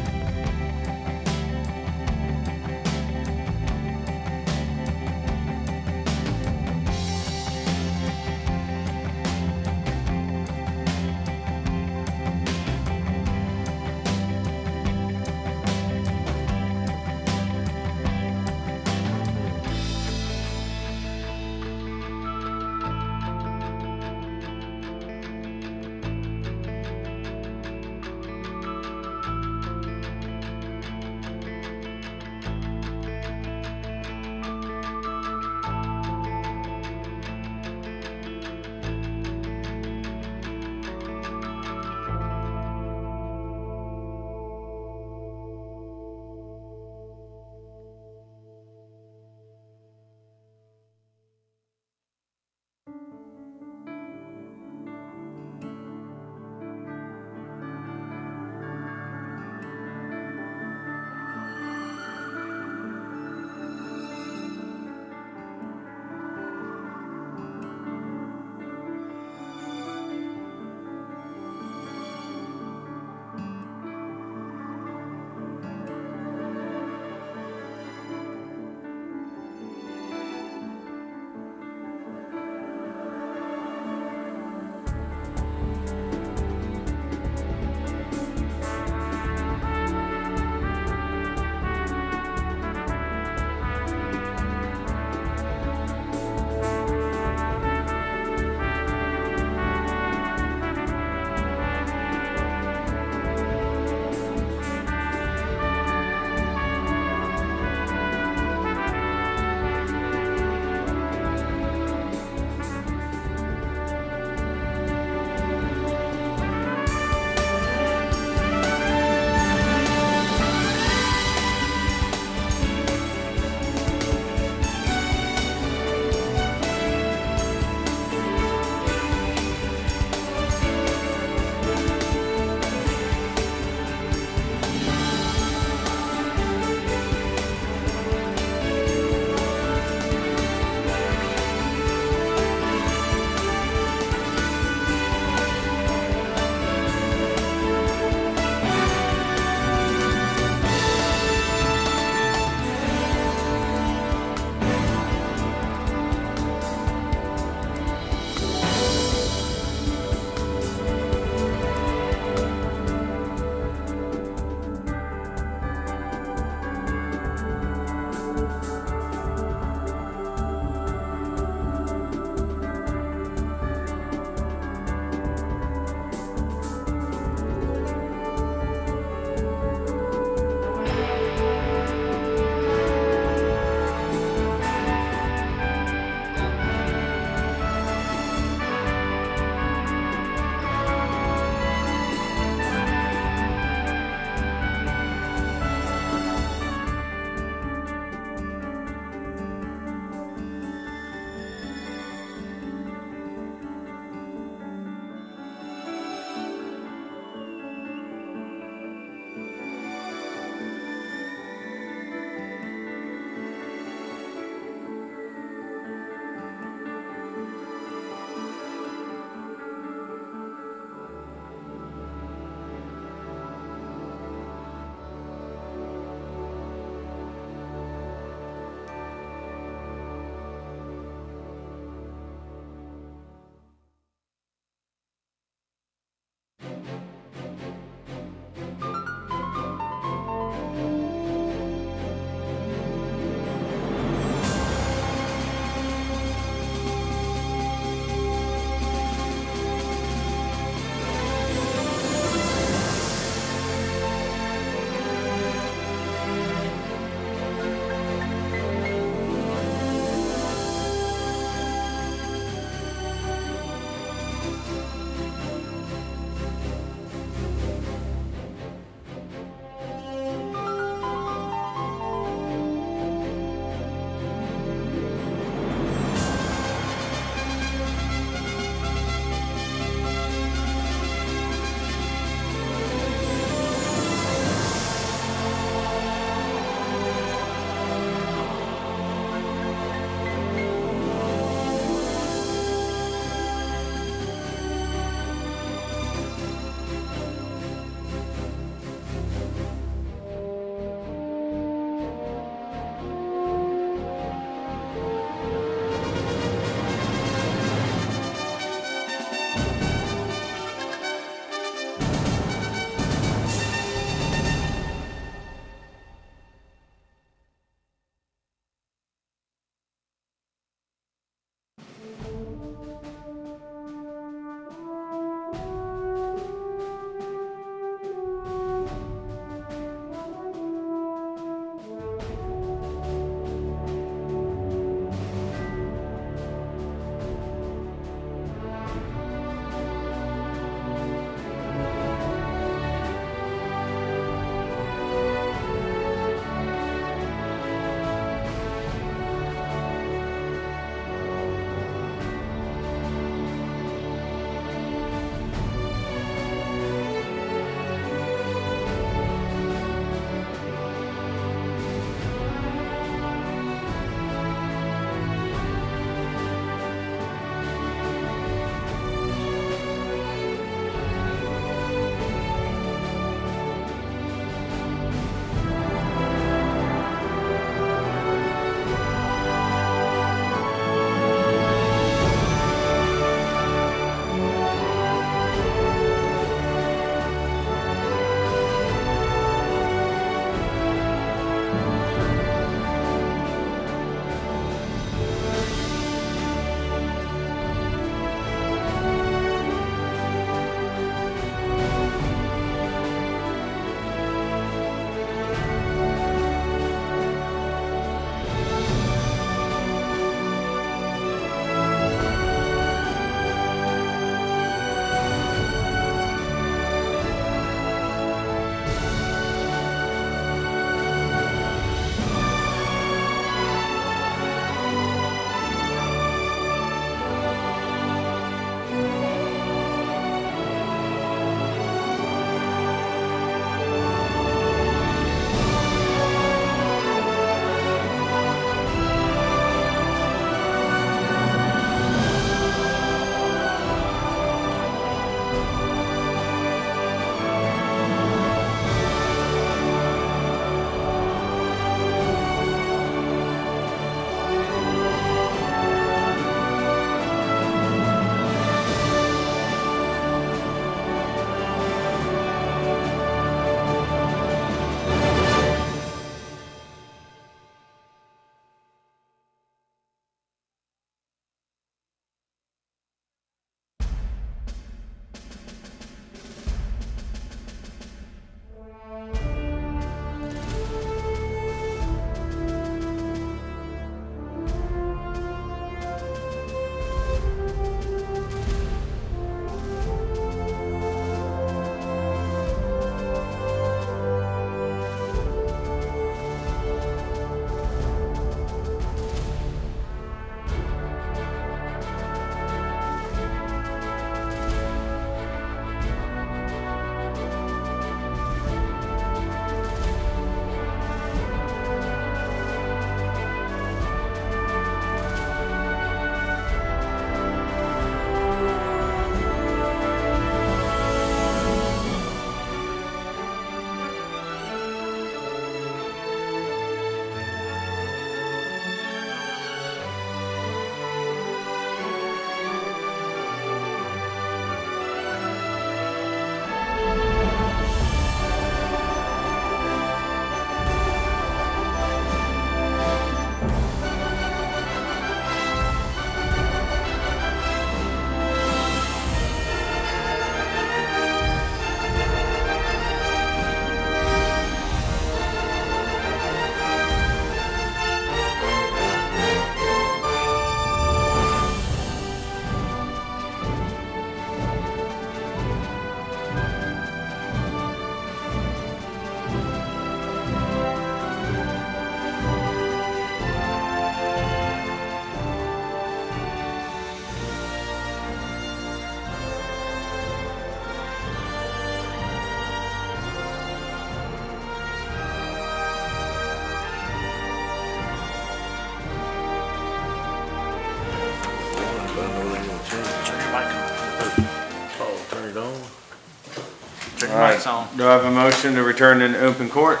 S8: Turn
S1: All
S8: your
S1: right.
S8: mics on.
S1: Do I have a motion to return in open court?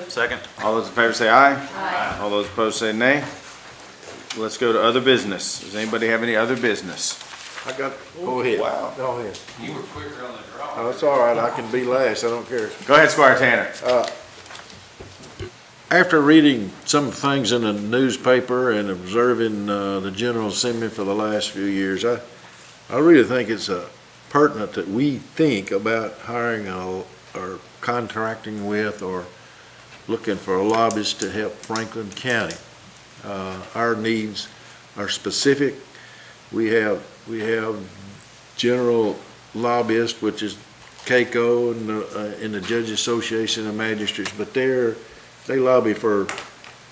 S8: Second.
S1: All those in favor say aye. Aye. All those opposed say nay. Let's go to other business. Does anybody have any other business?
S7: I got, go ahead.
S1: Wow.
S7: Go ahead.
S6: You were quicker on the draw.
S7: Oh, it's all right, I can be last, I don't care.
S1: Go ahead, Squire Tanner.
S7: After reading some things in the newspaper and observing the General Assembly for the last few years, I really think it's pertinent that we think about hiring or contracting with or looking for a lobbyist to help Franklin County. Our needs are specific. We have general lobbyists, which is CAECO and the Judge Association of Magistrates, but they lobby for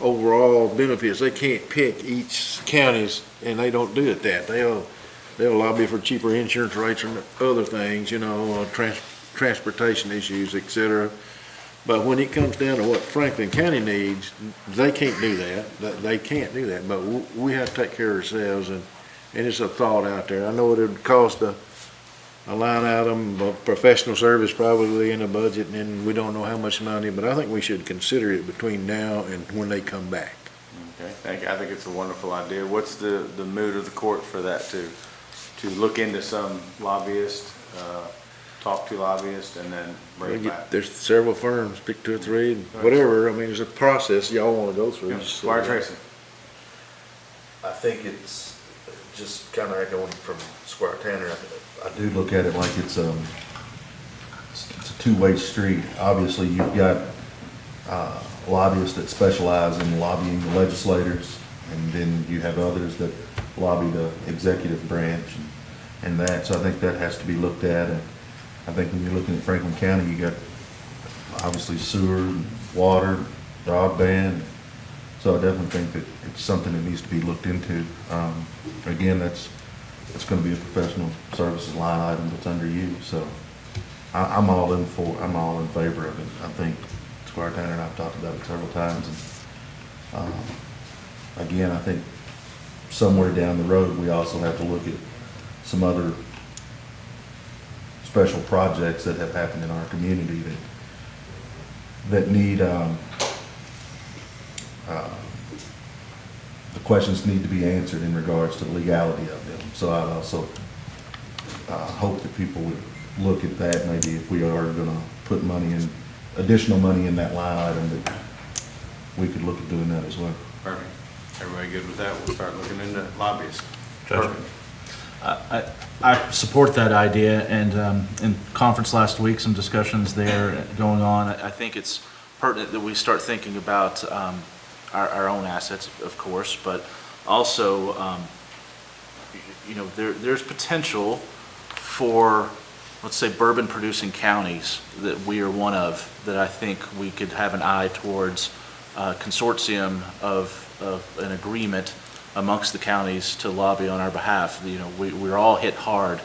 S7: overall benefits. They can't pick each county's, and they don't do it that. They'll lobby for cheaper insurance rates and other things, transportation issues, et cetera. But when it comes down to what Franklin County needs, they can't do that. They can't do that, but we have to take care of ourselves, and it's a thought out there. I know it would cost a line item of professional service probably in the budget, and we don't know how much money, but I think we should consider it between now and when they come back.
S1: Okay, thank you. I think it's a wonderful idea. What's the mood of the court for that, to look into some lobbyist, talk to lobbyists, and then bring it back?
S7: There's several firms, pick 2 or 3, whatever. I mean, there's a process y'all want to go through.
S1: Yeah. Squire Tracy.
S10: I think it's just kind of echoing from Squire Tanner. I do look at it like it's a two-way street. Obviously, you've got lobbyists that specialize in lobbying the legislators, and then you have others that lobby the executive branch and that. So I think that has to be looked at. And I think when you're looking at Franklin County, you got obviously sewer, water, broadband. So I definitely think that it's something that needs to be looked into. Again, it's going to be a professional services line item that's under you. So I'm all in favor of it. I think Squire Tanner and I've talked about it several times. And again, I think somewhere down the road, we also have to look at some other special projects that have happened in our community that need the questions need to be answered in regards to the legality of them. So I'd also hope that people would look at that, maybe if we are going to put additional money in that line item, that we could look at doing that as well.
S1: Perfect. Everybody good with that? We'll start looking into lobbyists.
S8: Perfect.
S14: I support that idea, and in conference last week, some discussions there going on. I think it's pertinent that we start thinking about our own assets, of course, but also, there's potential for, let's say, bourbon-producing counties that we are one of, that I think we could have an eye towards a consortium of an agreement amongst the counties to lobby on our behalf. We're all hit hard,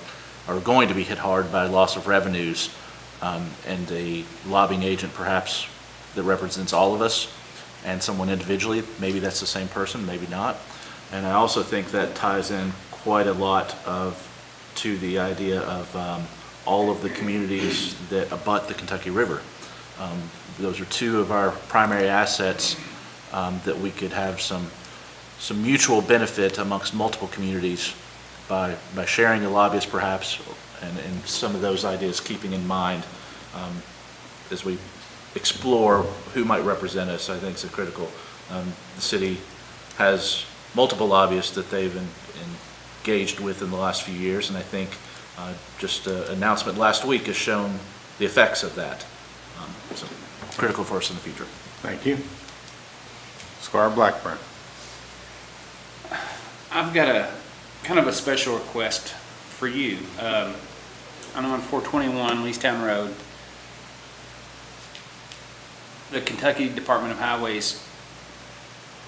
S14: or going to be hit hard, by loss of revenues, and a lobbying agent perhaps that represents all of us, and someone individually, maybe that's the same person, maybe not. And I also think that ties in quite a lot to the idea of all of the communities that abut the Kentucky River. Those are two of our primary assets that we could have some mutual benefit amongst multiple communities by sharing a lobbyist perhaps, and some of those ideas keeping in mind as we explore who might represent us. I think is critical. The city has multiple lobbyists that they've engaged with in the last few years, and I think just an announcement last week has shown the effects of that. So critical for us in the future.
S1: Thank you. Squire Blackburn.
S6: I've got a kind of a special request for you. I know on 421 Leestown Road, the Kentucky Department of Highways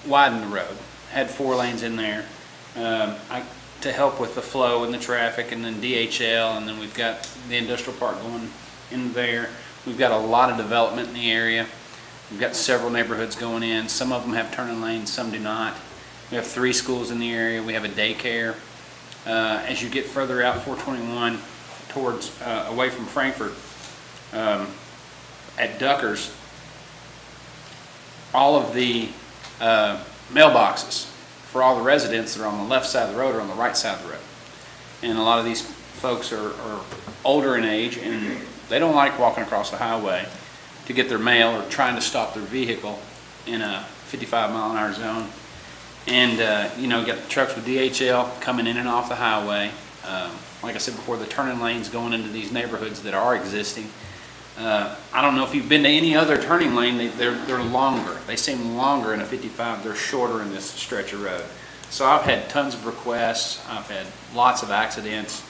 S6: widened the road, had 4 lanes in there to help with the flow and the traffic, and then DHL, and then we've got the industrial park going in there. We've got a lot of development in the area. We've got several neighborhoods going in. Some of them have turning lanes, some do not. We have 3 schools in the area. We have a daycare. As you get further out 421 towards away from Frankfort, at Duckers, all of the mailboxes for all the residents that are on the left side of the road or on the right side of the road. And a lot of these folks are older in age, and they don't like walking across the highway to get their mail or trying to stop their vehicle in a 55-mile-an-hour zone. And, you know, you got the trucks with DHL coming in and off the highway. Like I said before, the turning lanes going into these neighborhoods that are existing. I don't know if you've been to any other turning lane, they're longer. They seem longer in a 55, they're shorter in this stretch of road. So I've had tons of requests, I've had lots of accidents.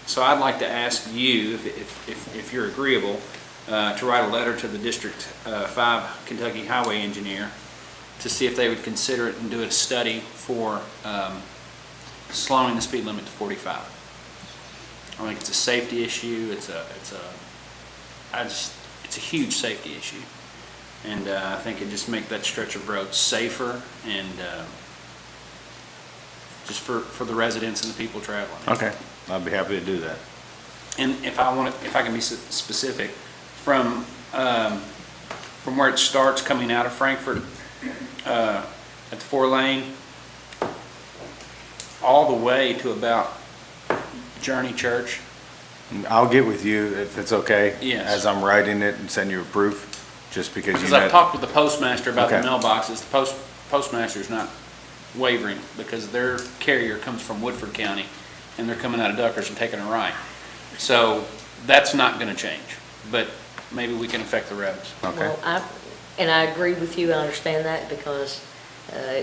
S6: So I'd like to ask you, if you're agreeable, to write a letter to the District 5 Kentucky Highway Engineer to see if they would consider it and do a study for slowing the speed limit to 45. I think it's a safety issue, it's a huge safety issue. And I think it just make that stretch of road safer and just for the residents and the people traveling.
S1: Okay, I'd be happy to do that.
S6: And if I can be specific, from where it starts coming out of Frankfurt at the 4-lane, all the way to about Journey Church.
S1: I'll get with you if it's okay.
S6: Yes.
S1: As I'm writing it and send you a proof, just because you
S6: Because
S1: know.
S6: I've talked with the postmaster about the
S1: Okay.
S6: mailboxes. The postmaster's not wavering because their carrier comes from Woodford County and they're coming out of Duckers and taking a right. So that's not going to change, but maybe we can affect the roads.
S1: Okay.
S4: Well, I agree with you, I understand that, because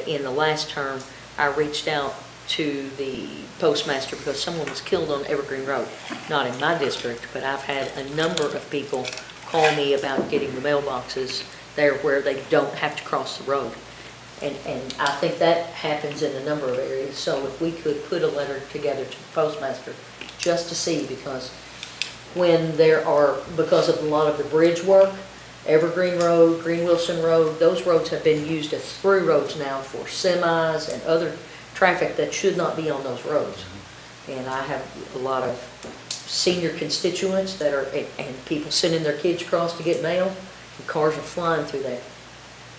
S4: in the last term, I reached out to the postmaster because someone was killed on Evergreen Road. Not in my district, but I've had a number of people call me about getting the mailboxes there where they don't have to cross the road. And I think that happens in a number of areas. So if we could put a letter together to the postmaster just to see, because when because of a lot of the bridge work, Evergreen Road, Green Wilson Road, those roads have been used as through roads now for semis and other traffic that should not be on those roads. And I have a lot of senior constituents that are, and people sending their kids across to get mail, and cars are flying through there.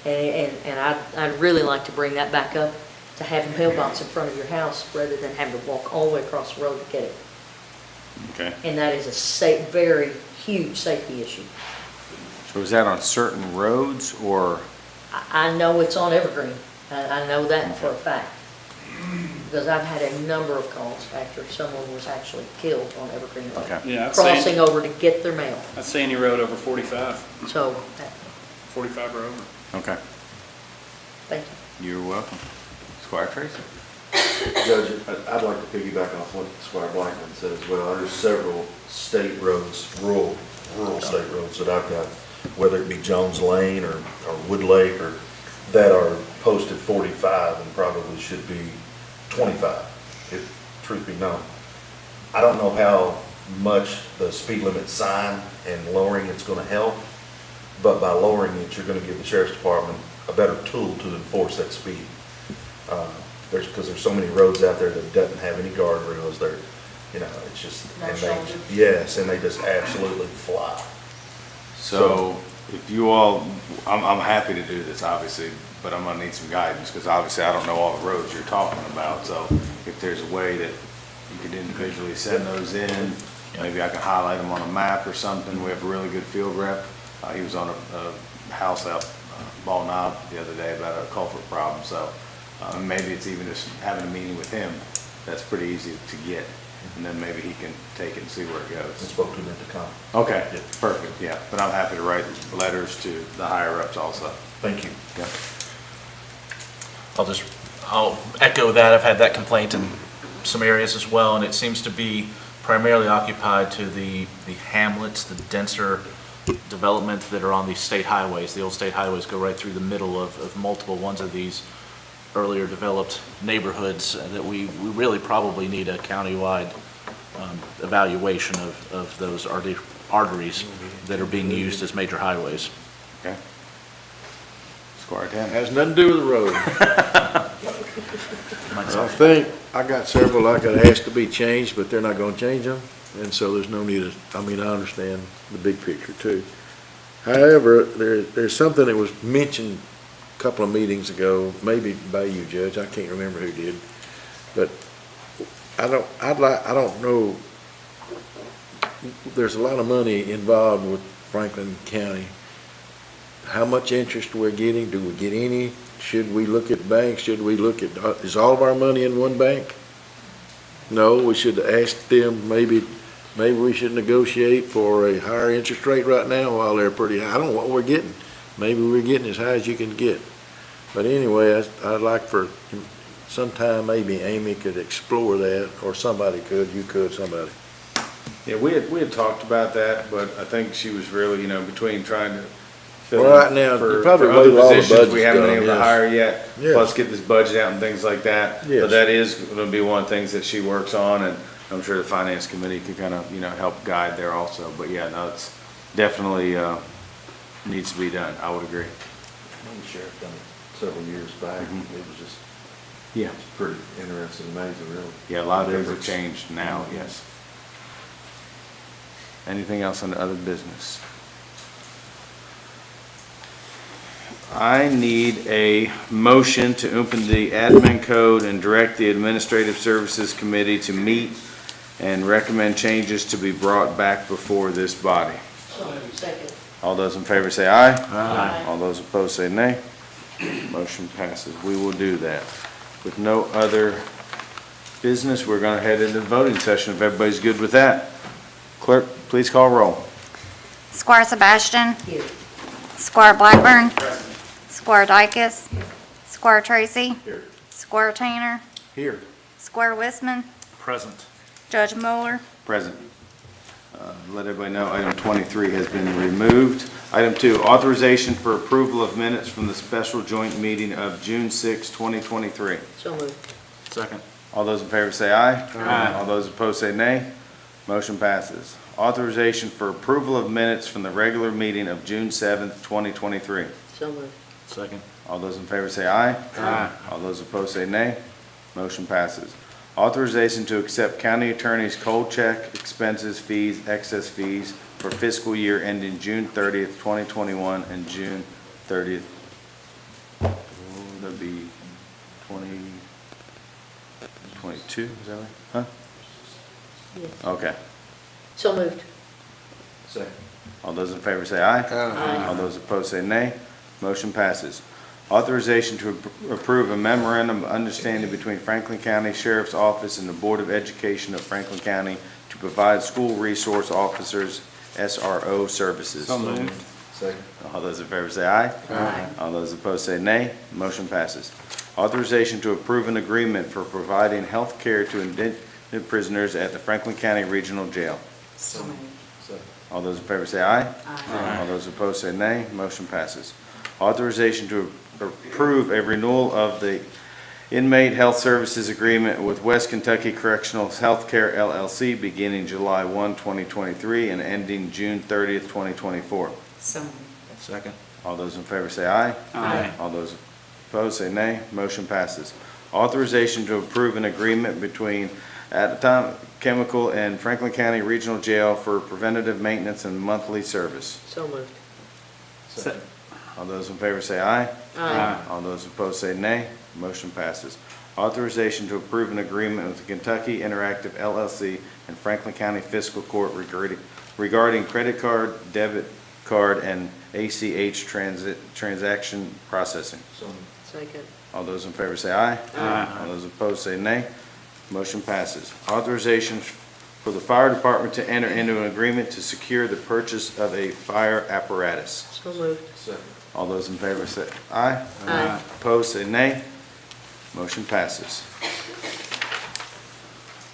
S4: And I'd really like to bring that back up, to have a mailbox in front of your house rather than having to walk all the way across the road to get it.
S1: Okay.
S4: And that is a very huge safety issue.
S1: So is that on certain roads or?
S4: I know it's on Evergreen. I know that for a fact. Because I've had a number of calls after someone was actually killed on Evergreen Road.
S1: Okay.
S6: Yeah, I'd say-
S4: Crossing over to get their mail.
S6: I'd say any road over 45,
S4: So,
S6: 45 or over.
S1: Okay.
S4: thank you.
S1: You're welcome. Squire Tracy?
S10: Judge, I'd like to piggyback off what Squire Blackman said as well. There's several state roads, rural state roads that I've got, whether it be Jones Lane or Wood Lake, or that are posted 45 and probably should be 25, if truth be known. I don't know how much the speed limit sign and lowering it's going to help, but by lowering it, you're going to give the sheriff's department a better tool to enforce that speed. Because there's so many roads out there that doesn't have any guardrails. They're, you know, it's just,
S4: No
S10: and
S4: shoulder.
S10: yes, and they just absolutely fly.
S1: So if you all, I'm happy to do this, obviously, but I'm gonna need some guidance, because obviously I don't know all the roads you're talking about. So if there's a way that you could individually send those in, maybe I can highlight them on a map or something. We have a really good field rep. He was on a house out Ball Knob the other day about a culvert problem. So maybe it's even just having a meeting with him. That's pretty easy to get. And then maybe he can take it and see where it
S10: I
S1: goes.
S10: spoke to them at the con.
S1: Okay, perfect, yeah. But I'm happy to write letters to the higher ups also.
S10: Thank you.
S1: Yeah.
S14: I'll echo that. I've had that complaint in some areas as well, and it seems to be primarily occupied to the hamlets, the denser development that are on these state highways. The old state highways go right through the middle of multiple ones of these earlier developed neighborhoods that we really probably need a countywide evaluation of those arteries that are being used as major highways.
S1: Okay. Squire Tanner.
S7: Has nothing to do with the road. I think I got several like that has to be changed, but they're not gonna change them. and so there's no need I understand the big picture too. However, there's something that was mentioned a couple of meetings ago, maybe by you, Judge, I can't remember who did, but I don't know, there's a lot of money involved with Franklin County. How much interest we're getting, do we get any? Should we look at banks? Should we look at, is all of our money in one bank? No, we should ask them, maybe we should negotiate for a higher interest rate right now while they're pretty high. I don't know what we're getting. Maybe we're getting as high as you can get. But anyway, I'd like for sometime maybe Amy could explore that, or somebody could, you could, somebody.
S1: Yeah, we had talked about that, but I think she was really, between trying to fill
S7: Well, right
S1: in
S7: now,
S1: for
S7: you probably
S1: other
S7: wait all the
S1: positions we
S7: budget's
S1: haven't been
S7: done,
S1: able to
S7: yes.
S1: hire yet,
S7: Yes.
S1: plus get this budget out and things like that.
S7: Yes.
S1: But that is gonna be one of the things that she works on, and I'm sure the finance committee could kind of, help guide there also. But yeah, no, it's definitely, needs to be done. I would agree.
S10: The sheriff done it several years back. It was just,
S1: Yeah.
S10: it's pretty interesting, amazing, really.
S1: Yeah, a lot of things have
S10: Difference.
S1: changed now, yes. Anything else on the other business? I need a motion to open the admin code and direct the Administrative Services Committee to meet and recommend changes to be brought back before this body.
S4: Second.
S1: All those in favor say aye.
S4: Aye.
S1: All those opposed say nay. Motion passes. We will do that. With no other business, we're going to head into the voting session if everybody's good with that. Clerk, please call roll.
S12: Squire Sebastian.
S4: Here.
S12: Squire Blackburn. Squire Dykus. Squire Tracy.
S10: Here.
S12: Squire Tanner.
S1: Here.
S12: Squire Wissman.
S14: Present.
S12: Judge Mueller.
S1: Present. Let everybody know, item 23 has been removed. Item 2, authorization for approval of minutes from the special joint meeting of June 6, 2023.
S4: So moved.
S14: Second.
S1: All those in favor say aye.
S14: Aye.
S1: All those opposed say nay. Motion passes. Authorization for approval of minutes from the regular meeting of June 7th, 2023.
S4: So moved.
S14: Second.
S1: All those in favor say aye.
S14: Aye.
S1: All those opposed say nay. Motion passes. Authorization to accept county attorney's cold check, expenses, fees, excess fees for fiscal year ending June 30th, 2021 and June 30th. That'd be 2022, is that right? Huh?
S4: Yes.
S1: Okay.
S4: So moved.
S10: Second.
S1: All those in favor say aye.
S4: Aye.
S1: All those opposed say nay. Motion passes. Authorization to approve a memorandum of understanding between Franklin County Sheriff's Office and the Board of Education of Franklin County to provide school resource officers SRO services.
S14: So moved.
S10: Second.
S1: All those in favor say aye.
S4: Aye.
S1: All those opposed say nay. Motion passes. Authorization to approve an agreement for providing health care to indentured prisoners at the Franklin County Regional Jail.
S4: So moved.
S10: Second.
S1: All those in favor say aye.
S4: Aye.
S1: All those opposed say nay. Motion passes. Authorization to approve a renewal of the inmate health services agreement with West Kentucky Correctional Healthcare LLC beginning July 1, 2023 and ending June 30th, 2024.
S4: So moved.
S14: Second.
S1: All those in favor say aye.
S4: Aye.
S1: All those opposed say nay. Motion passes. Authorization to approve an agreement between Atomic Chemical and Franklin County Regional Jail for preventative maintenance and monthly service.
S4: So moved.
S10: Second.
S1: All those in favor say aye.
S4: Aye.
S1: All those opposed say nay. Motion passes. Authorization to approve an agreement with the Kentucky Interactive LLC and Franklin County Fiscal Court regarding credit card, debit card, and ACH transaction processing.
S10: So moved.
S4: Second.
S1: All those in favor say aye.
S4: Aye.
S1: All those opposed say nay. Motion passes. Authorization for the fire department to enter into an agreement to secure the purchase of a fire apparatus.
S4: So moved.
S10: Second.
S1: All those in favor say aye.
S4: Aye.
S1: Opposed, say nay. Motion passes.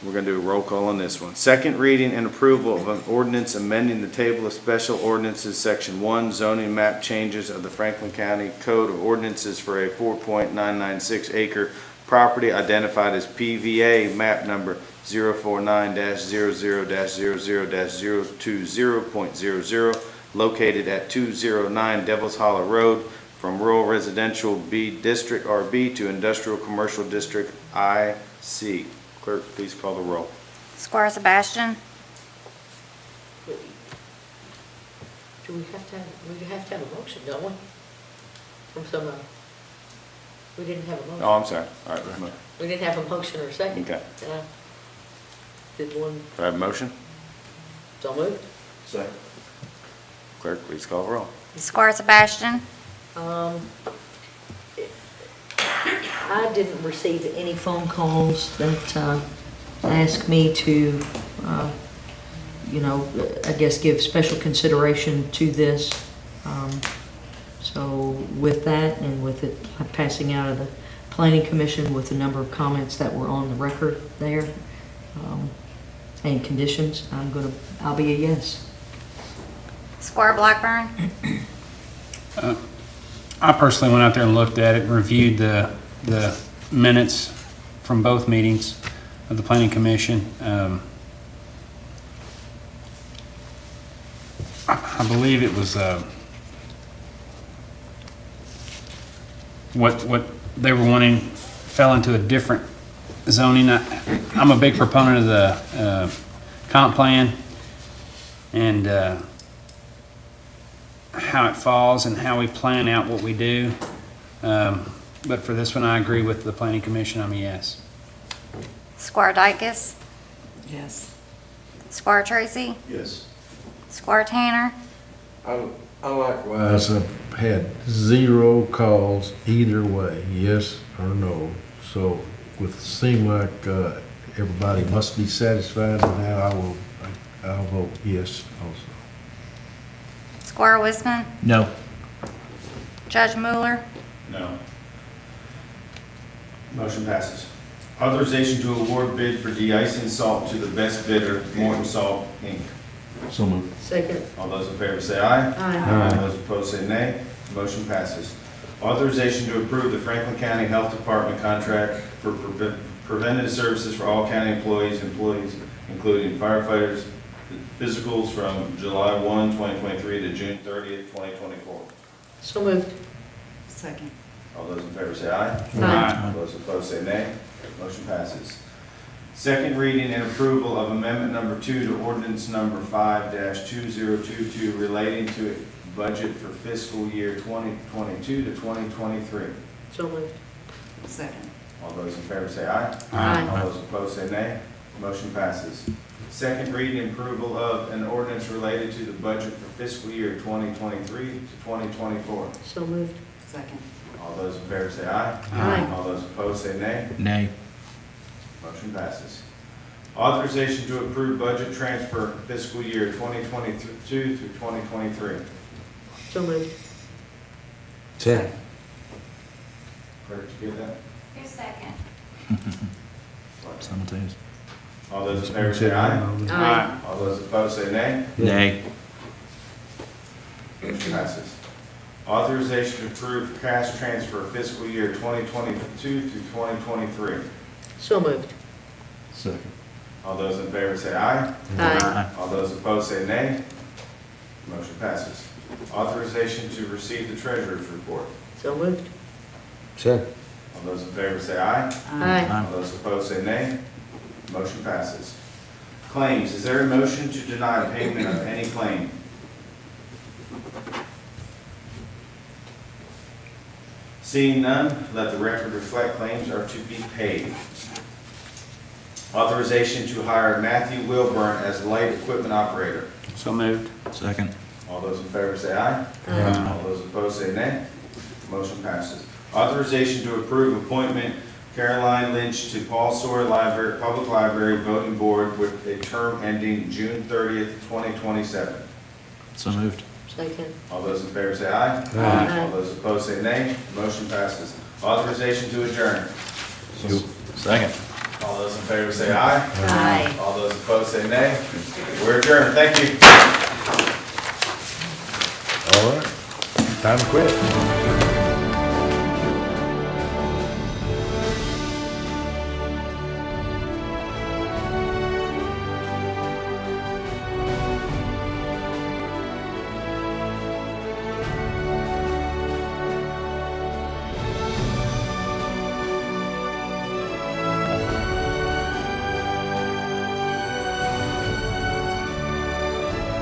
S1: We're going to do a roll call on this one. Second reading and approval of an ordinance amending the table of special ordinances, Section 1, zoning map changes of the Franklin County Code of Ordinances for a 4.996 acre property identified as PVA map number 049-00-00-020.00 located at 209 Devils Hollow Road from Rural Residential B District RB to Industrial Commercial District IC. Clerk, please call the roll.
S12: Squire Sebastian.
S4: Do we have to have a motion, don't we? From someone? We didn't have a motion.
S1: Oh, I'm sorry. All right, do
S4: We didn't have a motion or a second.
S1: Okay.
S4: Did one,
S1: I have a motion?
S4: so moved?
S10: Second.
S1: Clerk, please call the roll.
S12: Squire Sebastian,
S4: I didn't receive any phone calls that asked me to, I guess give special consideration to this. So with that and with it passing out of the Planning Commission with a number of comments that were on the record there, and conditions, I'll be a yes.
S12: Squire Blackburn,
S6: I personally went out there and looked at it and reviewed the minutes from both meetings of the Planning Commission. I believe it was what they were wanting fell into a different zoning. I'm a big proponent of the comp plan and how it falls and how we plan out what we do. But for this one, I agree with the Planning Commission. I'm a yes.
S12: Squire Dykes,
S21: Yes.
S12: Squire Tracy,
S10: Yes.
S12: Squire Tanner,
S7: I likewise have had 0 calls either way, yes or no. So seem like everybody must be satisfied, and now I'll vote yes also.
S12: Squire Wisman,
S14: No.
S12: Judge Mueller,
S1: No. Motion passes. Authorization to award bid for de-icing salt to the best bidder, Morton Salt, Inc.
S7: So moved.
S4: Second.
S1: All those in favor say aye.
S4: Aye.
S1: All those opposed say nay. Motion passes. Authorization to approve the Franklin County Health Department contract for preventative services for all county employees, including firefighters, physicals from July 1, 2023 to June 30th, 2024.
S4: So moved.
S21: Second.
S1: All those in favor say aye.
S4: Aye.
S1: All those opposed say nay. Motion passes. Second reading and approval of amendment number 2 to ordinance number 5-2022 relating to budget for fiscal year 2022 to 2023.
S4: So moved.
S21: Second.
S1: All those in favor say aye.
S4: Aye.
S1: All those opposed say nay. Motion passes. Second reading and approval of an ordinance related to the budget for fiscal year 2023 to 2024.
S4: So moved. Second.
S1: All those in favor say aye.
S4: Aye.
S1: All those opposed say nay.
S14: Nay.
S1: Motion passes. Authorization to approve budget transfer fiscal year 2022 through 2023.
S4: So moved.
S7: Second.
S1: Clerk, did you get that?
S12: who's second?
S14: Simultaneous.
S1: All those in favor say aye.
S4: Aye.
S1: All those opposed say nay.
S14: Nay.
S1: Motion passes. Authorization to approve cash transfer fiscal year 2022 through 2023.
S4: So moved.
S7: Second.
S1: All those in favor say aye.
S4: Aye.
S1: All those opposed say nay. Motion passes. Authorization to receive the treasurer's report.
S4: So moved.
S7: Second.
S1: All those in favor say aye.
S4: Aye.
S1: All those opposed say nay. Motion passes. Claims. Is there a motion to deny payment of any claim? Seeing none, let the record reflect claims are to be paid. Authorization to hire Matthew Wilburn as light equipment operator.
S6: So moved.
S14: Second.
S1: All those in favor say aye.
S4: Aye.
S1: All those opposed say nay. Motion passes. Authorization to approve appointment Caroline Lynch to Paul Sawyer Library, Public Library Voting Board with a term ending June 30th, 2027.
S14: So moved.
S4: Second.
S1: All those in favor say aye.
S4: Aye.
S1: All those opposed say nay. Motion passes. Authorization to adjourn.
S14: Second.
S1: All those in favor say aye.
S4: Aye.
S1: All those opposed say nay. We're adjourned. Thank you.
S7: All right. Time to quit.